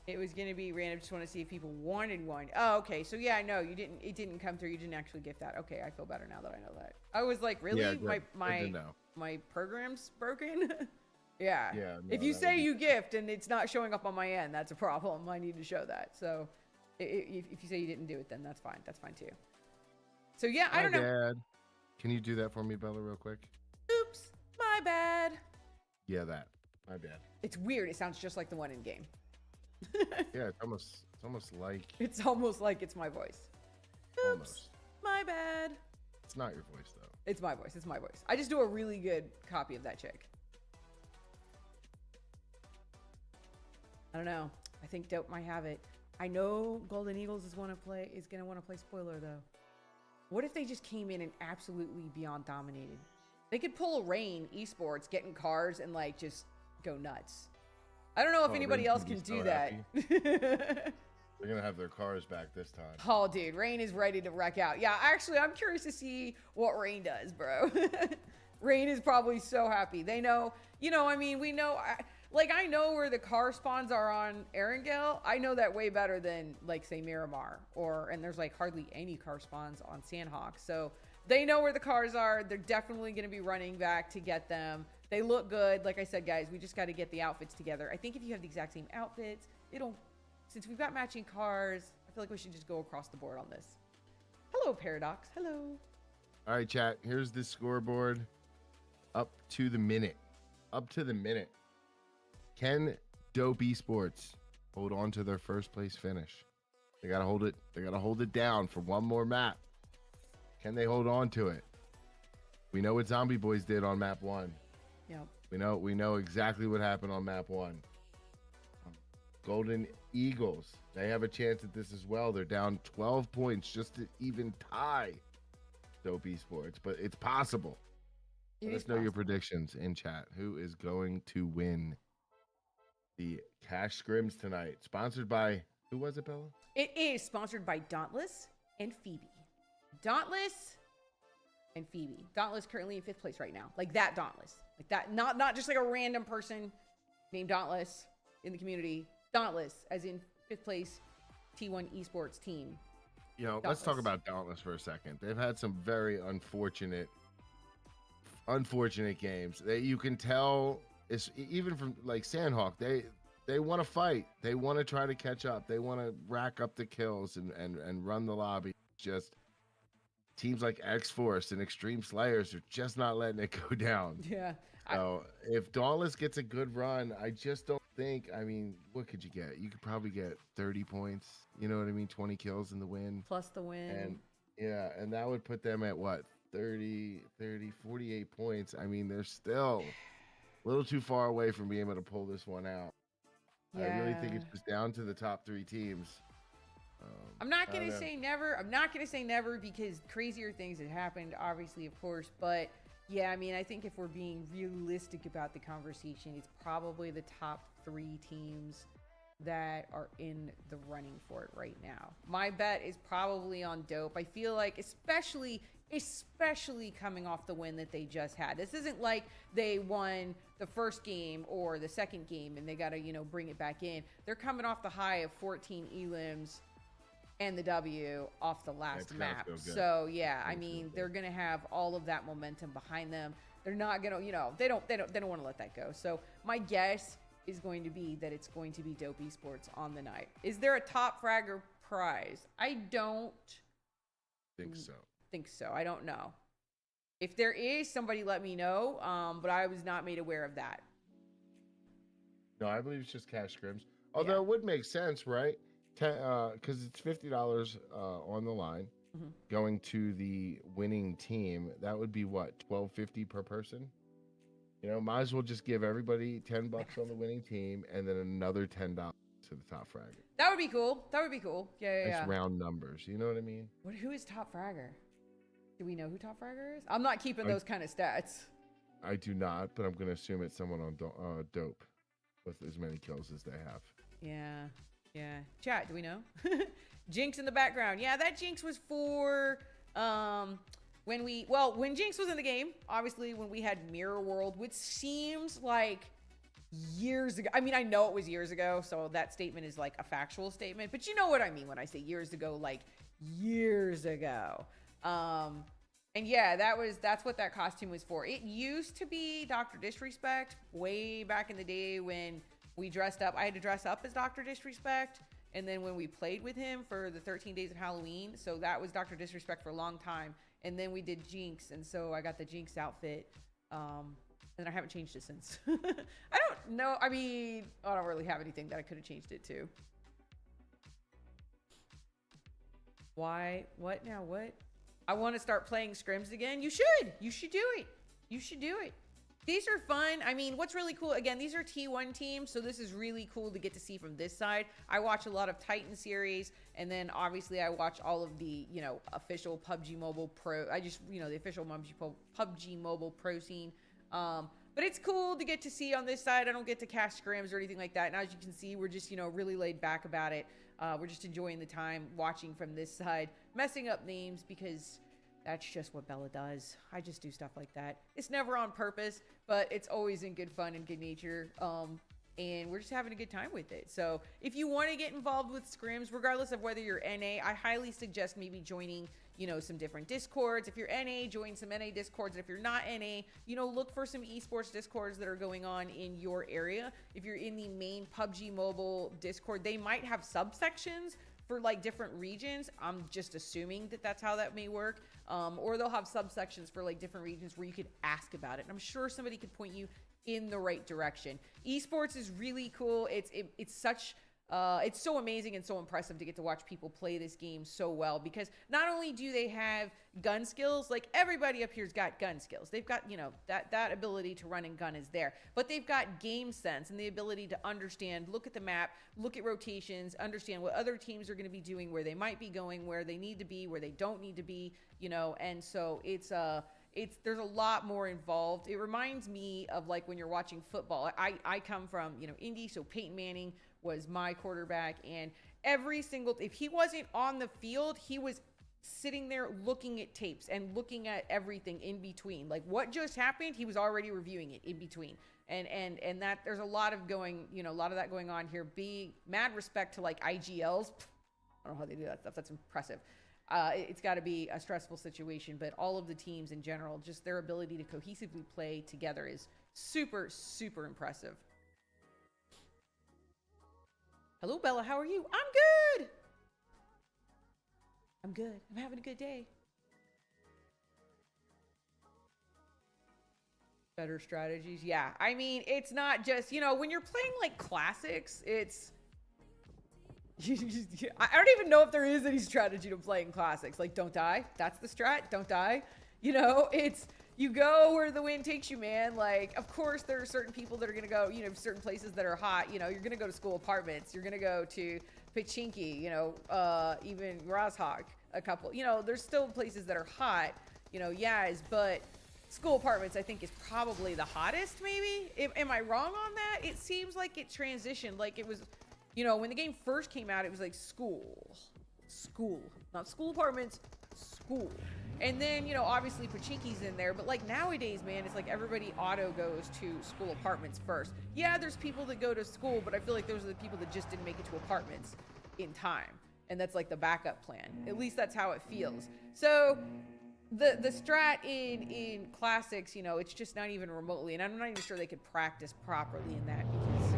It was going to be random. Just want to see if people wanted one. Oh, okay. So yeah, no, it didn't come through. You didn't actually gift that. Okay. I feel better now that I know that. I was like, really? Yeah, my program's broken? Yeah. No, if you say you gift and it's not showing up on my end, that's a problem. I need to show that. So if you say you didn't do it, then that's fine. That's fine too. So yeah, I don't know. Dad. Can you do that for me, Bella, real quick? Oops, my bad. Yeah, that. My bad. It's weird. It sounds just like the one in game. Yeah, it's almost like. It's almost like it's my voice. Oops, almost. My bad. It's not your voice though. It's my voice. It's my voice. I just do a really good copy of that chick. I don't know. I think Dope might have it. I know Golden Eagles is gonna want to play spoiler though. What if they just came in and absolutely beyond dominated? They could pull a Rain Esports, get in cars and like just go nuts. I don't know if anybody else can do that. They're gonna have their cars back this time. Oh, dude, Rain is ready to wreck out. Yeah, actually, I'm curious to see what Rain does, bro. Rain is probably so happy. They know, I mean, we know. I know where the car spawns are on Erangel. I know that way better than, like, say, Miramar. And there's, like, hardly any car spawns on Sandhawk. So they know where the cars are. They're definitely going to be running back to get them. They look good. Like I said, guys, we just got to get the outfits together. I think if you have the exact same outfits, since we've got matching cars, I feel like we should just go across the board on this. Hello, Paradox. Hello. All right, chat. Here's the scoreboard. Up to the minute. Can Dope Esports hold on to their first place finish? They gotta hold it. They gotta hold it down for one more map. Can they hold on to it? We know what Zombie Boys did on map 1. Yep. We know exactly what happened on map 1. Golden Eagles, they have a chance at this as well. They're down 12 points just to even tie Dope Esports, but it's possible. Let us know your predictions in chat. Who is going to win the Cash Scrims tonight? Sponsored by, who was it, Bella? It is sponsored by Dauntless and Phoebe. Dauntless and Phoebe. Dauntless currently in 5th place right now. Like that Dauntless. Like that, not just like a random person named Dauntless in the community. Dauntless, as in 5th place T1 esports team. Let's talk about Dauntless for a second. They've had some very unfortunate games. You can tell, it's even from like Sandhawk, they want to fight. They want to try to catch up. They want to rack up the kills and run the lobby. Just teams like X-Force and Extreme Slayers are just not letting it go down. Yeah. So if Dauntless gets a good run, I just don't think, what could you get? You could probably get 30 points. You know what I mean? 20 kills in the win. Plus the win. And that would put them at what? 48 points. They're still a little too far away from being able to pull this one out. Yeah. I really think it's just down to the top 3 teams. I'm not going to say never. I'm not going to say never because crazier things have happened, obviously, of course. But yeah, I think if we're being realistic about the conversation, it's probably the top 3 teams that are in the running for it right now. My bet is probably on Dope. I feel like especially coming off the win that they just had. This isn't like they won the first game or the second game and they got to, bring it back in. They're coming off the high of 14 elims and the W off the last map. So yeah, they're going to have all of that momentum behind them. They're not going to, they don't want to let that go. So my guess is going to be that it's going to be Dope Esports on the night. Is there a top fragger prize? I don't think so. I don't know. If there is, somebody let me know. But I was not made aware of that. No, I believe it's just Cash Scrims. Although it would make sense, right? Because it's $50 on the line. going to the winning team, that would be what, $12.50 per person? You know, might as well just give everybody $10 on the winning team and then another $10 to the top fragger. That would be cool. That would be cool. Yeah. It's round numbers. You know what I mean? Who is top fragger? Do we know who top fragger is? I'm not keeping those kind of stats. I do not, but I'm going to assume it's someone on dope with as many kills as they have. Yeah. Chat, do we know? Jinx in the background. Yeah, that Jinx was for when Jinx was in the game, obviously when we had Mirror World, which seems like years ago. I mean, I know it was years ago, so that statement is like a factual statement, but you know what I mean when I say years ago, like years ago. And yeah, that's what that costume was for. It used to be Dr. Disrespect way back in the day when we dressed up. I had to dress up as Dr. Disrespect. And then when we played with him for the 13 days of Halloween, so that was Dr. Disrespect for a long time. And then we did Jinx, and so I got the Jinx outfit. And I haven't changed it since. I don't know. I mean, I don't really have anything that I could have changed it to. Why? What now? What? I want to start playing scrims again. You should. You should do it. You should do it. These are fun. I mean, what's really cool, again, these are T1 teams, so this is really cool to get to see from this side. I watch a lot of Titan series, and then obviously I watch all of the, official PUBG Mobile Pro. The official PUBG Mobile Pro scene. But it's cool to get to see on this side. I don't get to cast scrims or anything like that. And as you can see, we're just, really laid back about it. We're just enjoying the time watching from this side, messing up names because that's just what Bella does. I just do stuff like that. It's never on purpose, but it's always in good fun and good nature. And we're just having a good time with it. So if you want to get involved with scrims, regardless of whether you're NA, I highly suggest maybe joining, some different discords. If you're NA, join some NA discords. And if you're not NA, look for some esports discords that are going on in your area. If you're in the main PUBG Mobile Discord, they might have subsections for like different regions. I'm just assuming that that's how that may work. Or they'll have subsections for like different regions where you could ask about it. And I'm sure somebody could point you in the right direction. Esports is really cool. It's so amazing and so impressive to get to watch people play this game so well, because not only do they have gun skills, like everybody up here's got gun skills. They've got, that ability to run and gun is there, but they've got game sense and the ability to understand, look at the map, look at rotations, understand what other teams are going to be doing, where they might be going, where they need to be, where they don't need to be, and so there's a lot more involved. It reminds me of like when you're watching football. I come from, Indy, so Peyton Manning was my quarterback, and if he wasn't on the field, he was sitting there looking at tapes and looking at everything in between. Like what just happened, he was already reviewing it in between. And that there's a lot of that going on here. Mad respect to like IGLs. I don't know how they do that stuff. That's impressive. It's got to be a stressful situation, but all of the teams in general, just their ability to cohesively play together is super, super impressive. Hello, Bella. How are you? I'm good. I'm having a good day. Better strategies. Yeah. I mean, it's not just, when you're playing like classics, I don't even know if there is any strategy to playing classics. Like, don't die. That's the strat. Don't die. You go where the wind takes you, man. Like, of course, there are certain people that are going to go, certain places that are hot. You're going to go to school apartments. You're going to go to Pachinki, even Rozhok, a couple. There's still places that are hot, but school apartments, I think, is probably the hottest, maybe. Am I wrong on that? It seems like it transitioned. Like, it was, when the game first came out, it was like school. Not school apartments, school. And then, obviously Pachinki's in there, but like nowadays, man, it's like everybody auto goes to school apartments first. Yeah, there's people that go to school, but I feel like those are the people that just didn't make it to apartments in time. And that's like the backup plan. At least that's how it feels. So the strat in classics, it's just not even remotely, and I'm not even sure they could practice properly in that, because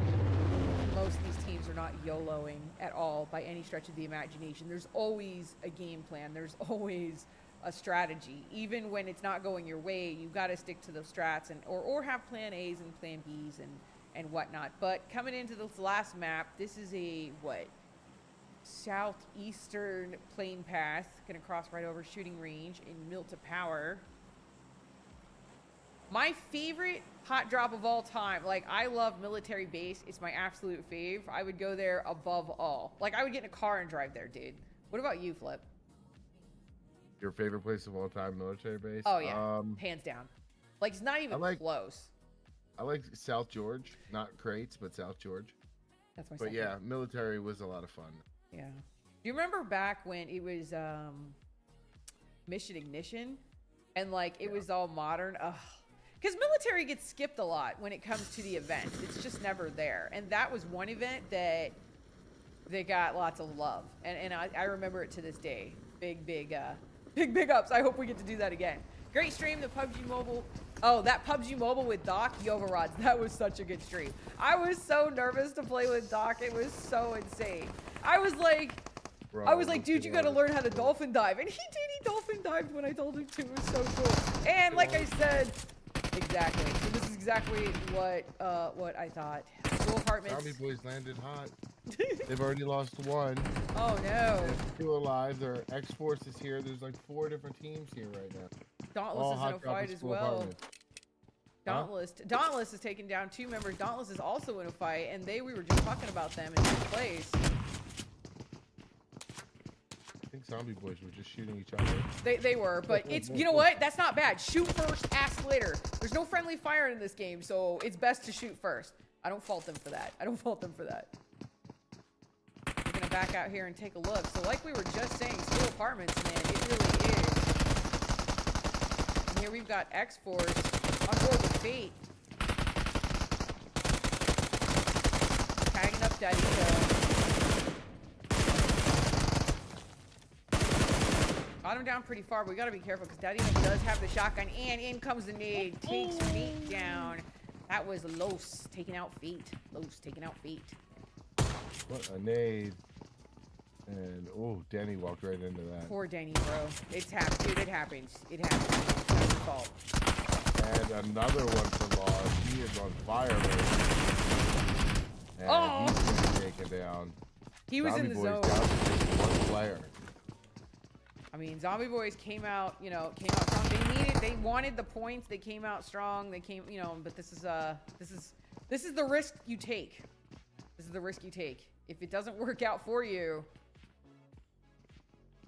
most of these teams are not YOLOing at all by any stretch of the imagination. There's always a game plan. There's always a strategy. Even when it's not going your way, you've got to stick to those strats or have plan A's and plan B's and whatnot. But coming into this last map, this is a southeastern plane path. Gonna cross right over shooting range in Milta Power. My favorite hot drop of all time. Like, I love military base. It's my absolute fave. I would go there above all. Like, I would get in a car and drive there, dude. What about you, Flip? Your favorite place of all time, military base? Oh, yeah. Hands down. Like, it's not even close. I like South George. Not Crates, but South George. That's my But yeah, military was a lot of fun. Yeah. Do you remember back when it was Mission Ignition? And, like, it was all modern? Ugh. Because military gets skipped a lot when it comes to the event. It's just never there. And that was one event that they got lots of love. And I remember it to this day. Big ups. I hope we get to do that again. Great stream, the PUBG Mobile. Oh, that PUBG Mobile with Doc, Yova Rods. That was such a good stream. I was so nervous to play with Doc. It was so insane. I was like, dude, you got to learn how to dolphin dive. And he did. He dolphin dived when I told him to. It was so cool. And like I said, exactly. So this is exactly what I thought. School apartments. Zombie boys landed hot. They've already lost one. Oh no. They're still alive. Their X-Force is here. There's like 4 different teams here right now. Dauntless is in a fight as well. Dauntless is taking down 2 members. Dauntless is also in a fight, and we were just talking about them in this place. I think zombie boys were just shooting each other. They were, but it's, you know what? That's not bad. Shoot first, ask later. There's no friendly fire in this game, so it's best to shoot first. I don't fault them for that. We're gonna back out here and take a look. So like we were just saying, school apartments, man, it really is. And here we've got X-Force on board with Fate. Tagging up Daddy. Got him down pretty far, but we gotta be careful because Daddy does have the shotgun, and in comes the nade. Takes Fate down. That was Los taking out Fate. What a nade. And, oh, Danny walked right into that. Poor Danny, bro. It's happened. Dude, it happens. It happens. It's not your fault. And another one for Laws. He is on fire right now. And he's gonna be taken down. He was in the zone. Down to just 1 player. I mean, Zombie Boys came out strong. They wanted the points. They came out strong. But this is the risk you take. If it doesn't work out for you,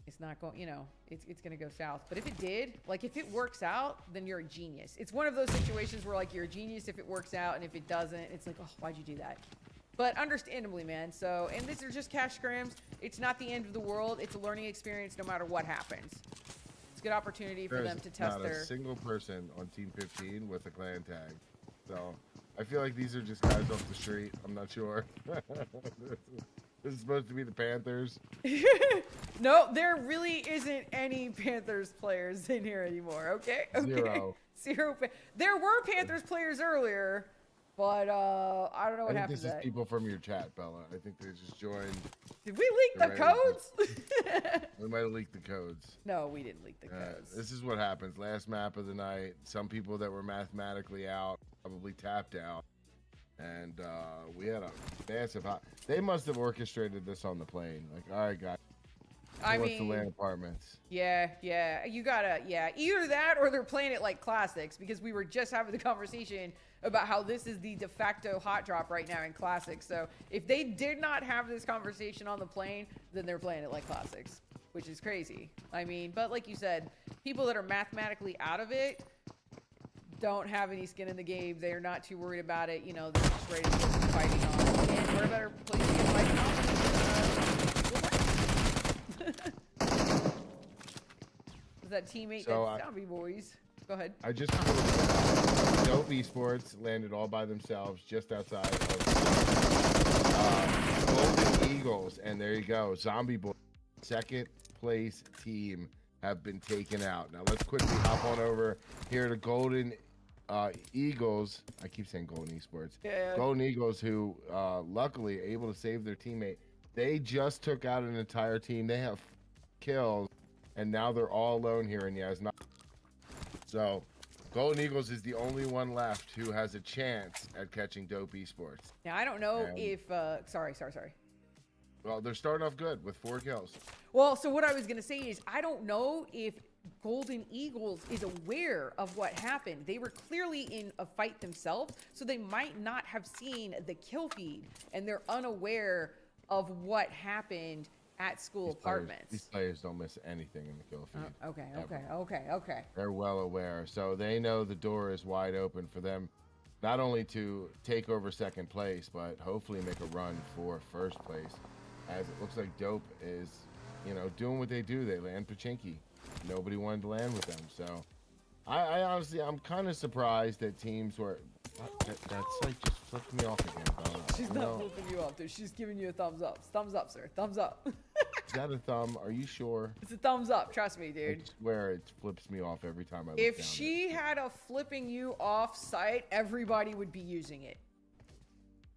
it's not going, it's going to go south. But if it did, like if it works out, then you're a genius. It's one of those situations where like you're a genius if it works out, and if it doesn't, it's like, oh, why'd you do that? But understandably, man. So, and these are just cash scrims. It's not the end of the world. It's a learning experience no matter what happens. It's a good opportunity for them to test their... Not a single person on Team 15 with a clan tag. So, I feel like these are just guys off the street. I'm not sure. This is supposed to be the Panthers. No, there really isn't any Panthers players in here anymore, okay? Zero. There were Panthers players earlier. But I don't know what happened. This is people from your chat, Bella. I think they just joined. Did we leak the codes? We might have leaked the codes. No, we didn't leak the codes. This is what happens. Last map of the night. Some people that were mathematically out probably tapped out, and we had a massive hot. They must have orchestrated this on the plane. Like, all right, guys. I mean, the land apartments. Yeah. You gotta, either that or they're playing it like classics, because we were just having the conversation about how this is the de facto hot drop right now in classics. So if they did not have this conversation on the plane, then they're playing it like classics, which is crazy. I mean, but like you said, people that are mathematically out of it don't have any skin in the game. They're not too worried about it. They're just ready to get fighting on. And what a better place to get fighting on? Was that teammate that's Zombie Boys? Go ahead. I just Dope Esports landed all by themselves just outside of Golden Eagles, and there you go. Zombie Boys, 2nd place team, have been taken out. Now let's quickly hop on over here to Golden Eagles. I keep saying Golden Esports. Yeah. Golden Eagles, who luckily able to save their teammate. They just took out an entire team. They have kills, and now they're all alone here in Yasna. So, Golden Eagles is the only one left who has a chance at catching Dope Esports. Now, I don't know if... Sorry. Well, they're starting off good with 4 kills. Well, so what I was going to say is I don't know if Golden Eagles is aware of what happened. They were clearly in a fight themselves, so they might not have seen the kill feed, and they're unaware of what happened at school apartments. These players don't miss anything in the kill feed. Okay. They're well aware, so they know the door is wide open for them, not only to take over second place, but hopefully make a run for first place. As it looks like Dope is, you know, doing what they do. They land Pachinki. Nobody wanted to land with them, so I honestly, I'm kind of surprised that teams were. That site just flipped me off again. She's not flipping you off, dude. She's giving you a thumbs up. Thumbs up, sir. Thumbs up. Is that a thumb? Are you sure? It's a thumbs up. Trust me, dude. I swear it flips me off every time I look If down she had a flipping you off site, everybody would be using it.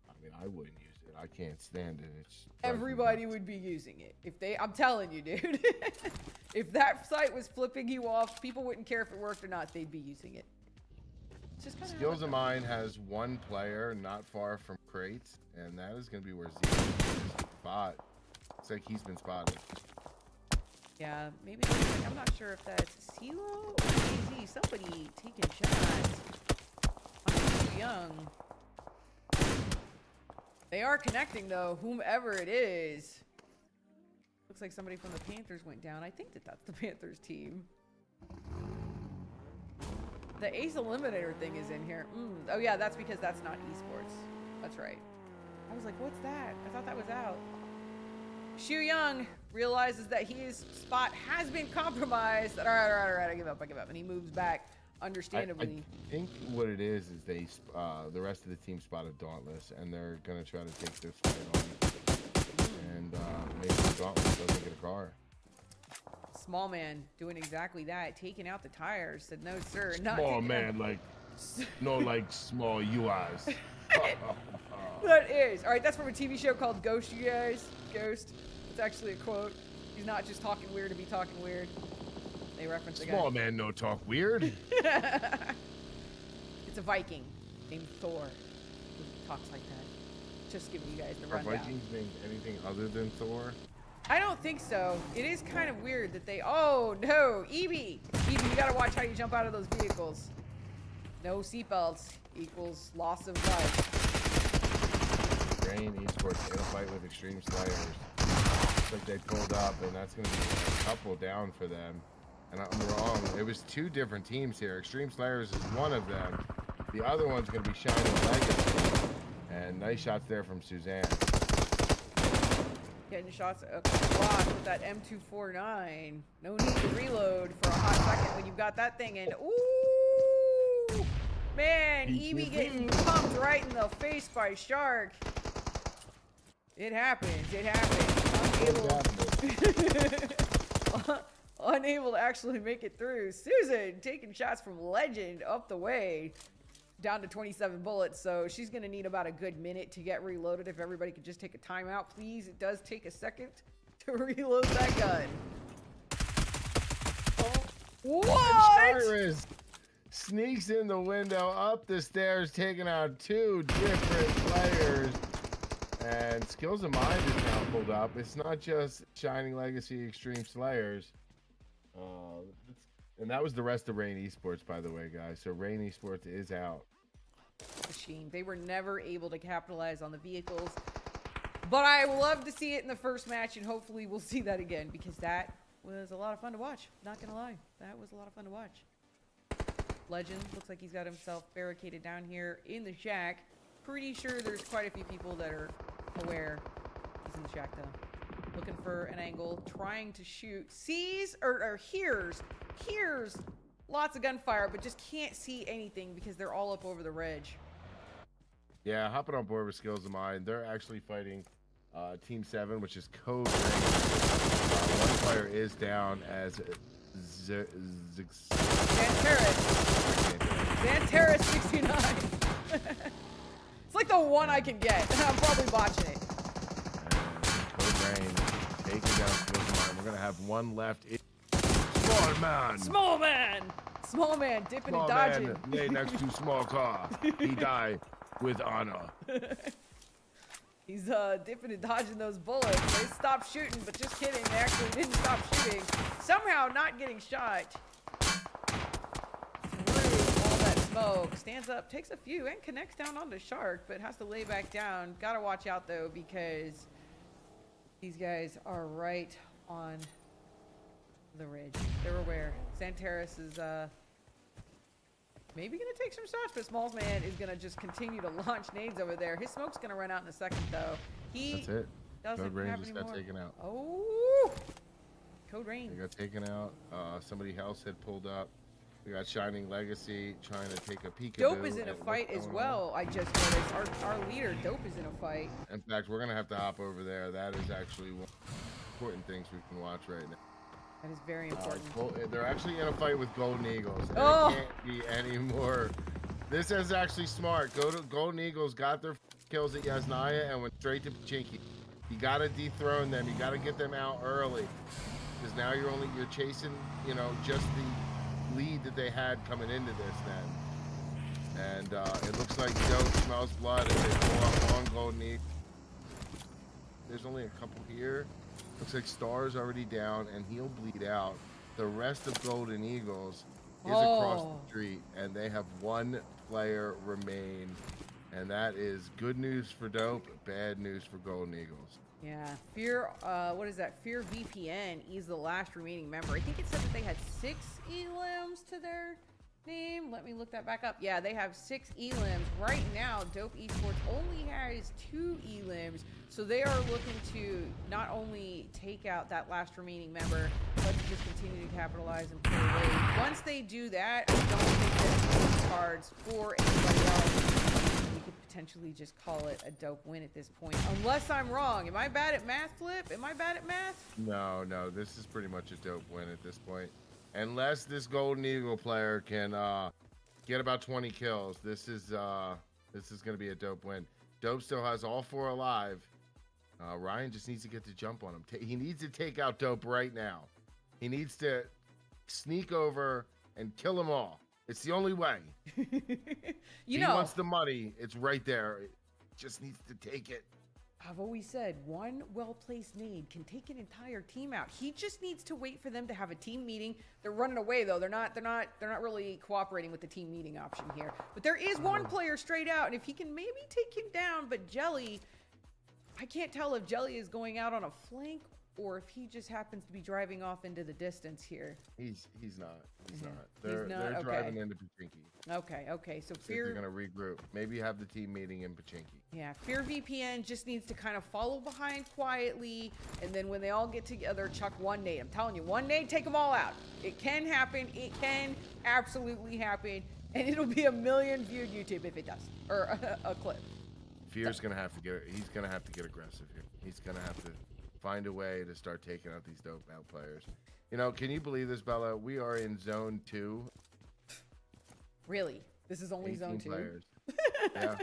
I mean, I wouldn't use it. I can't stand it. It's everybody would be using it. If they, I'm telling you, dude. If that site was flipping you off, people wouldn't care if it worked or not. They'd be using it. Skills of Mine has 1 player not far from crates, and that is going to be where Z is spot. Looks like he's been spotted. Yeah, maybe. I'm not sure if that's CeeLo or AZ. Somebody taking shots on Too Young. They are connecting, though, whomever it is. Looks like somebody from the Panthers went down. I think that that's the Panthers team. The Ace Eliminator thing is in here. Oh, yeah, that's because that's not esports. That's right. I was like, what's that? I thought that was out. Shu Young realizes that his spot has been compromised. All right, I give up. And he moves back, understandably. I think what it is they, the rest of the team spotted Dauntless, and they're going to try to take this fight on. And maybe Dauntless doesn't get a car. Small man doing exactly that, taking out the tires. Said, no, sir. Not small man, like, no, like small UIs. That is. All right, that's from a TV show called Ghost, you guys. Ghost. It's actually a quote. He's not just talking weird to be talking weird. They reference a guy. Small man, no talk weird. It's a Viking named Thor who talks like that. Just giving you guys the rundown. Are Vikings named anything other than Thor? I don't think so. It is kind of weird that they... Oh, no. Evie, you gotta watch how you jump out of those vehicles. No seatbelts equals loss of life. Rain Esports in a fight with Extreme Slayers. Looks like they pulled up, and that's going to be a couple down for them. And I'm wrong. It was 2 different teams here. Extreme Slayers is one of them. The other one's going to be Shining Legacy. And nice shots there from Suzanne. Getting shots across with that M249. No need to reload for a hot second when you've got that thing in. Ooh! Man, Evie getting pumped right in the face by Shark. It happens. Unable to actually make it through. Susan taking shots from Legend up the way. Down to 27 bullets, so she's going to need about a good minute to get reloaded. If everybody could just take a timeout, please. It does take a second to reload that gun. Oh. What? Cyrus sneaks in the window, up the stairs, taking out 2 different players. And Skills of Mind is now pulled up. It's not just Shining Legacy Extreme Slayers. And that was the rest of Rain Esports, by the way, guys. So Rain Esports is out. Machine. They were never able to capitalize on the vehicles. But I love to see it in the first match, and hopefully we'll see that again, because that was a lot of fun to watch. Not going to lie. That was a lot of fun to watch. Legend looks like he's got himself barricaded down here in the shack. Pretty sure there's quite a few people that are aware he's in the shack, though. Looking for an angle, trying to shoot. Sees or hears lots of gunfire, but just can't see anything because they're all up over the ridge. Yeah, hopping on board with Skills of Mine. They're actually fighting Team 7, which is Code Ring. One player is down as Xanteris 69. It's like the one I can get. I'm probably botching it. Code Rain taking down Skills of Mine. We're going to have one left. Small man dipping and dodging. Man lay next to small car. He died with honor. He's dipping and dodging those bullets. They stopped shooting, but just kidding. They actually didn't stop shooting. Somehow not getting shot. Through all that smoke. Stands up, takes a few, and connects down onto Shark, but has to lay back down. Gotta watch out, though, because these guys are right on the ridge. They're aware. Santaris is maybe gonna take some shots, but Smalls Man is gonna just continue to launch nades over there. His smoke's gonna run out in a second, though. That's it. Doesn't Code Rain have just any got more. taken out. Oh, Code Rain. They got taken out. Somebody else had pulled up. We got Shining Legacy trying to take a peek. Dope is in a fight as well. I just noticed our leader, Dope, is in a fight. In fact, we're gonna have to hop over there. That is actually one of the important things we can watch right now. That is very important. They're actually in a fight with Golden Eagles. And Oh! It can't be any more. This is actually smart. Golden Eagles got their kills at Yasnaya and went straight to Pachinki. You gotta dethrone them. You gotta get them out early, because now you're chasing, just the lead that they had coming into this then. And it looks like Dope smells blood as they pull up on Golden Eagles. There's only a couple here. Looks like Star's already down, and he'll bleed out. The rest of Golden Eagles is across the street, and they have one player remain. And that is good news for Dope, bad news for Golden Eagles. Yeah, Fear, what is that? Fear VPN is the last remaining member. I think it said that they had 6 elims to their name. Let me look that back up. Yeah, they have 6 elims. Right now, Dope Esports only has 2 elims. So they are looking to not only take out that last remaining member, but to just continue to capitalize and play away. Once they do that, I don't think there's cards for anybody else. We could potentially just call it a Dope win at this point. Unless I'm wrong. Am I bad at math, Flip? Am I bad at math? No, this is pretty much a Dope win at this point. Unless this Golden Eagle player can get about 20 kills, this is going to be a Dope win. Dope still has all 4 alive. Ryan just needs to get the jump on him. He needs to take out Dope right now. He needs to sneak over and kill them all. It's the only way. He wants the money. It's right there. It just needs to take it. I've always said one well-placed nade can take an entire team out. He just needs to wait for them to have a team meeting. They're running away though. They're not really cooperating with the team meeting option here. But there is one player straight out, and if he can maybe take him down, but Jelly, I can't tell if Jelly is going out on a flank or if he just happens to be driving off into the distance here. He's not. They're okay. driving into Pachinki. Okay. So Fear, they're gonna regroup. Maybe have the team meeting in Pachinki. Yeah, Fear VPN just needs to kind of follow behind quietly, and then when they all get together, chuck one nade. I'm telling you, one nade, take them all out. It can happen. It can absolutely happen, and it'll be a million viewed YouTube if it does, or a clip. Fear's gonna have to get. He's gonna have to get aggressive here. He's gonna have to find a way to start taking out these Dope out players. Can you believe this, Bella? We are in zone 2. Really? This is only zone 2? Players. Yeah.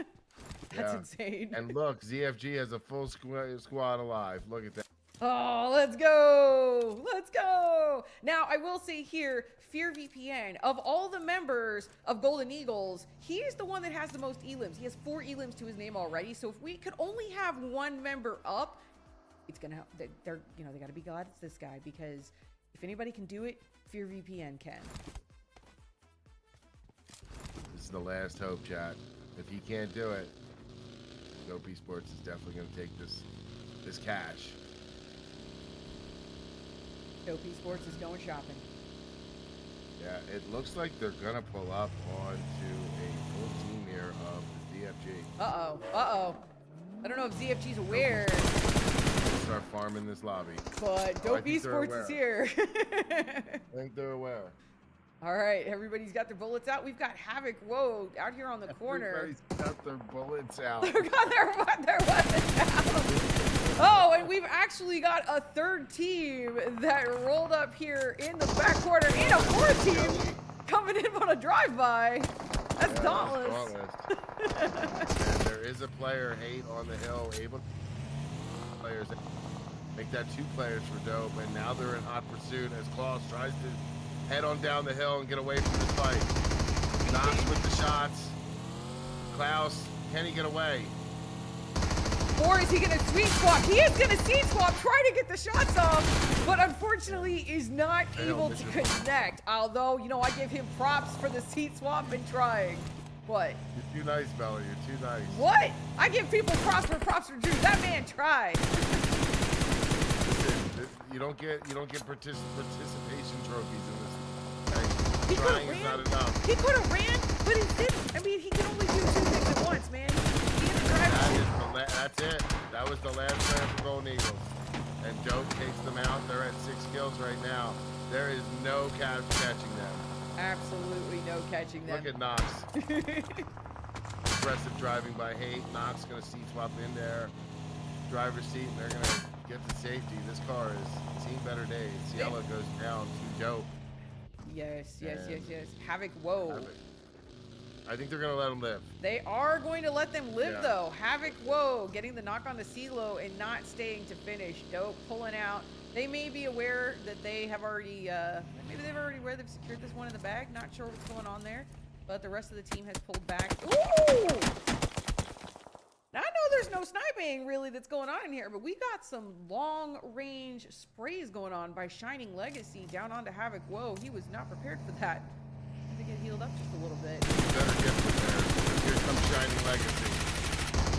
That's insane. And look, ZFG has a full squad alive. Look at that. Oh, let's go. Let's go. Now, I will say here, Fear VPN, of all the members of Golden Eagles, he is the one that has the most elims. He has 4 elims to his name already. So if we could only have one member up, it's going to, they got to be glad it's this guy, because if anybody can do it, Fear VPN can. This is the last hope, chat. If he can't do it, Dope Esports is definitely going to take this cash. Dope Esports is going shopping. Yeah, it looks like they're going to pull up onto a full team here of the ZFG. Uh-oh. I don't know if ZFG's aware. Start farming this lobby. But Dope Esports is here. I think they're aware. All right, everybody's got their bullets out. We've got Havoc, out here on the corner. Everybody's got their bullets out. They've got their weapons out. Oh, and we've actually got a 3rd team that rolled up here in the back corner, and a 4th team coming in on a drive-by. That's Dauntless. And there is a player, Hate, on the hill, able to players make that 2 players for Dope, and now they're in hot pursuit as Klaus tries to head on down the hill and get away from this fight. Knox with the shots. Klaus, can he get away? Or is he going to seed swap? He is going to seed swap, try to get the shots off, but unfortunately is not able to connect. Although, you know, I give him props for the seed swap and trying. What? You're too nice, Bella. You're too nice. What? I give people props for due. That man tried. Listen, you don't get participation trophies in this. Like, trying is not enough. He could have ran, but he didn't. I mean, he can only do 2 things at once, man. That's it. That was the last plan for Golden Eagles. And Dope takes them out. They're at 6 kills right now. There is no catching them. Absolutely no catching them. Look at Knox. Aggressive driving by Hate. Knox going to seat swap in there. Driver's seat, and they're going to get to safety. This car is seen better days. Cielo goes down to Dope. Yes. Havoc, whoa. Havoc. I think they're going to let them live. They are going to let them live, though. Havoc, whoa, getting the knock on the CeeLo and not staying to finish. Dope pulling out. They may be aware that they have already, maybe they've already secured this one in the bag. Not sure what's going on there, but the rest of the team has pulled back. Ooh! Now, I know there's no sniping really that's going on in here, but we got some long-range sprays going on by Shining Legacy down onto Havoc. Whoa, he was not prepared for that. To get healed up just a little bit. Better get from there. Here comes Shining Legacy.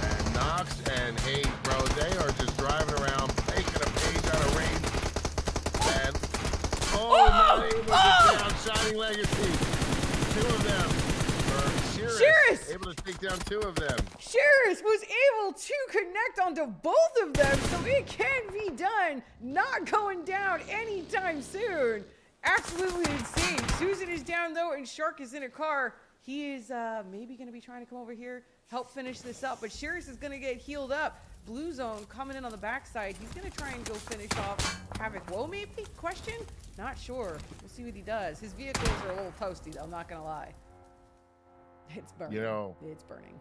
And Knox and Hate, bro, they are just driving around, taking a page out of range. And, not able to get down Shining Legacy. 2 of them. Shearus able to take down 2 of them. Shearus was able to connect onto both of them, so it can be done. Not going down anytime soon. Absolutely insane. Susan is down though, and Shark is in a car. He is maybe going to be trying to come over here, help finish this up, but Shearus is going to get healed up. Blue Zone coming in on the backside. He's going to try and go finish off Havoc. Whoa, maybe? Question? Not sure. We'll see what he does. His vehicles are a little toasty though, I'm not going to lie. It's burning. You know, it's burning.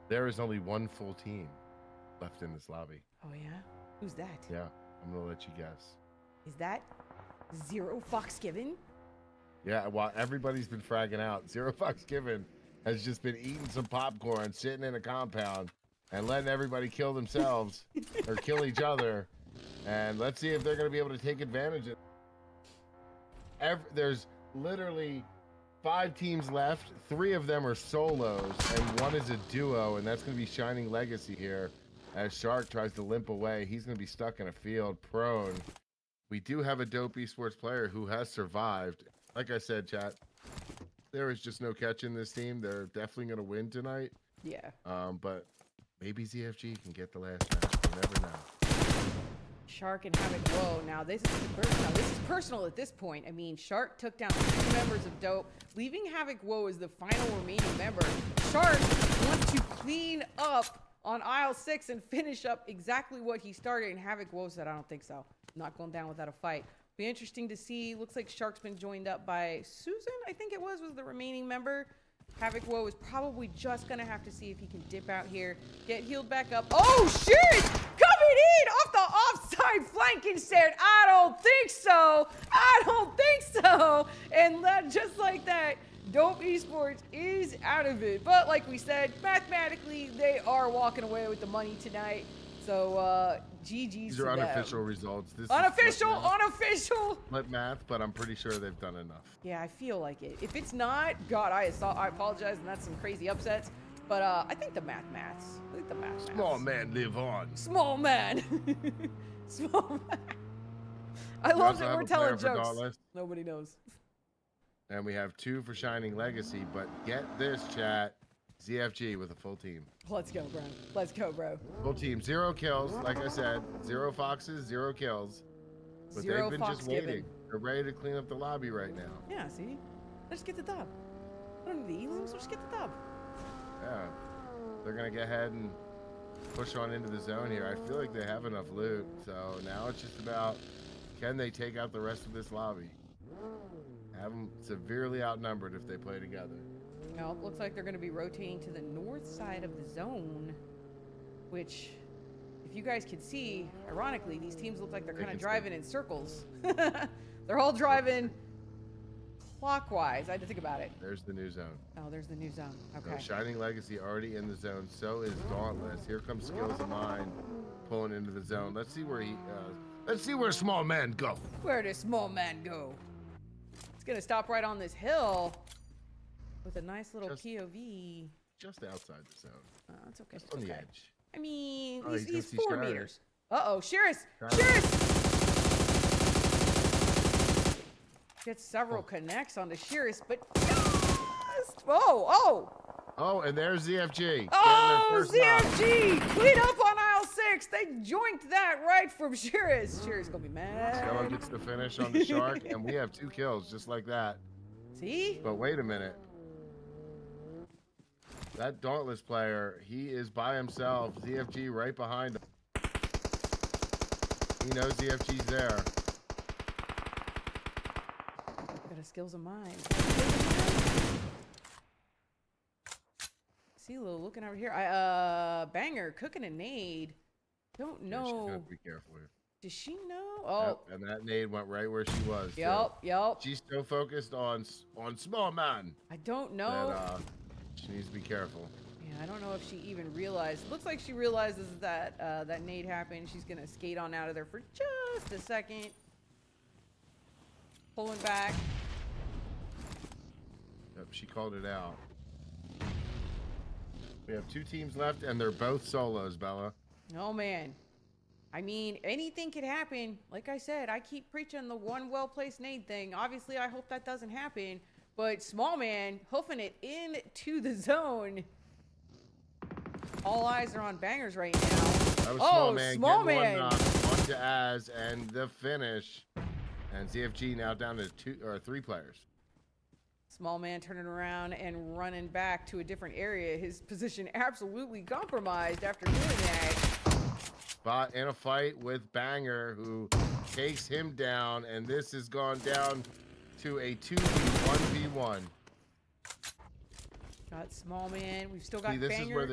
There is only 1 full team left in this lobby. Oh yeah? Who's that? Yeah, I'm going to let you guess. Is that Zero Fox Given? Yeah, while everybody's been fragging out, Zero Fox Given has just been eating some popcorn, sitting in a compound, and letting everybody kill themselves or kill each other. And let's see if they're going to be able to take advantage of it. There's literally 5 teams left. 3 of them are solos, and 1 is a duo, and that's going to be Shining Legacy here. As Shark tries to limp away, he's going to be stuck in a field, prone. We do have a Dope Esports player who has survived. Like I said, chat, there is just no catching this team. They're definitely going to win tonight. Yeah. But maybe ZFG can get the last match. You never know. Shark and Havoc. Whoa, now this is personal at this point. I mean, Shark took down 2 members of Dope, leaving Havoc Woe as the final remaining member. Shark wants to clean up on aisle 6 and finish up exactly what he started, and Havoc Woe said, I don't think so. Not going down without a fight. Be interesting to see. Looks like Shark's been joined up by Susan, I think it was the remaining member. Havoc Woe is probably just going to have to see if he can dip out here, get healed back up. Oh, shit! Coming in off the offside flank and said, I don't think so. I don't think so. And just like that, Dope Esports is out of it. But like we said, mathematically, they are walking away with the money tonight. So, GG's. These are unofficial results. This unofficial. Split math, but I'm pretty sure they've done enough. Yeah, I feel like it. If it's not, God, I apologize, and that's some crazy upsets. But I think the maths. I think the maths. Small man live on. Small man. Small man. I love that we're telling jokes. Nobody knows. And we have 2 for Shining Legacy, but get this, chat. ZFG with a full team. Let's go, bro. Let's go, bro. Full team. 0 kills. Like I said, 0 foxes, 0 kills. But they've been just waiting. They're ready to clean up the lobby right now. Yeah, see? Let's get the dub. I don't need the elims. Let's get the dub. Yeah. They're going to go ahead and push on into the zone here. I feel like they have enough loot. So now it's just about, can they take out the rest of this lobby? Have them severely outnumbered if they play together. Well, it looks like they're going to be rotating to the north side of the zone, which, if you guys can see, ironically, these teams look like they're kind of driving in circles. They're all driving clockwise. I had to think about it. There's the new zone. Oh, there's the new zone. Okay. So Shining Legacy already in the zone. So is Dauntless. Here comes Skills of Mine pulling into the zone. Let's see where let's see where Small Man go. Where does Small Man go? It's gonna stop right on this hill with a nice little POV. Just outside the zone. Oh, that's okay. Just on the edge. I mean, Oh, he's 4 Strider. meters. Uh-oh, Shiris! Shiris! Gets several connects onto Shiris, but just... Oh! Oh, and there's ZFG. Oh, ZFG! Clean up on aisle 6. They joinked that right from Shiris. Shiris gonna be mad. Skello gets the finish on the Shark, and we have 2 kills just like that. See? But wait a minute. That Dauntless player, he is by himself. ZFG right behind him. He knows ZFG's there. Got a Skills of Mine. CeeLo looking over here. Banger cooking a nade. Don't know. Yeah, she's gonna be careful here. Does she know? Oh. Yep, and that nade went right where she was. Yep. She's so focused on Small Man. I don't know. That, she needs to be careful. Yeah, I don't know if she even realized. Looks like she realizes that that nade happened. She's gonna skate on out of there for just a second. Pulling back. Yep, she called it out. We have 2 teams left, and they're both solos, Bella. Oh man. I mean, anything could happen. Like I said, I keep preaching the one well-placed nade thing. Obviously, I hope that doesn't happen. But Small Man hoofing it into the zone. All eyes are on Bangers right now. That was Small Man. One to Az, and the finish. And ZFG now down to 2 or 3 players. Small Man turning around and running back to a different area. His position absolutely compromised after doing that. Bot in a fight with Banger, who takes him down, and this has gone down to a 2v1v1. Got Small Man. We've still got See, this Banger. is where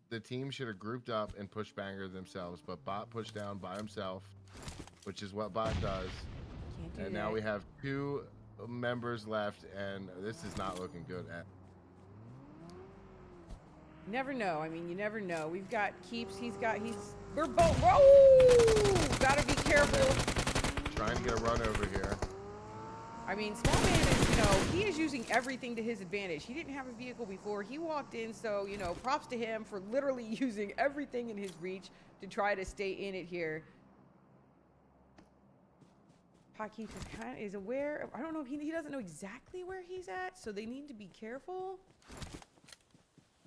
the team should have grouped up and pushed Banger themselves, but Bot pushed down by himself, which is what Bot does. Can't do And that. now we have 2 members left, and this is not looking good. You never know. I mean, you never know. We've got Keeps. We're both. Whoa! Gotta be careful. Trying to get a run over here. I mean, Small Man is, he is using everything to his advantage. He didn't have a vehicle before. He walked in, so, props to him for literally using everything in his reach to try to stay in it here. Keeps is aware of, I don't know if he doesn't know exactly where he's at, so they need to be careful.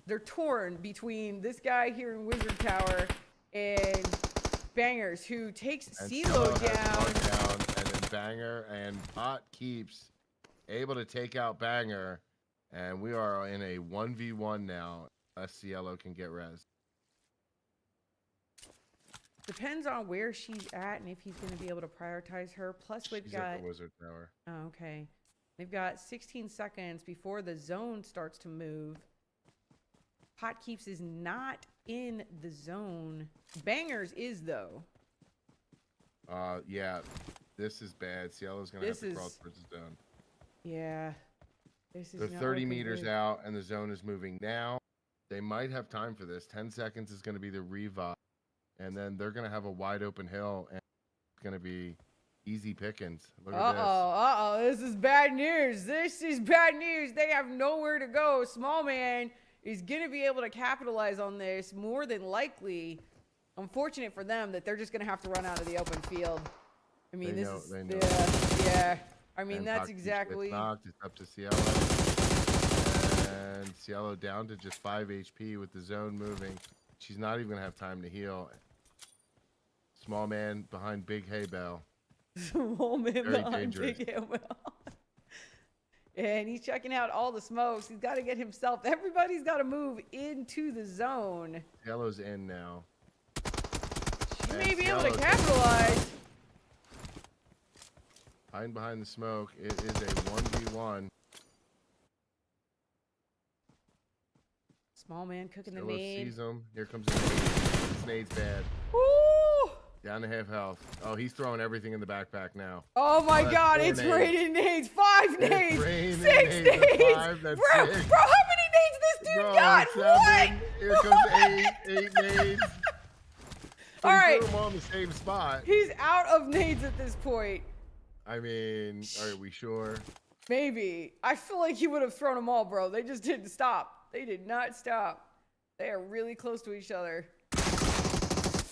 They're torn between this guy here in Wizard Tower and Bangers, who takes CeeLo down. And then Banger and Pot Keeps able to take out Banger, and we are in a 1v1 now. CeeLo can get res. Depends on where she's at and if he's going to be able to prioritize her. Plus, we've got at the Wizard Tower. Oh, okay. They've got 16 seconds before the zone starts to move. Pot Keeps is not in the zone. Bangers is, though. Yeah. This is bad. CeeLo's going to have to crawl towards the zone. Yeah. This is They're 30 meters out, and the zone is moving now. They might have time for this. 10 seconds is going to be the revive. And then they're going to have a wide open hill, and it's going to be easy pickings. Look at this. This is bad news. This is bad news. They have nowhere to go. Small Man is going to be able to capitalize on this more than likely. Unfortunate for them that they're just going to have to run out of the open field. I mean, they know. Yeah. I mean, and that's exactly. Knocked. It's up to CeeLo. And CeeLo down to just 5 HP with the zone moving. She's not even going to have time to heal. Small Man behind Big Hay Bell. Small Man behind Big Hay Bell. And he's checking out all the smokes. He's got to get himself. Everybody's got to move into the zone. CeeLo's in now. She may be able to capitalize. Hiding behind the smoke. It is a 1v1. Small Man cooking the CeeLo nade. sees him. Here comes the nade. This nade's bad. Woo! Down to half health. Oh, he's throwing everything in the backpack now. Oh my God, it's raining nades. 5 nades. 6 nades. Bro, how many nades this dude got? 7. What? Here comes 8 nades. All right. Put him on the same spot. He's out of nades at this point. I mean, are we sure? Maybe. I feel like he would have thrown them all, bro. They just didn't stop. They did not stop. They are really close to each other.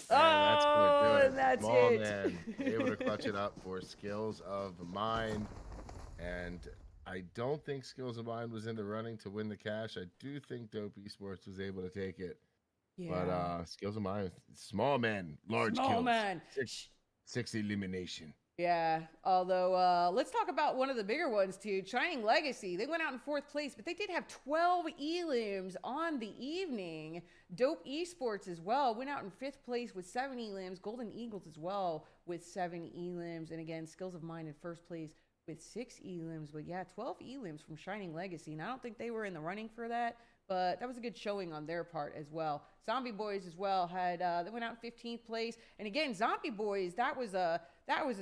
And that's Small it. Man able to clutch it up for Skills of Mine. And I don't think Skills of Mine was in the running to win the cash. I do think Dope Esports was able to take it. Yeah. But Skills of Mine, Small Man, large kills. Small Man. 6 elimination. Yeah, although let's talk about one of the bigger ones too, Shining Legacy. They went out in 4th place, but they did have 12 elims on the evening. Dope Esports as well went out in 5th place with 7 elims. Golden Eagles as well with 7 elims. And again, Skills of Mine in 1st place with 6 elims. But yeah, 12 elims from Shining Legacy. And I don't think they were in the running for that, but that was a good showing on their part as well. Zombie Boys as well had, they went out in 15th place. And again, Zombie Boys, that was a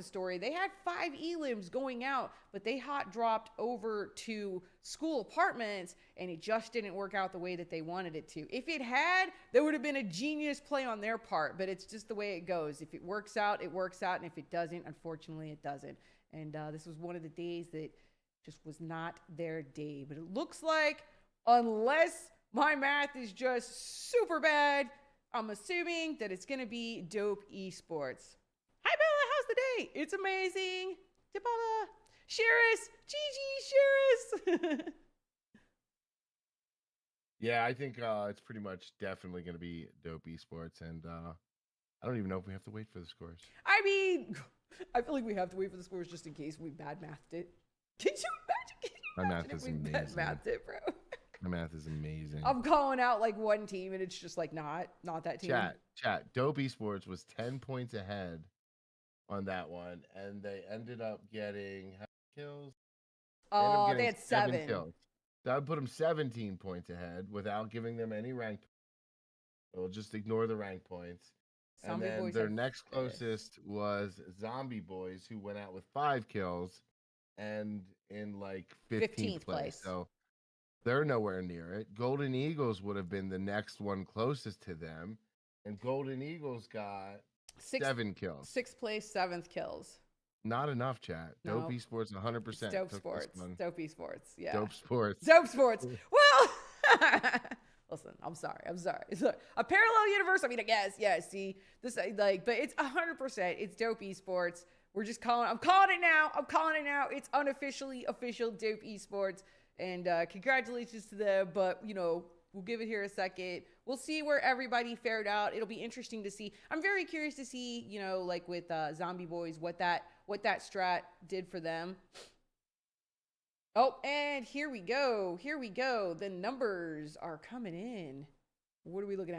story. They had 5 elims going out, but they hot dropped over to school apartments, and it just didn't work out the way that they wanted it to. If it had, there would have been a genius play on their part, but it's just the way it goes. If it works out, it works out, and if it doesn't, unfortunately, it doesn't. And this was one of the days that just was not their day. But it looks like, unless my math is just super bad, I'm assuming that it's going to be Dope Esports. Hi, Bella. How's the day? It's amazing. Dibala. Shiris. GG, Shiris. Yeah, I think it's pretty much definitely going to be Dope Esports. And I don't even know if we have to wait for the scores. I mean, I feel like we have to wait for the scores just in case we bad mathed it. Can you imagine? My math is amazing. Bad mathed it, bro. My math is amazing. I'm calling out like one team, and it's just like not that team. Chat. Dope Esports was 10 points ahead on that one, and they ended up getting how many kills? They had 7 kills. That would put them 17 points ahead without giving them any rank. We'll just ignore the rank points. Zombie and then Boys their next closest was Zombie Boys, who went out with 5 kills and in like 15th place. So they're nowhere near it. Golden Eagles would have been the next one closest to them, and Golden Eagles got 7 kills. 6th place, 7th kills. Not enough, chat. No. Dope Esports 100%. Dope Sports. Dope Esports. Yeah. Dope Sports. Dope Sports. Well, listen, I'm sorry. It's a parallel universe. I mean, I guess. Yeah. See, this like, but it's 100%. It's Dope Esports. We're just calling. I'm calling it now. It's unofficially official Dope Esports. And congratulations to them. But you know, we'll give it here a second. We'll see where everybody fared out. It'll be interesting to see. I'm very curious to see, you know, like with Zombie Boys, what that strat did for them. Oh, and here we go. The numbers are coming in. What are we looking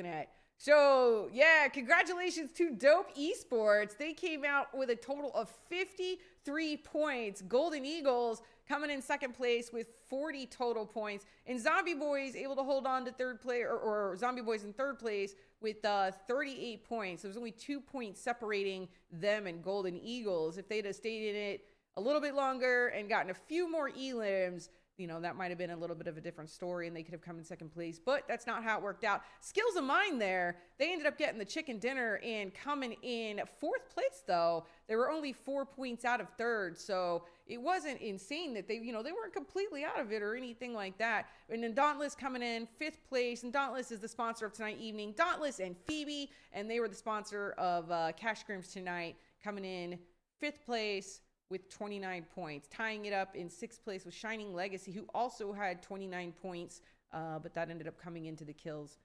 at? So, yeah, congratulations to Dope Esports. They came out with a total of 53 points. Golden Eagles coming in 2nd place with 40 total points. And Zombie Boys able to hold on to 3rd place, or Zombie Boys in 3rd place with 38 points. There was only 2 points separating them and Golden Eagles. If they'd have stayed in it a little bit longer and gotten a few more elims, you know, that might have been a little bit of a different story and they could have come in 2nd place, but that's not how it worked out. Skills of Mine there, they ended up getting the chicken dinner and coming in 4th place though. They were only 4 points out of 3rd, so it wasn't insane that they weren't completely out of it or anything like that. And then Dauntless coming in 5th place, and Dauntless is the sponsor of tonight evening. Dauntless and Phoebe, and they were the sponsor of Cash Scrims tonight, coming in 5th place with 29 points, tying it up in 6th place with Shining Legacy, who also had 29 points, but that ended up coming into the kills,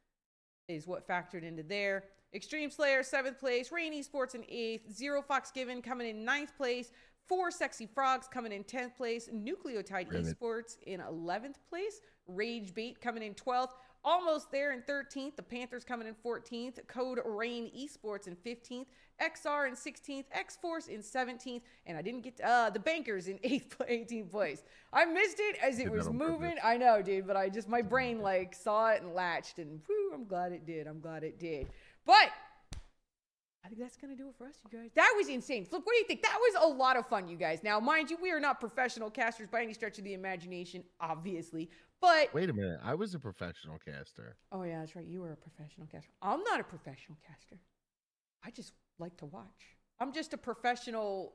is what factored into there. Extreme Slayer, 7th place, Rain Esports in 8th, Zero Fox Given coming in 9th place, 4 Sexy Frogs coming in 10th place, Nucleotide Esports in 11th place, Rage Bait coming in 12th, almost there in 13th, the Panthers coming in 14th, Code Rain Esports in 15th, XR in 16th, X-Force in 17th, and I didn't get the Bankers in 18th place. I missed it as it was moving. I know, dude, but my brain like saw it and latched, and whew, I'm glad it did. But I think that's going to do it for us, you guys. That was insane. Flip, what do you think? That was a lot of fun, you guys. Now, mind you, we are not professional casters by any stretch of the imagination, obviously. But wait a minute. I was a professional caster. Oh, yeah, that's right. You were a professional caster. I'm not a professional caster. I just like to watch. I'm just a professional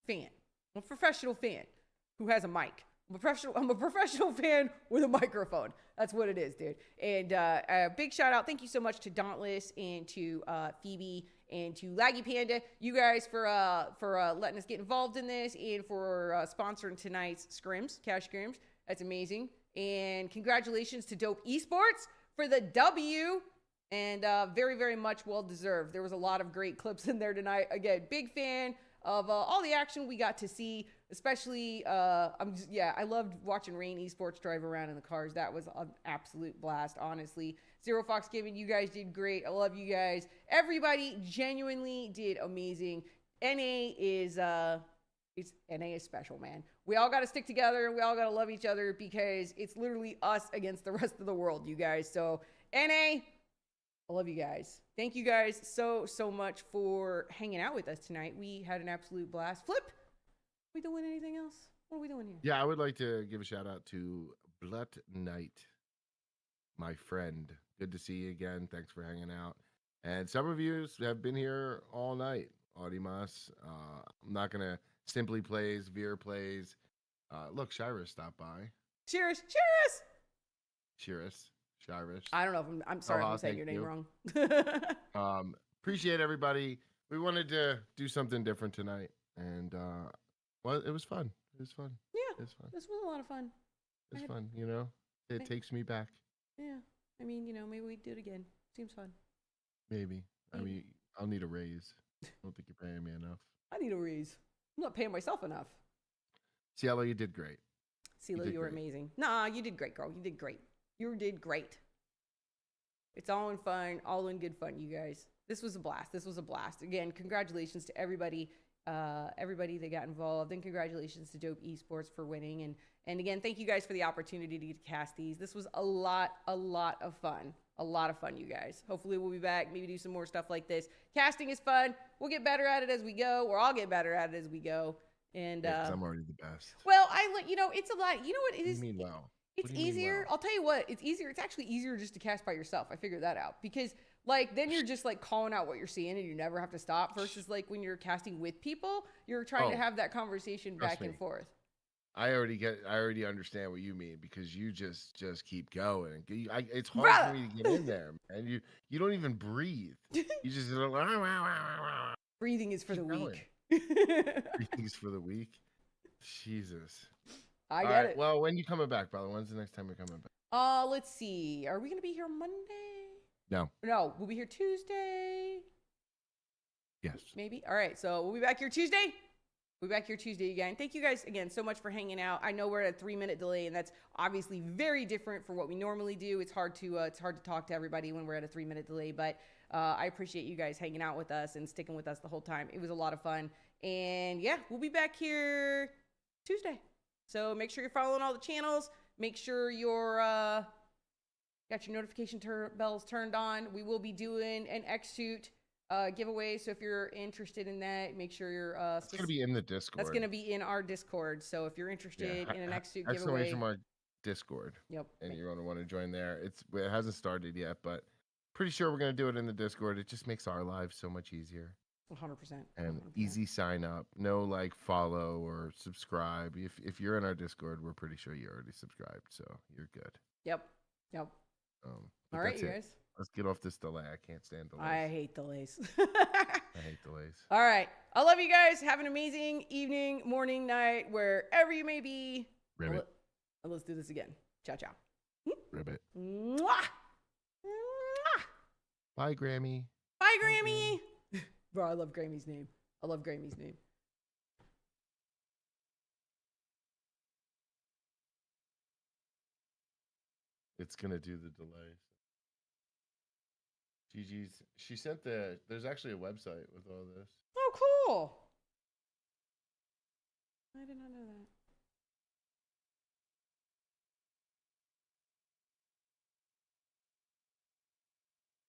fan. I'm a professional fan who has a mic. I'm a professional fan with a microphone. That's what it is, dude. And a big shout out. Thank you so much to Dauntless and to Phoebe and to Laggy Panda. You guys for letting us get involved in this and for sponsoring tonight's Scrims, Cash Scrims. That's amazing. And congratulations to Dope Esports for the W. And very, very much well deserved. There was a lot of great clips in there tonight. Again, big fan of all the action we got to see, especially I loved watching Rain Esports drive around in the cars. That was an absolute blast, honestly. Zero Fox Gaming, you guys did great. I love you guys. Everybody genuinely did amazing. NA is special, man. We all got to stick together and we all got to love each other because it's literally us against the rest of the world, you guys. So NA, I love you guys. Thank you guys so much for hanging out with us tonight. We had an absolute blast. Flip, are we doing anything else? What are we doing here? Yeah, I would like to give a shout out to Blood Knight, my friend. Good to see you again. Thanks for hanging out. And some of you have been here all night. Audimas. I'm not going to Simply Plays, Veer Plays. Look, Shira stopped by. Cheers. I don't know if I'm sorry if I'm saying your name wrong. Appreciate everybody. We wanted to do something different tonight, and well, it was fun. Yeah, it was fun. This was a lot of fun. It's fun, you know. It takes me back. Yeah, I mean, you know, maybe we do it again. Seems fun. Maybe. I mean, I'll need a raise. I don't think you're paying me enough. I need a raise. I'm not paying myself enough. Cielo, you did great. Cielo, you were amazing. Nah, you did great, girl. You did great. You did great. It's all in fun, all in good fun, you guys. This was a blast. Again, congratulations to everybody that got involved, and congratulations to Dope Esports for winning. And again, thank you guys for the opportunity to cast these. This was a lot of fun. A lot of fun, you guys. Hopefully we'll be back, maybe do some more stuff like this. Casting is fun. We'll get better at it as we go, or I'll get better at it as we go. And yeah, 'cause I'm already the best. Well, it's a lot. You know what it is? What do you mean, well? It's easier. I'll tell you what, it's easier. It's actually easier just to cast by yourself. I figured that out because then you're just calling out what you're seeing and you never have to stop versus when you're casting with people, you're trying to have that conversation back and forth. I already understand what you mean because you just keep going. It's hard for me to get in there, man. You don't even breathe. You just breathing is for the weak. Breathing is for the weak. Jesus. I get it. Well, when you coming back, brother? When's the next time you're coming back? Let's see. Are we gonna be here Monday? No, we'll be here Tuesday. Yes. Maybe. All right. So we'll be back here Tuesday. We'll be back here Tuesday again. Thank you guys again so much for hanging out. I know we're at a 3-minute delay, and that's obviously very different from what we normally do. It's hard to talk to everybody when we're at a 3-minute delay, but I appreciate you guys hanging out with us and sticking with us the whole time. It was a lot of fun, and yeah, we'll be back here Tuesday. So make sure you're following all the channels. Make sure you're got your notification bells turned on. We will be doing an X-Suit giveaway. So if you're interested in that, make sure you're... it's going to be in the Discord. That's going to be in our Discord. So if you're interested in an X-Suit giveaway... Exclamation mark Discord. Yep. And you're going to want to join there. It hasn't started yet, but pretty sure we're going to do it in the Discord. It just makes our lives so much easier. 100%. And easy sign up. No follow or subscribe. If you're in our Discord, we're pretty sure you're already subscribed, so you're good. Yep. All right, you guys. Let's get off this delay. I can't stand delays. I hate delays. I hate delays. All right. I love you guys. Have an amazing evening, morning, night, wherever you may be. Ribbit. And let's do this again. Ciao, ciao. Ribbit. Mwah! Mwah! Bye, Grammy. Bye, Grammy. Bro, I love Grammy's name. It's going to do the delay. GG's. She sent there's actually a website with all this. Oh, cool. I did not know that.